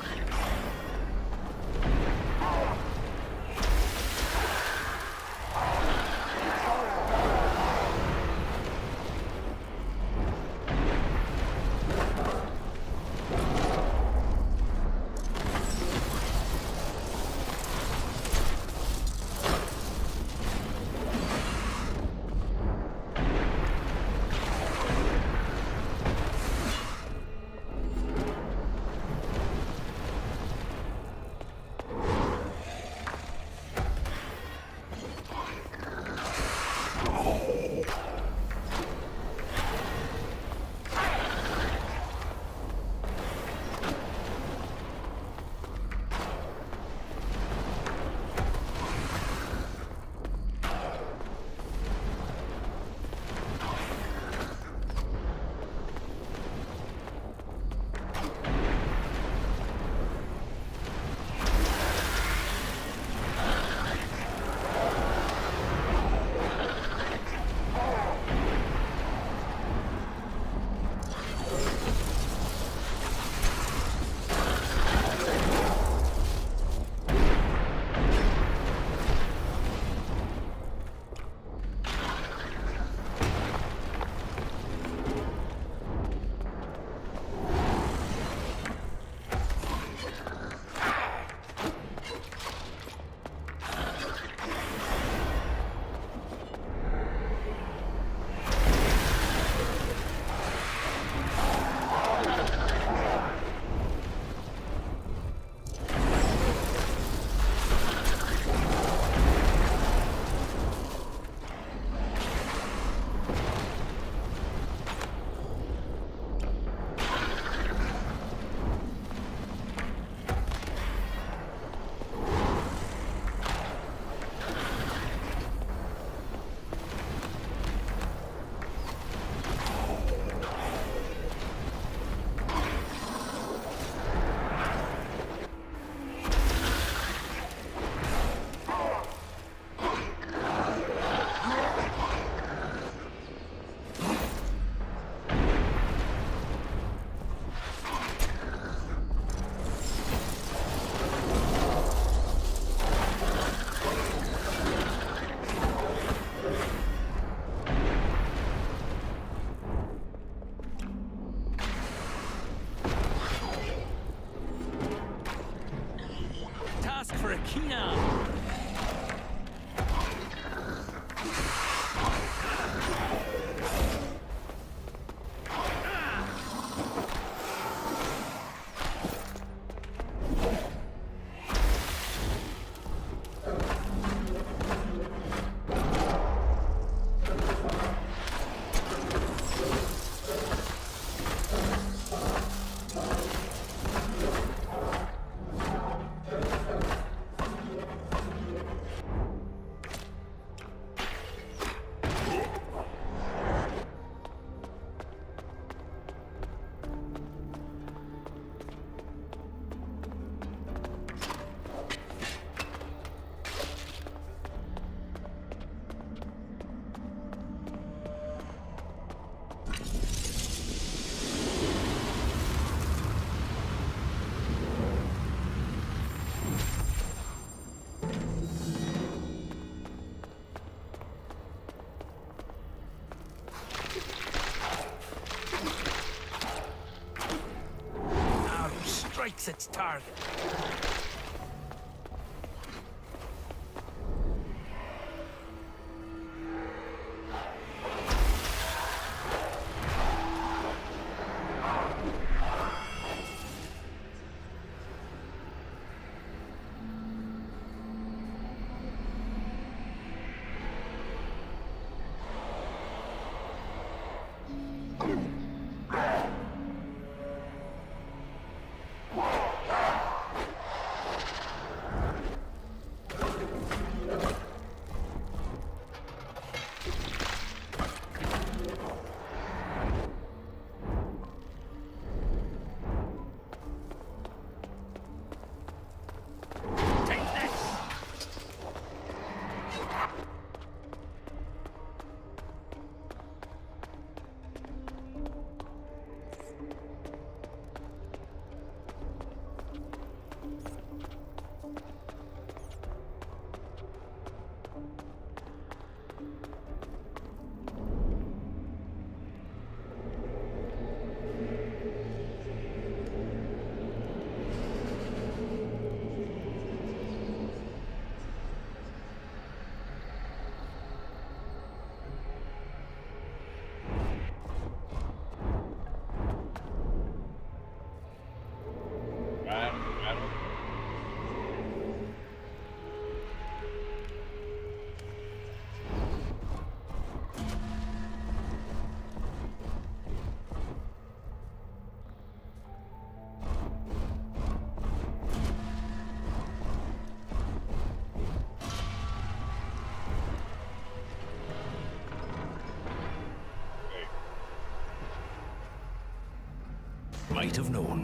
Kina! Strikes its target. might have known.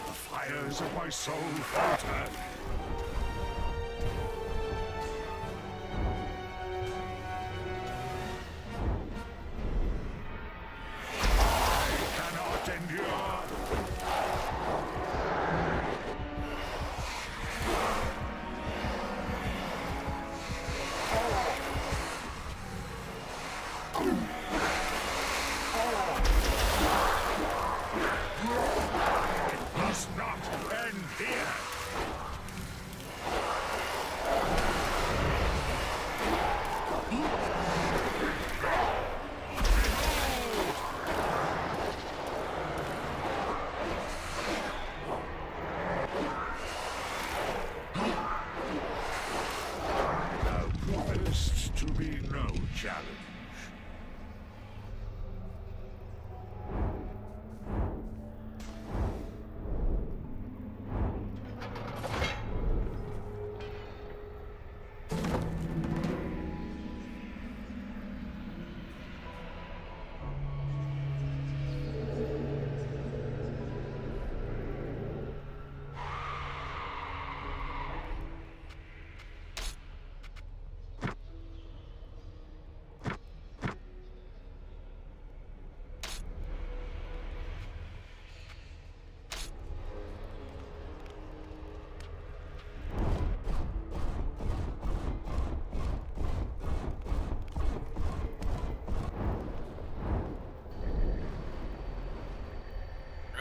The fires of my soul falter. I cannot endure. It must not end here. Thou provest to be no challenge.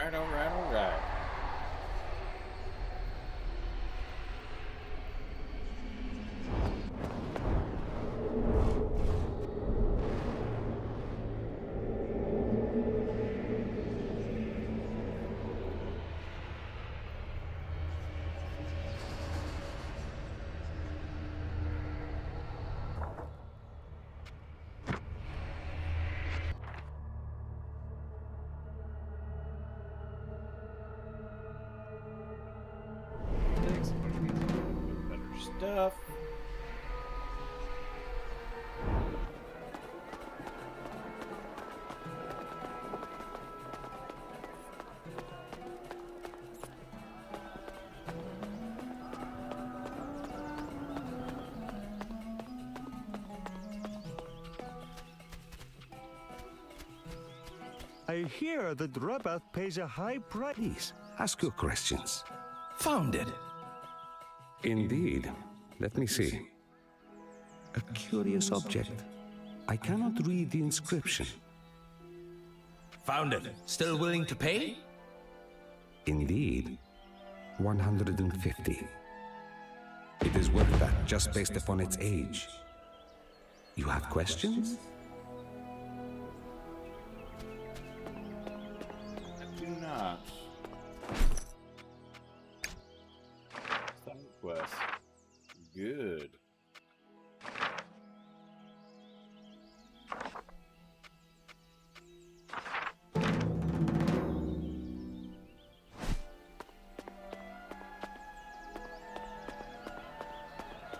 Alright. Better stuff. I hear that Rabath pays a high price. Please, ask your questions. Found it. Indeed. Let me see. A curious object. I cannot read the inscription. Found it. Still willing to pay? Indeed. 150. It is worth that just based upon its age. You have questions? I do not. Side quest. Good.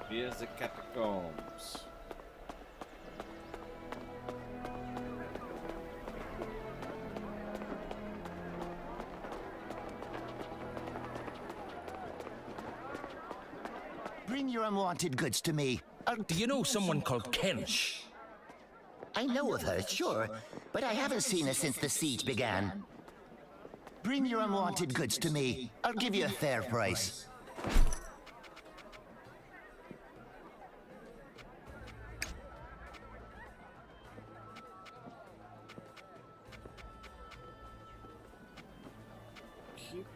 Here's the catacombs. Bring your unwanted goods to me. Do you know someone called Kench? I know of her, sure, but I haven't seen her since the siege began. Bring your unwanted goods to me. I'll give you a fair price. Keep.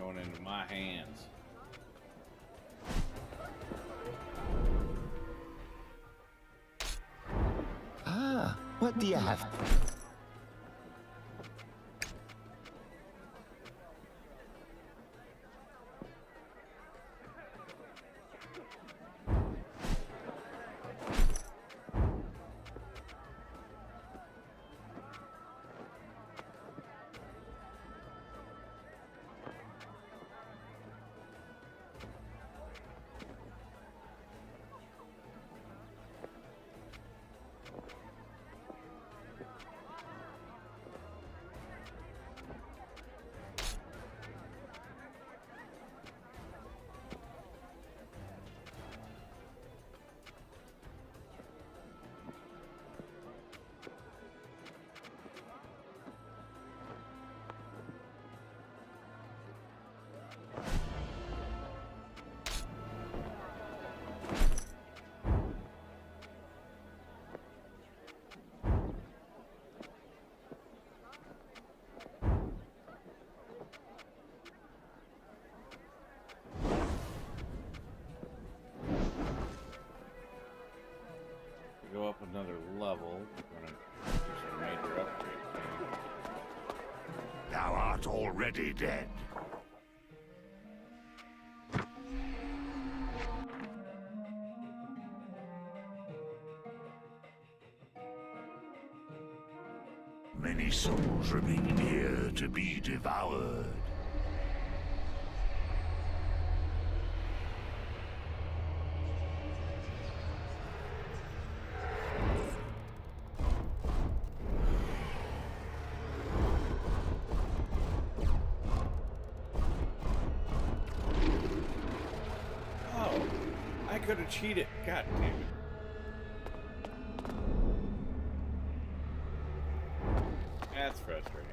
going into my hands. Ah, what do you have? Go up another level. We're gonna do some major upgrades. Thou art already dead. Many souls remain here to be devoured. Oh, I could have cheated. God damn it. That's frustrating.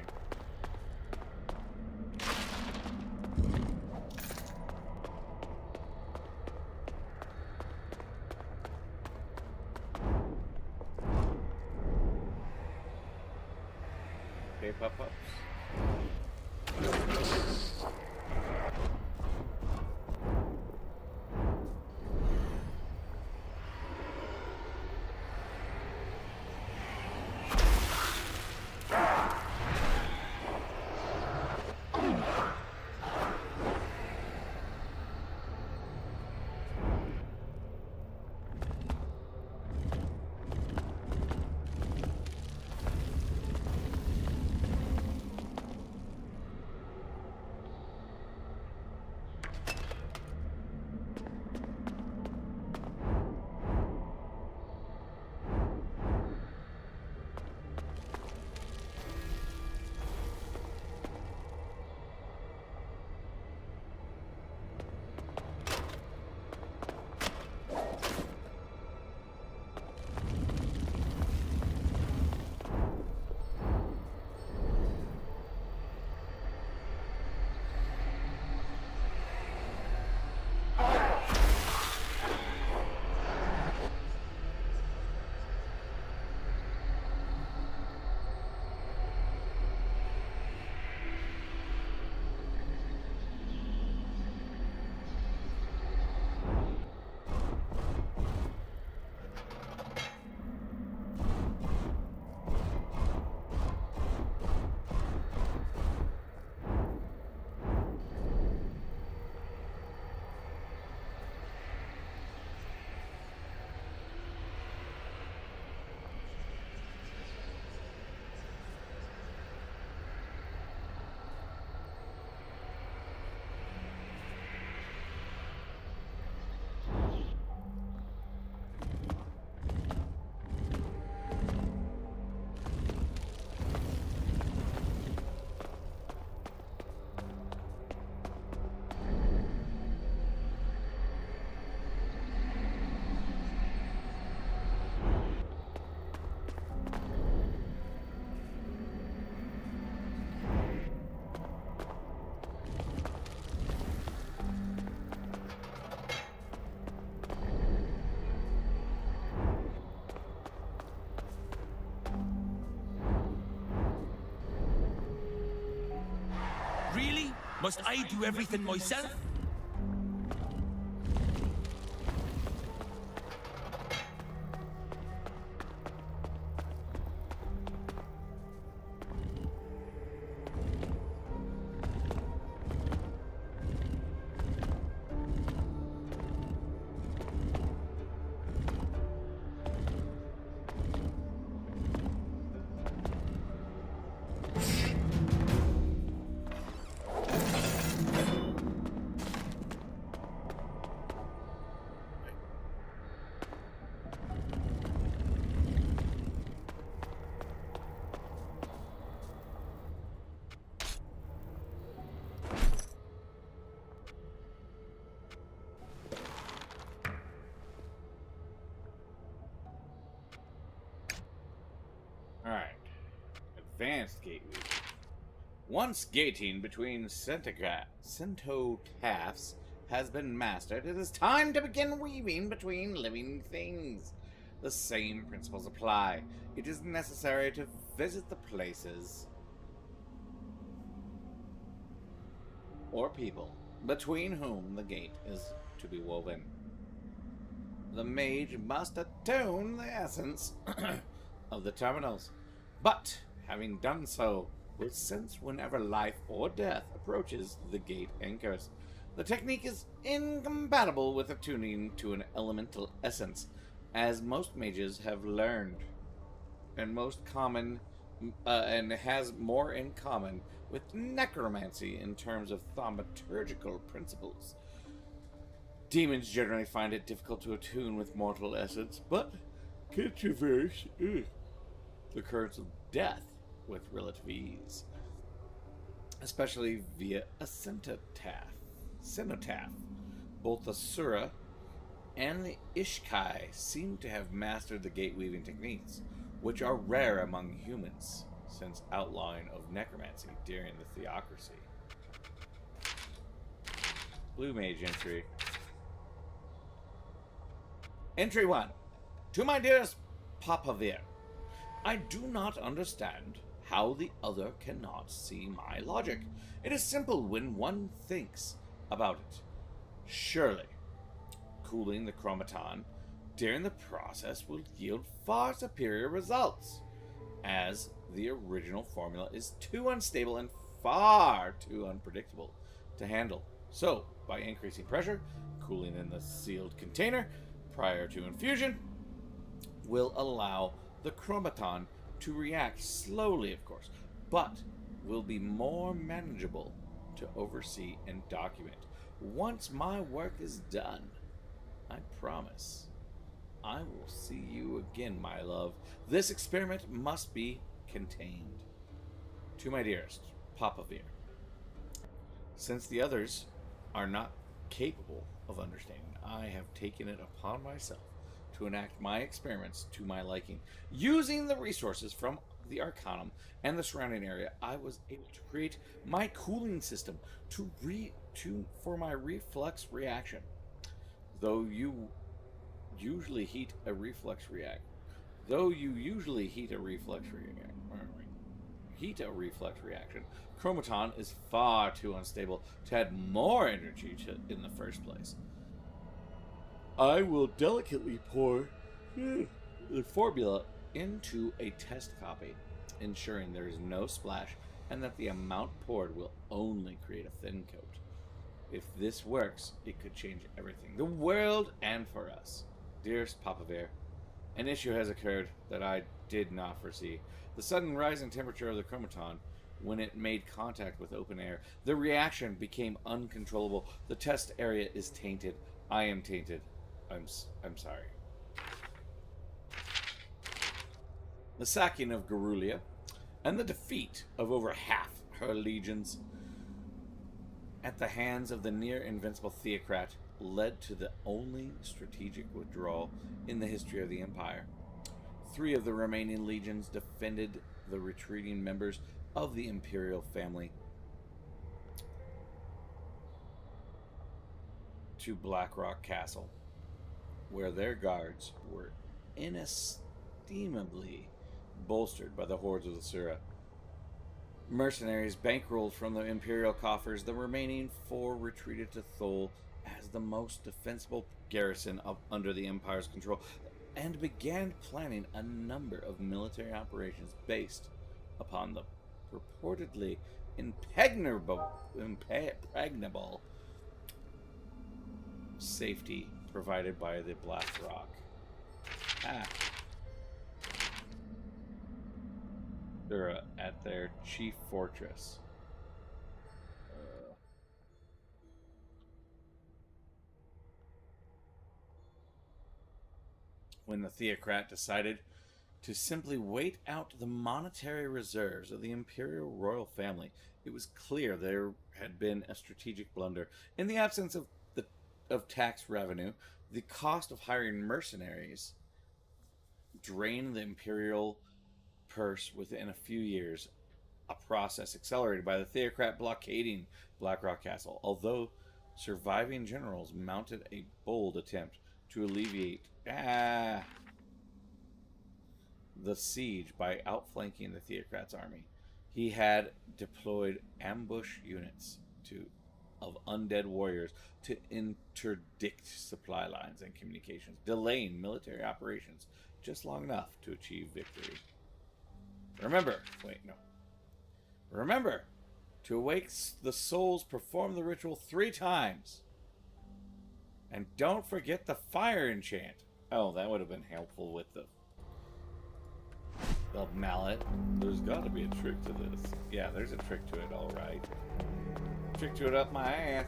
Okay, pop-ups. Must I do everything myself? Alright. Advanced gate weaving. Once gating between centotaphs has been mastered, it is time to begin weaving between living things. The same principles apply. It is necessary to visit the places or people between whom the gate is to be woven. The mage must attune the essence of the terminals, but having done so, will sense whenever life or death approaches the gate anchors. The technique is incompatible with attuning to an elemental essence, as most mages have learned, and has more in common with necromancy in terms of thaumaturgical principles. Demons generally find it difficult to attune with mortal essence, but can traverse the currents of death with relative ease, especially via a cenotaph. Both the Sura and the Ishkai seem to have mastered the gate weaving techniques, which are rare among humans since outlawing of necromancy during the Theocracy. Blue Mage entry. Entry 1. To my dearest Papavir, I do not understand how the other cannot see my logic. It is simple when one thinks about it. Surely, cooling the chromaton during the process will yield far superior results, as the original formula is too unstable and far too unpredictable to handle. So, by increasing pressure, cooling in the sealed container prior to infusion will allow the chromaton to react slowly, of course, but will be more manageable to oversee and document. Once my work is done, I promise I will see you again, my love. This experiment must be contained. To my dearest Papavir, since the others are not capable of understanding, I have taken it upon myself to enact my experiments to my liking. Using the resources from the Arcanum and the surrounding area, I was able to create my cooling system for my reflex reaction. Though you usually heat a reflex reaction, chromaton is far too unstable to add more energy in the first place. I will delicately pour the formula into a test copy, ensuring there is no splash and that the amount poured will only create a thin coat. If this works, it could change everything, the world and for us. Dearest Papavir, an issue has occurred that I did not foresee. The sudden rise in temperature of the chromaton when it made contact with open air. The reaction became uncontrollable. The test area is tainted. I am tainted. I'm sorry. The sacking of Garulia and the defeat of over half her legions at the hands of the near-invincible Theocrat led to the only strategic withdrawal in the history of the Empire. 3 of the remaining legions defended the retreating members of the Imperial family to Blackrock Castle, where their guards were inestimably bolstered by the hordes of the Sura. mercenaries bankrolled from the Imperial coffers. The remaining 4 retreated to Thule as the most defensible garrison under the Empire's control, and began planning a number of military operations based upon the purportedly impregnable safety provided by the Black Rock. They're at their chief fortress. When the Theocrat decided to simply wait out the monetary reserves of the Imperial royal family, it was clear there had been a strategic blunder. In the absence of tax revenue, the cost of hiring mercenaries drained the Imperial purse within a few years, a process accelerated by the Theocrat blockading Blackrock Castle. Although surviving generals mounted a bold attempt to alleviate the siege by outflanking the Theocrat's army. He had deployed ambush units of undead warriors to interdict supply lines and communications, delaying military operations just long enough to achieve victory. Remember to awake the souls, perform the ritual 3 times. And don't forget the fire enchant. Oh, that would have been helpful with the mallet. There's got to be a trick to this. Yeah, there's a trick to it, all right. Trick to it up my ass.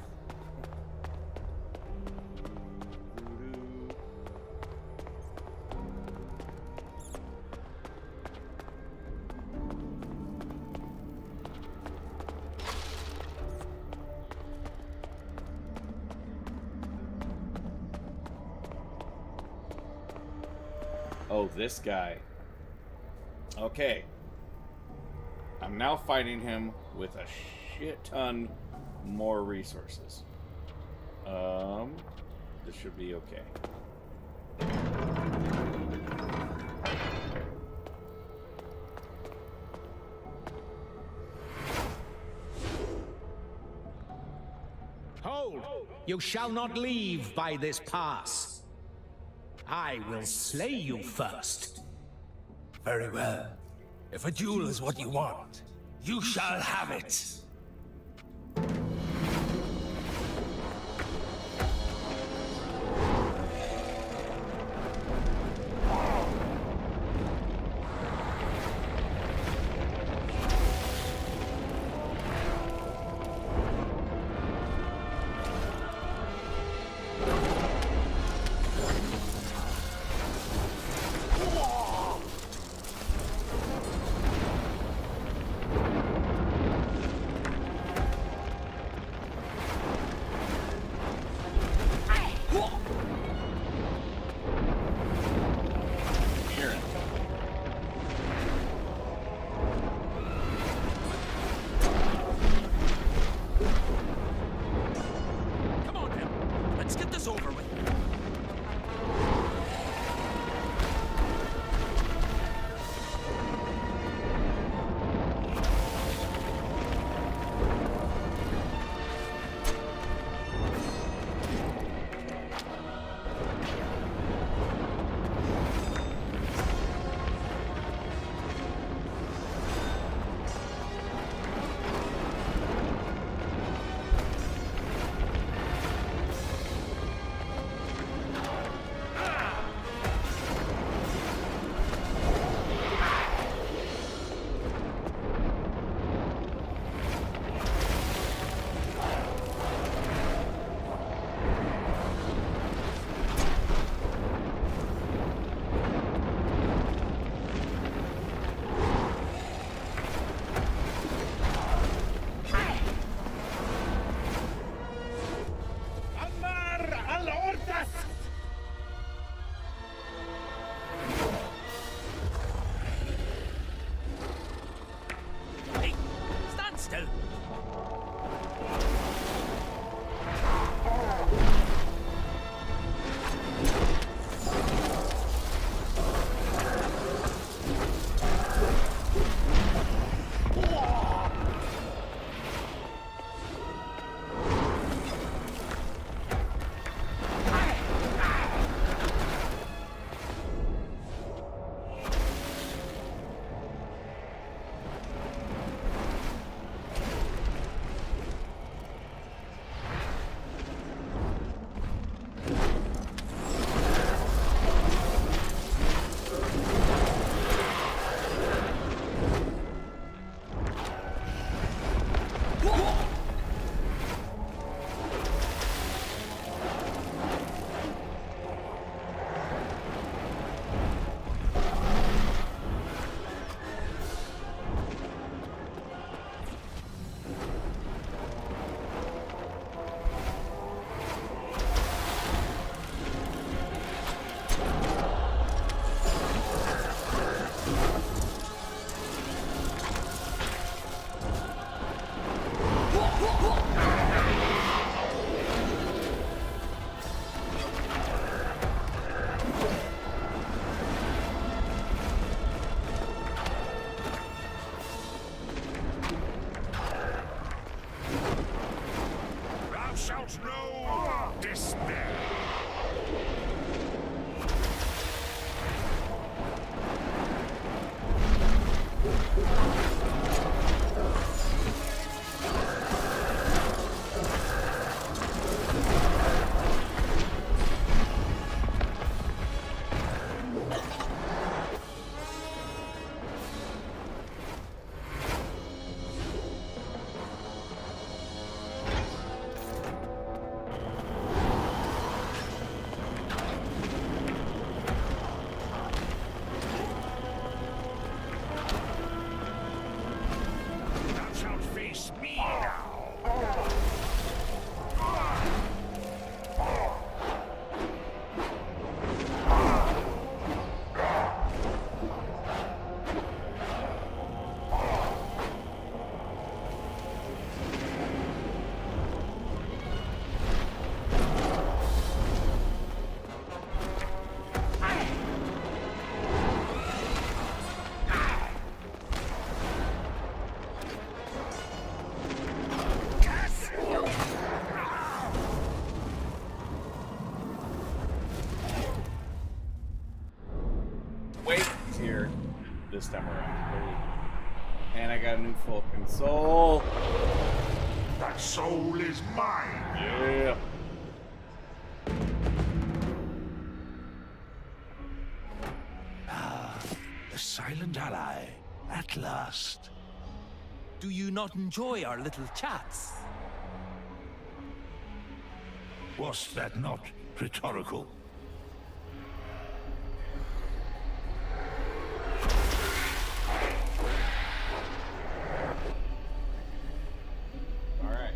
Oh, this guy. Okay. I'm now fighting him with a shit ton more resources. This should be okay. Hold! You shall not leave by this pass. I will slay you first. Very well. If a duel is what you want, you shall have it. this time around. And I got a new fucking soul. That soul is mine! Yeah. The silent ally, at last. Do you not enjoy our little chats? Was that not rhetorical? All right.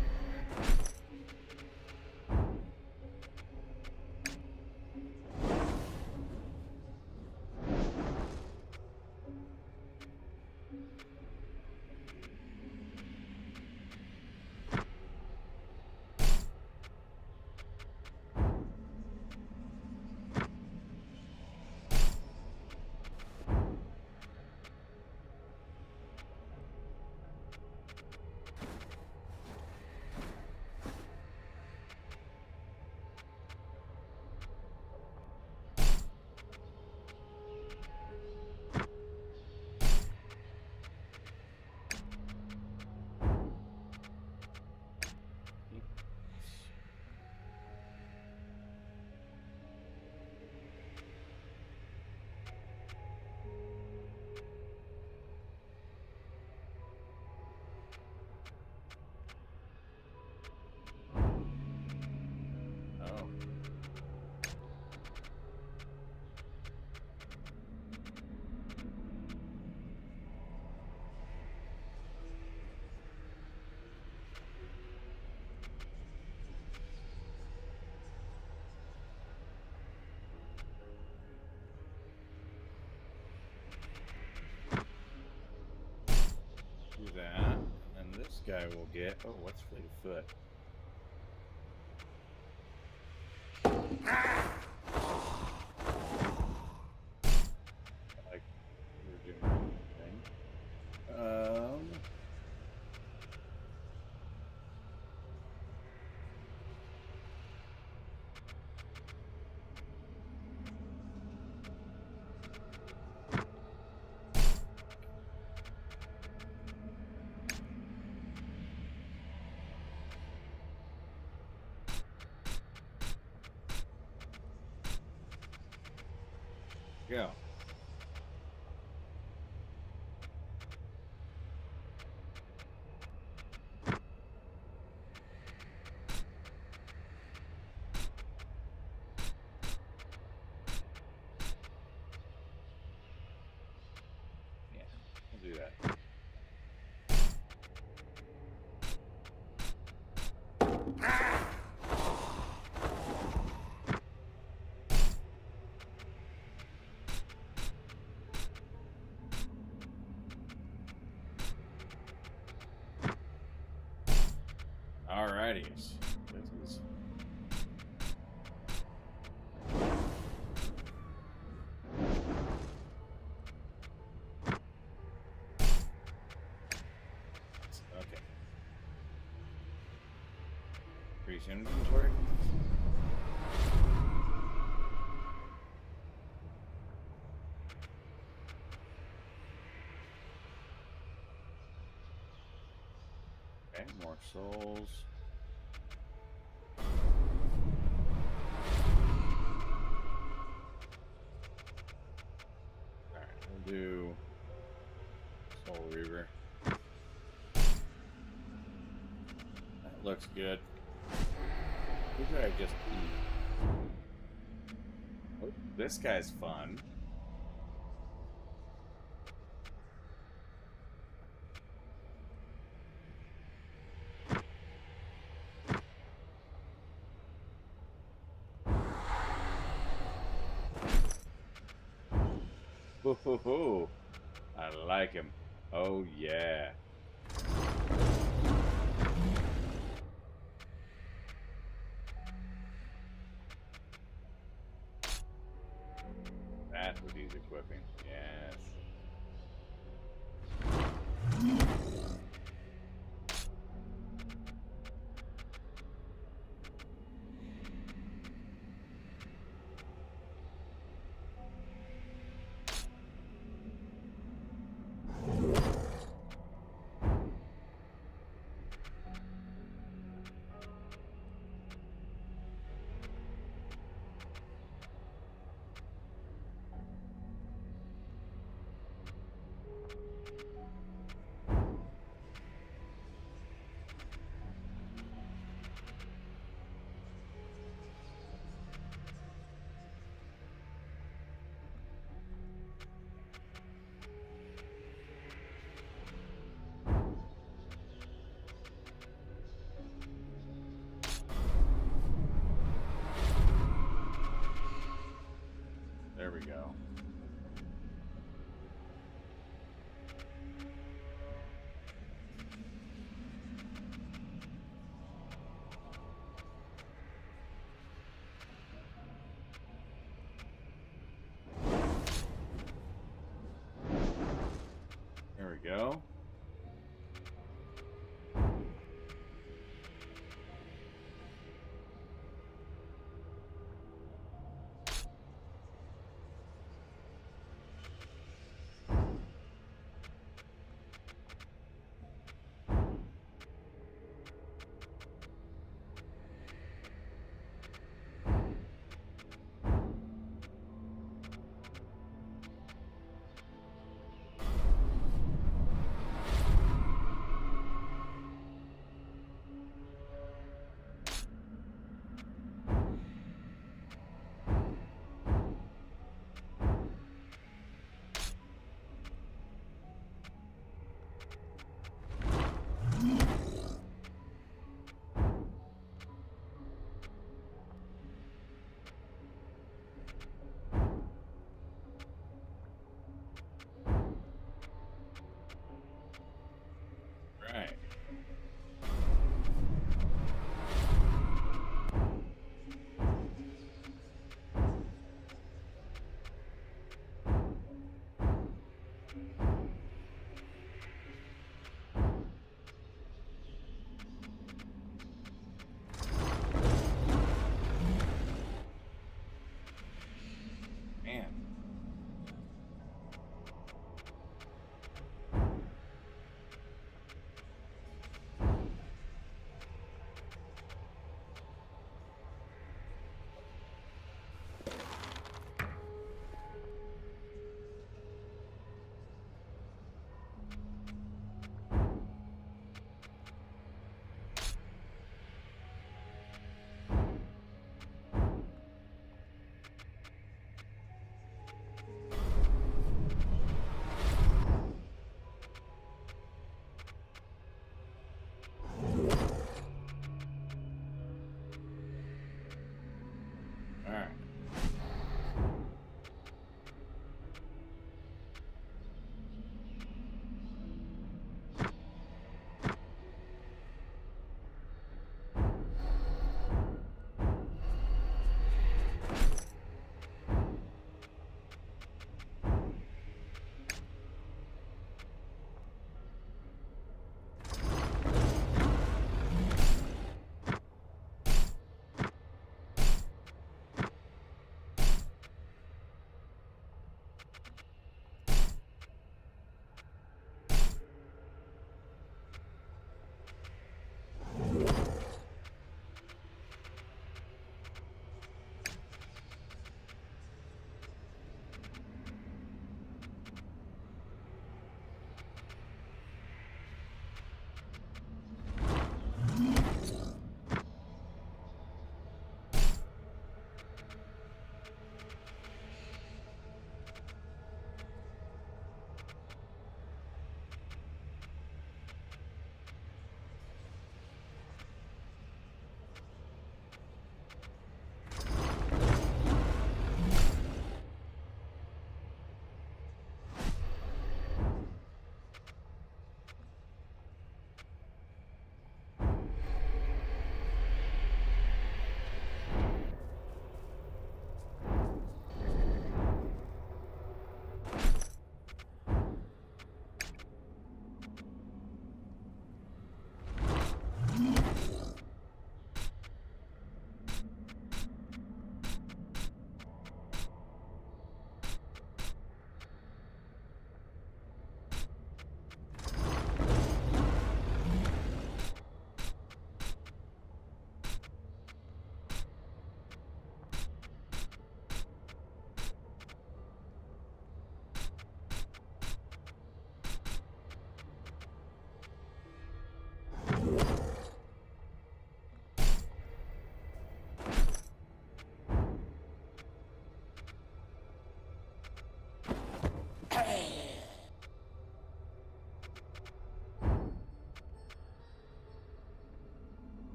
Oh. Do that, and this guy will get. Oh, what's fleet of foot? Like we're doing anything. Go. Yeah, we'll do that. Alrighty. This is okay. Increase inventory. Okay, more souls. Alright, we'll do Soul Reaver. That looks good. Who did I just eat? Oh, this guy's fun. Ho, I like him. Oh yeah. That's what he's equipping. Yes.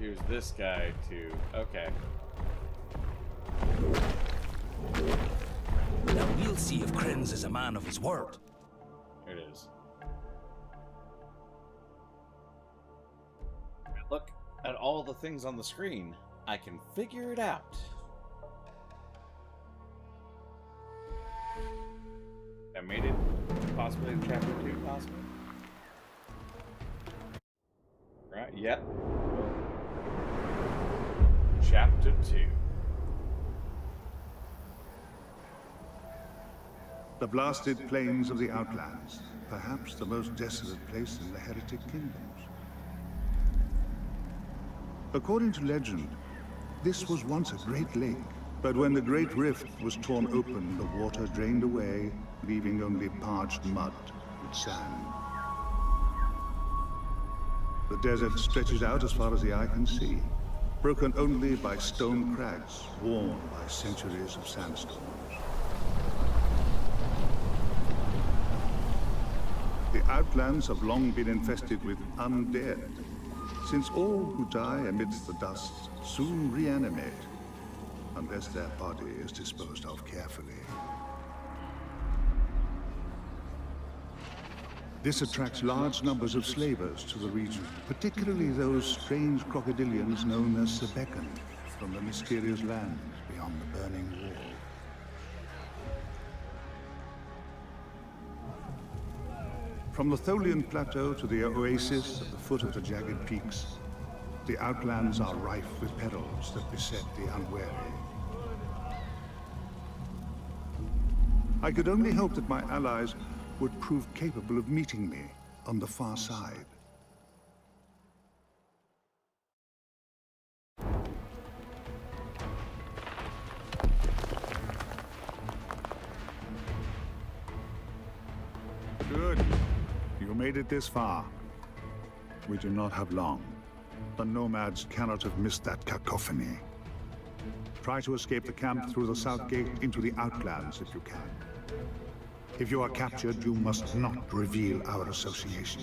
Here's this guy too. Okay. Now we'll see if Krenz is a man of his word. Here it is. Look at all the things on the screen. I can figure it out. I made it possibly to chapter 2, possibly. Right, yep. Chapter 2. The blasted plains of the Outlands, perhaps the most desolate place in the Heretic Kingdoms. According to legend, this was once a great lake, but when the Great Rift was torn open, the water drained away, leaving only parched mud and sand. The desert stretches out as far as the eye can see, broken only by stone crags worn by centuries of sandstorms. The Outlands have long been infested with undead, since all who die amidst the dust soon reanimate, unless their body is disposed of carefully. This attracts large numbers of slavers to the region, particularly those strange crocodilians known as Sebekan, from the mysterious lands beyond the burning wall. From the Tholian Plateau to the oasis at the foot of the jagged peaks, the Outlands are rife with perils that beset the unwary. I could only hope that my allies would prove capable of meeting me on the far side. Good. You made it this far. We do not have long. The nomads cannot have missed that cacophony. Try to escape the camp through the south gate into the Outlands if you can. If you are captured, you must not reveal our association.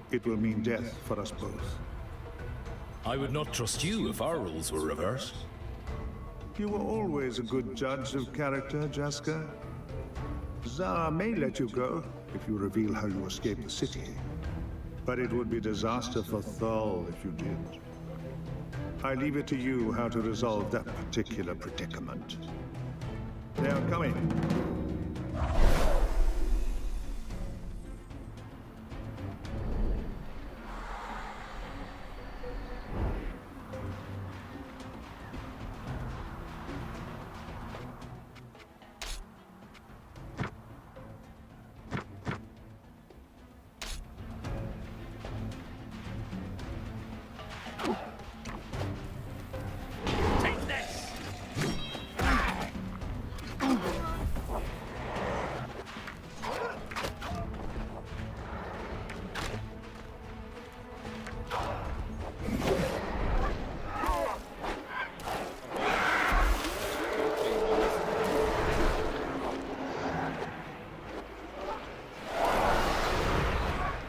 It will mean death for us both. I would not trust you if our roles were reversed. You were always a good judge of character, Jaska. Zara may let you go if you reveal how you escaped the city. But it would be disaster for Thal if you did. I leave it to you how to resolve that particular predicament. They are coming.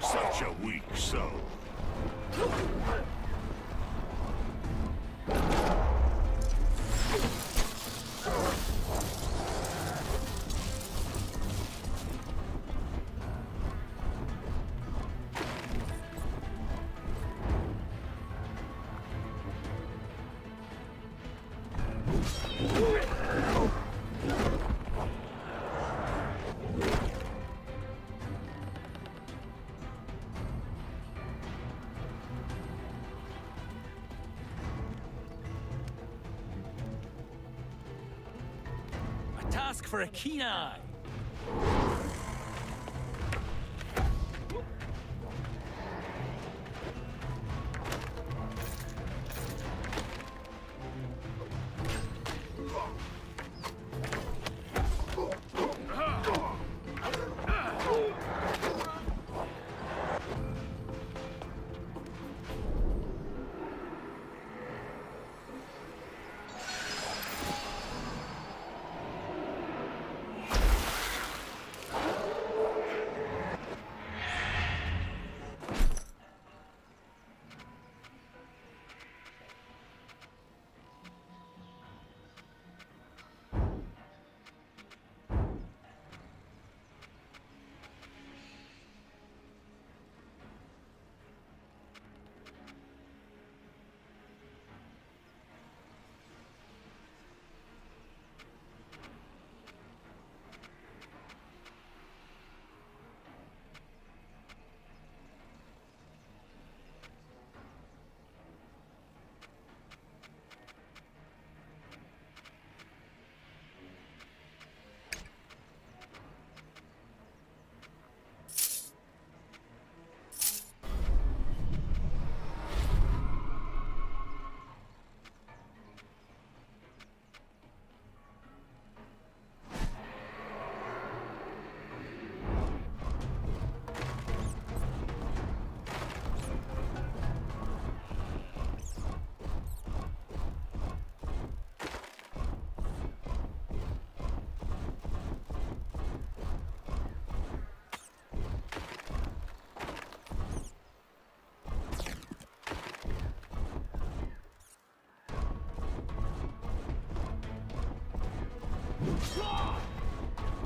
Such a weak soul. A task for a keen eye.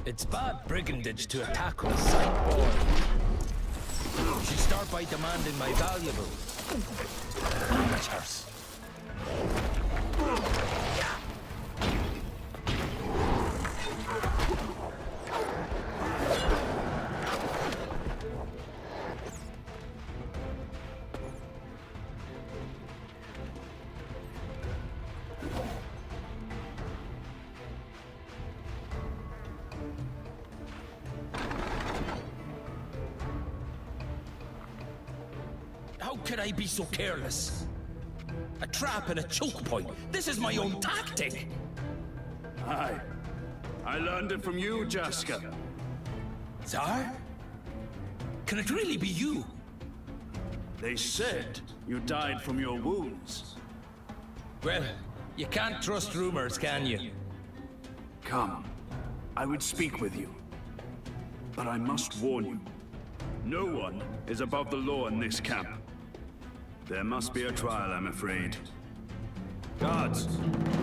It's bad brigandage to attack with a sight board. You should start by demanding my valuables. Amateurs. How could I be so careless? A trap and a choke point. This is my own tactic. Aye. I learned it from you, Jaska. Tsar? Can it really be you? They said you died from your wounds. Well, you can't trust rumors, can you? Come. I would speak with you. But I must warn you. No one is above the law in this camp. There must be a trial, I'm afraid. Guards,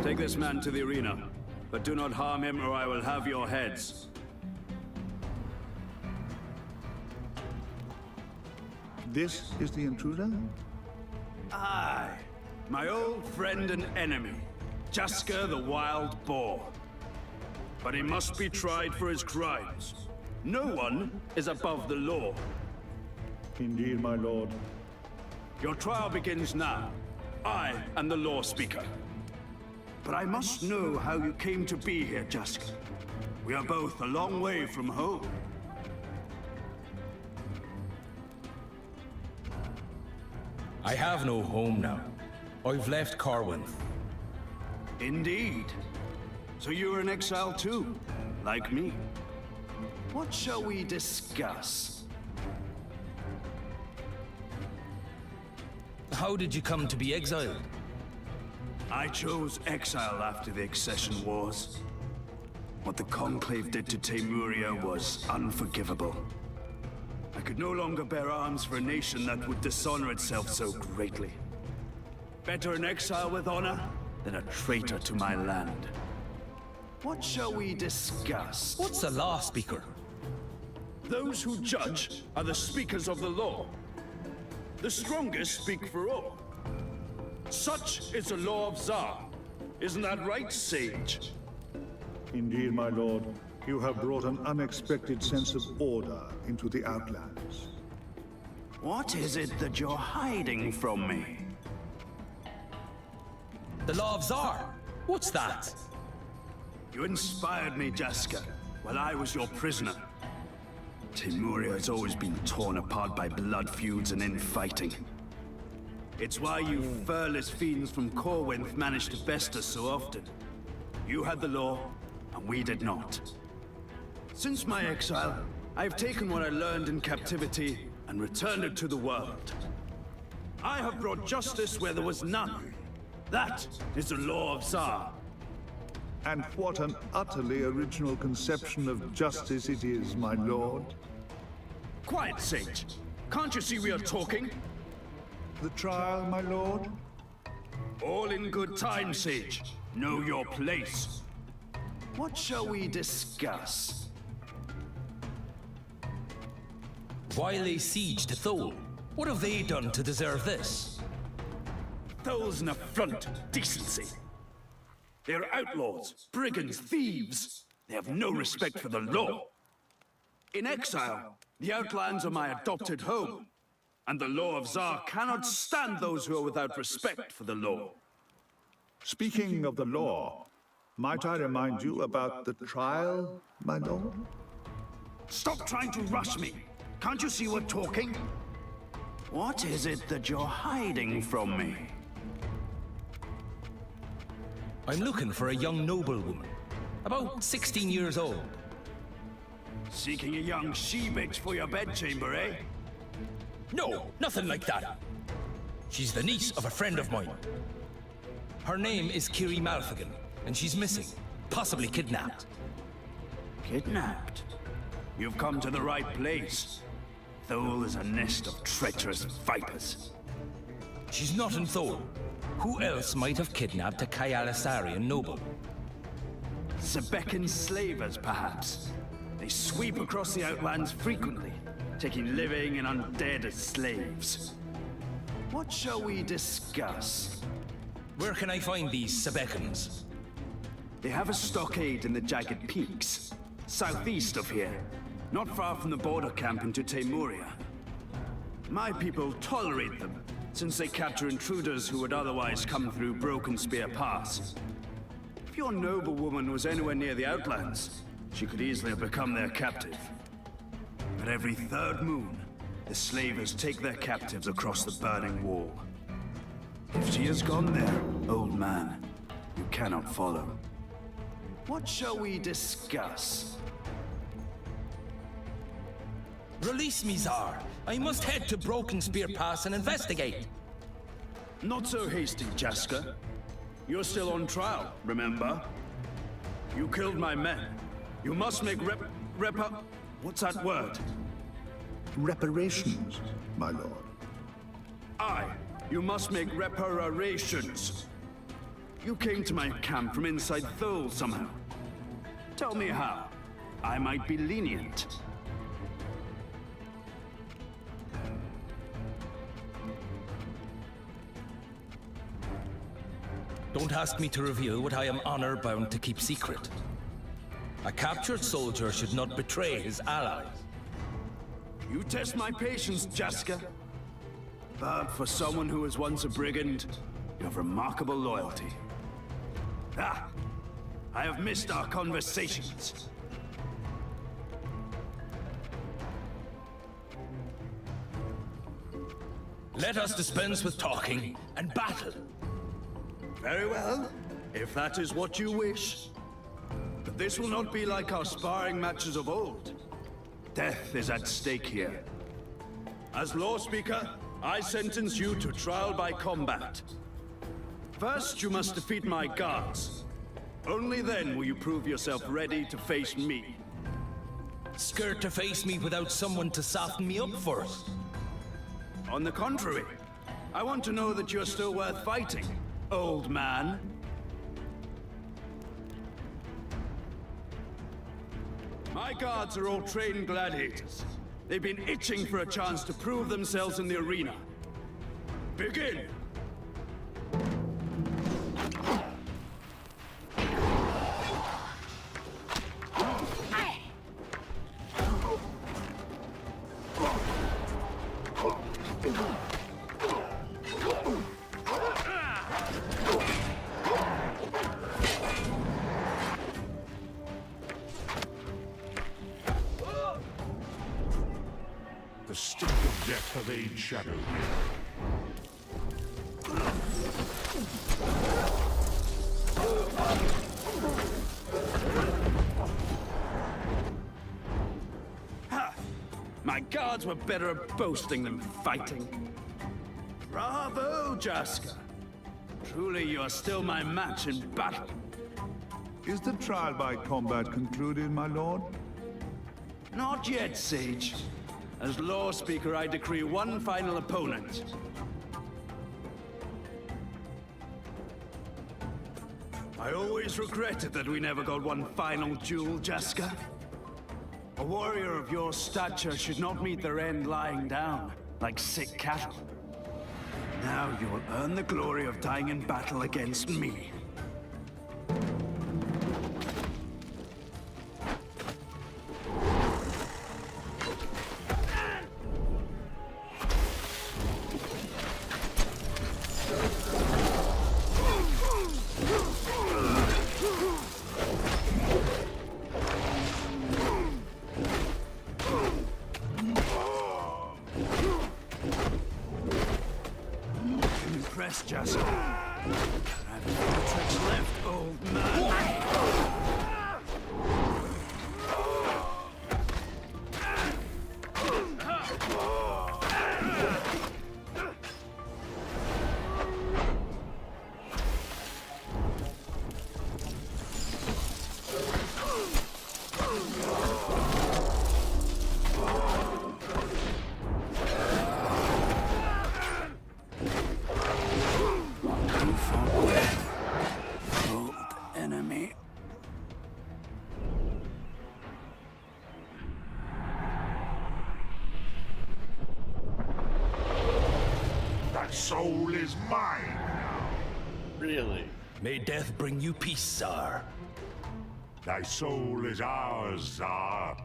take this man to the arena, but do not harm him or I will have your heads. This is the intruder? Aye, my old friend and enemy, Jaska the Wild Boar. But he must be tried for his crimes. No one is above the law. Indeed, my lord. Your trial begins now. I am the law speaker. But I must know how you came to be here, Jaska. We are both a long way from home. I have no home now. I've left Corwinth. Indeed. So you're in exile too, like me. What shall we discuss? How did you come to be exiled? I chose exile after the Accession Wars. What the Conclave did to Teymuria was unforgivable. I could no longer bear arms for a nation that would dishonor itself so greatly. Better an exile with honor than a traitor to my land. What shall we discuss? What's a law speaker? Those who judge are the speakers of the law. The strongest speak for all. Such is the law of Tsar. Isn't that right, Sage? Indeed, my lord. You have brought an unexpected sense of order into the Outlands. What is it that you're hiding from me? The law of Tsar? What's that? You inspired me, Jaska, while I was your prisoner. Teymuria has always been torn apart by blood feuds and infighting. It's why you furless fiends from Corwinth managed to best us so often. You had the law, and we did not. Since my exile, I've taken what I learned in captivity and returned it to the world. I have brought justice where there was none. That is the law of Tsar. And what an utterly original conception of justice it is, my lord. Quiet, Sage. Can't you see we are talking? The trial, my lord? All in good time, Sage. Know your place. What shall we discuss? Why lay siege to Thole? What have they done to deserve this? Thole's an affront to decency. They are outlaws, brigands, thieves. They have no respect for the law. In exile, the Outlands are my adopted home, and the law of Tsar cannot stand those who are without respect for the law. Speaking of the law, might I remind you about the trial, my lord? Stop trying to rush me. Can't you see we're talking? What is it that you're hiding from me? I'm looking for a young noblewoman, about 16 years old. Seeking a young she-bitch for your bedchamber, eh? No, nothing like that. She's the niece of a friend of mine. Her name is Kiri Malfigan, and she's missing, possibly kidnapped. Kidnapped? You've come to the right place. Thole is a nest of treacherous vipers. She's not in Thole. Who else might have kidnapped a Kayalisarian noble? Sebekan slavers, perhaps. They sweep across the Outlands frequently, taking living and undead as slaves. What shall we discuss? Where can I find these Sebekans? They have a stockade in the Jagged Peaks, southeast of here, not far from the border camp into Temuria. My people tolerate them, since they capture intruders who would otherwise come through Broken Spear Pass. If your noblewoman was anywhere near the Outlands, she could easily have become their captive. But every third moon, the slavers take their captives across the burning wall. If she has gone there, old man, you cannot follow. What shall we discuss? Release me, Tsar. I must head to Broken Spear Pass and investigate. Not so hasty, Jaska. You're still on trial, remember? You killed my men. You must make what's that word? Reparations, my lord. Aye, you must make reparations. You came to my camp from inside Thule somehow. Tell me how. I might be lenient. Don't ask me to reveal what I am honor-bound to keep secret. A captured soldier should not betray his allies. You test my patience, Jaska. But for someone who was once a brigand, you have remarkable loyalty. Ah! I have missed our conversations. Let us dispense with talking and battle. Very well, if that is what you wish. But this will not be like our sparring matches of old. Death is at stake here. As Law Speaker, I sentence you to trial by combat. First, you must defeat my guards. Only then will you prove yourself ready to face me. Scared to face me without someone to soften me up first? On the contrary, I want to know that you're still worth fighting, old man. My guards are all trained gladiators. They've been itching for a chance to prove themselves in the arena. Begin! The stink of death have laid shadow here. Ha! My guards were better at boasting than fighting. Bravo, Jaska. Truly, you are still my match in battle. Is the trial by combat concluded, my lord? Not yet, Sage. As Law Speaker, I decree one final opponent. I always regretted that we never got one final duel, Jaska. A warrior of your stature should not meet their end lying down, like sick cattle. Now you will earn the glory of dying in battle against me. Impressed, Jaska. I have no tricks left, old man. soul is mine now. Really? May death bring you peace, Tsar. Thy soul is ours, Tsar.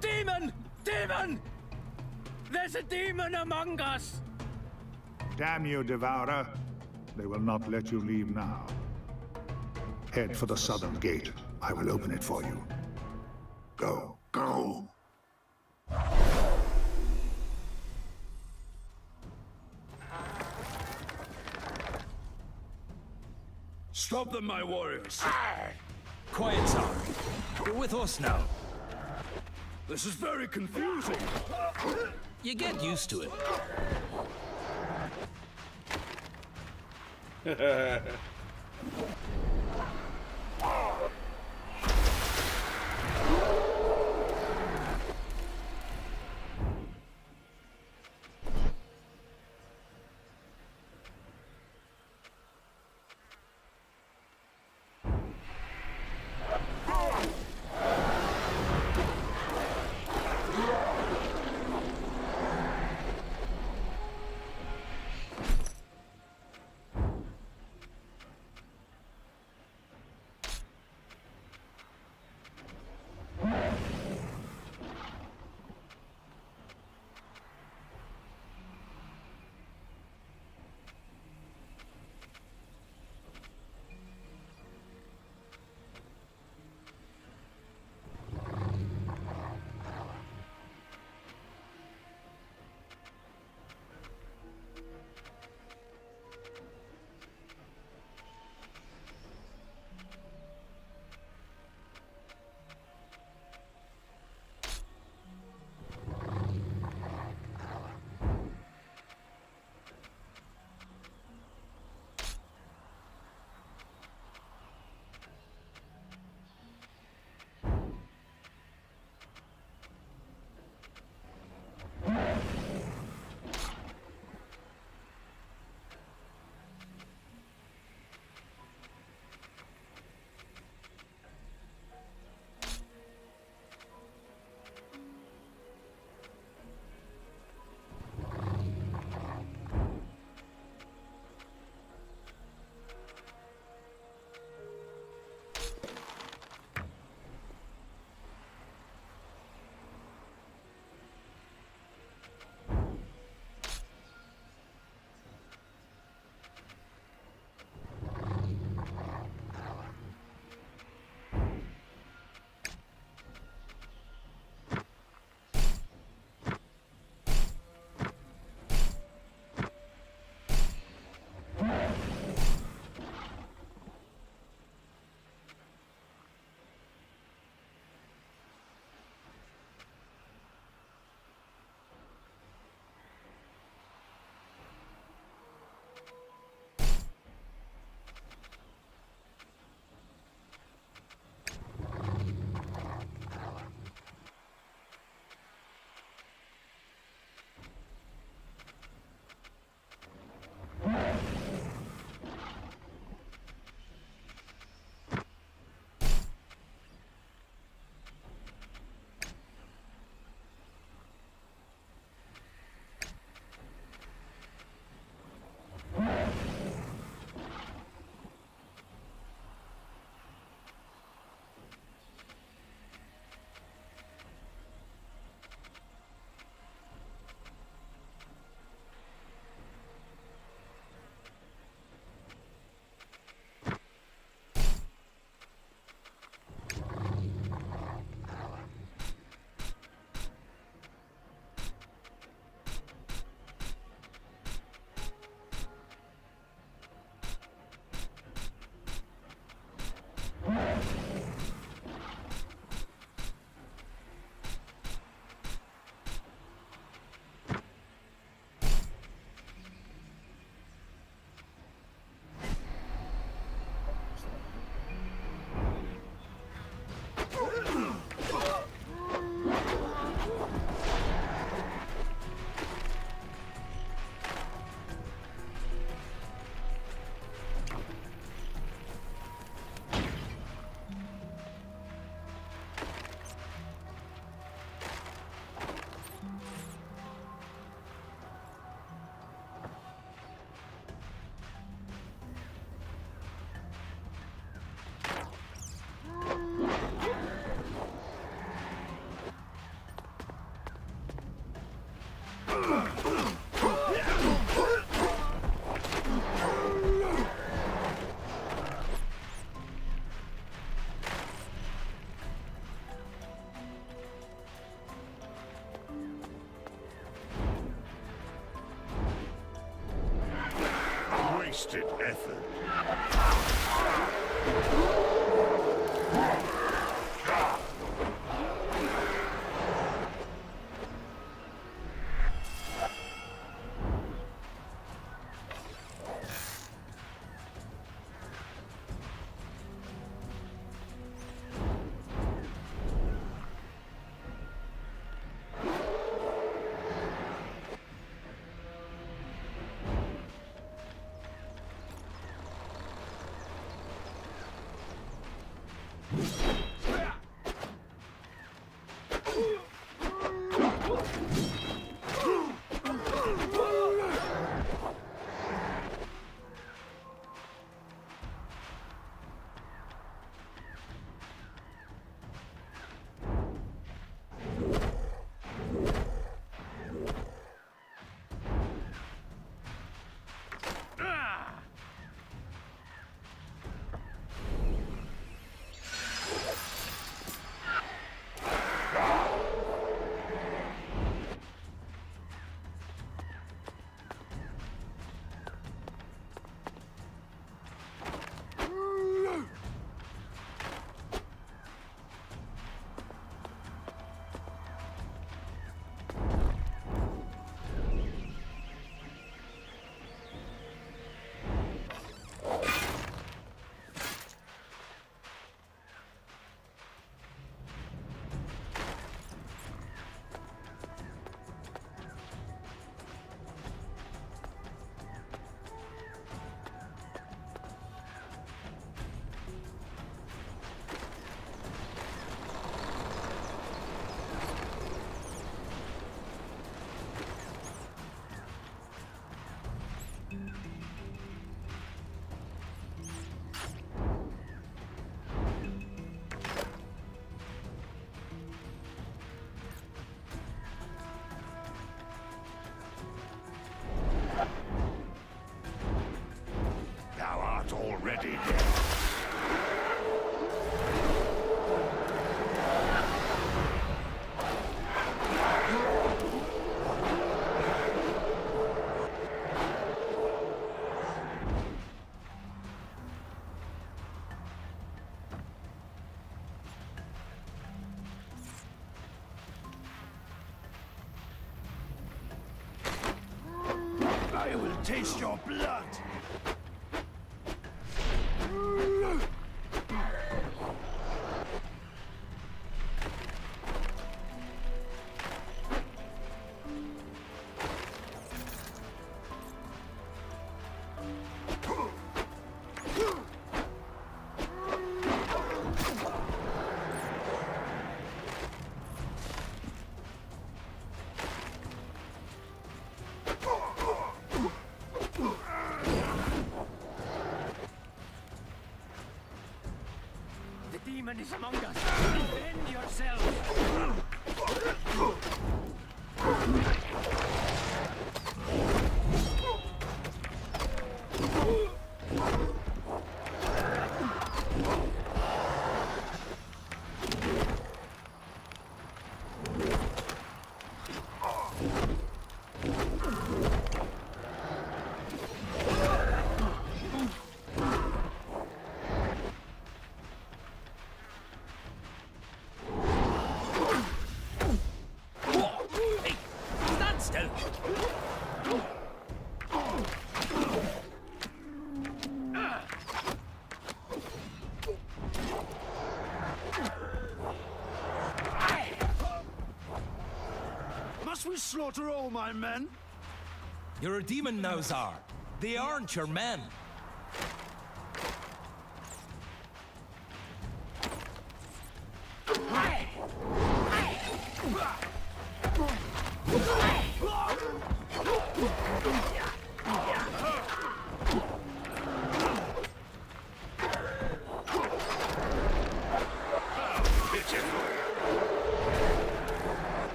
Demon! Demon! There's a demon among us! Damn you, Devourer. They will not let you leave now. Head for the southern gate. I will open it for you. Go. Go! Stop them, my warriors! Quiet, Tsar. You're with us now. This is very confusing. You get used to it. wasted effort. Already dead. I will taste your blood! Demon is among us. Defend yourselves. Must we slaughter all my men? You're a demon now, Tsar. They aren't your men.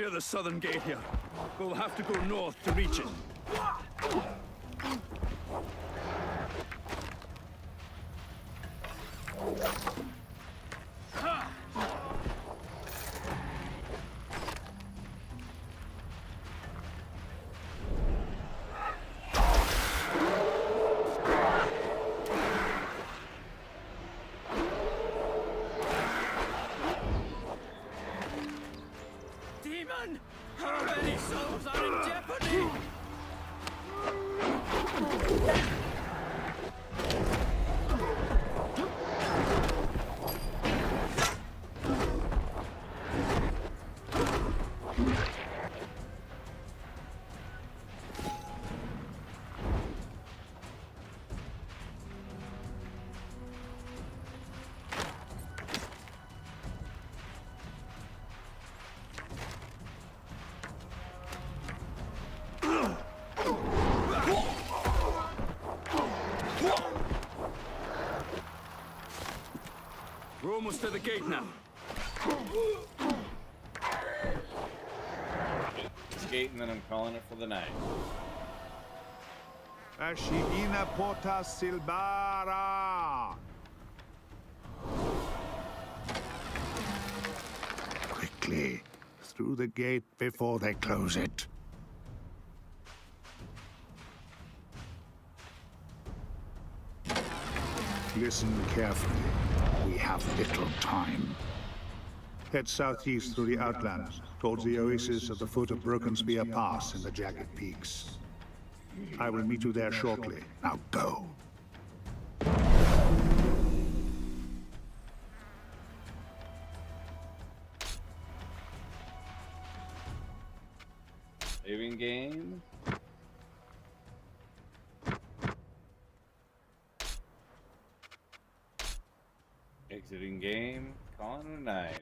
near the southern gate here. We'll have to go north to reach it. Demon! How many souls are in jeopardy? We're almost to the gate now. It's gate, and then I'm calling it for the night. Ashigina Porta Silbara! Quickly, through the gate before they close it. Listen carefully. We have little time. Head southeast through the outlands, towards the oasis at the foot of Broken Spear Pass in the Jagged Peaks. I will meet you there shortly. Now go. Saving game. Exiting game. Calling it a night.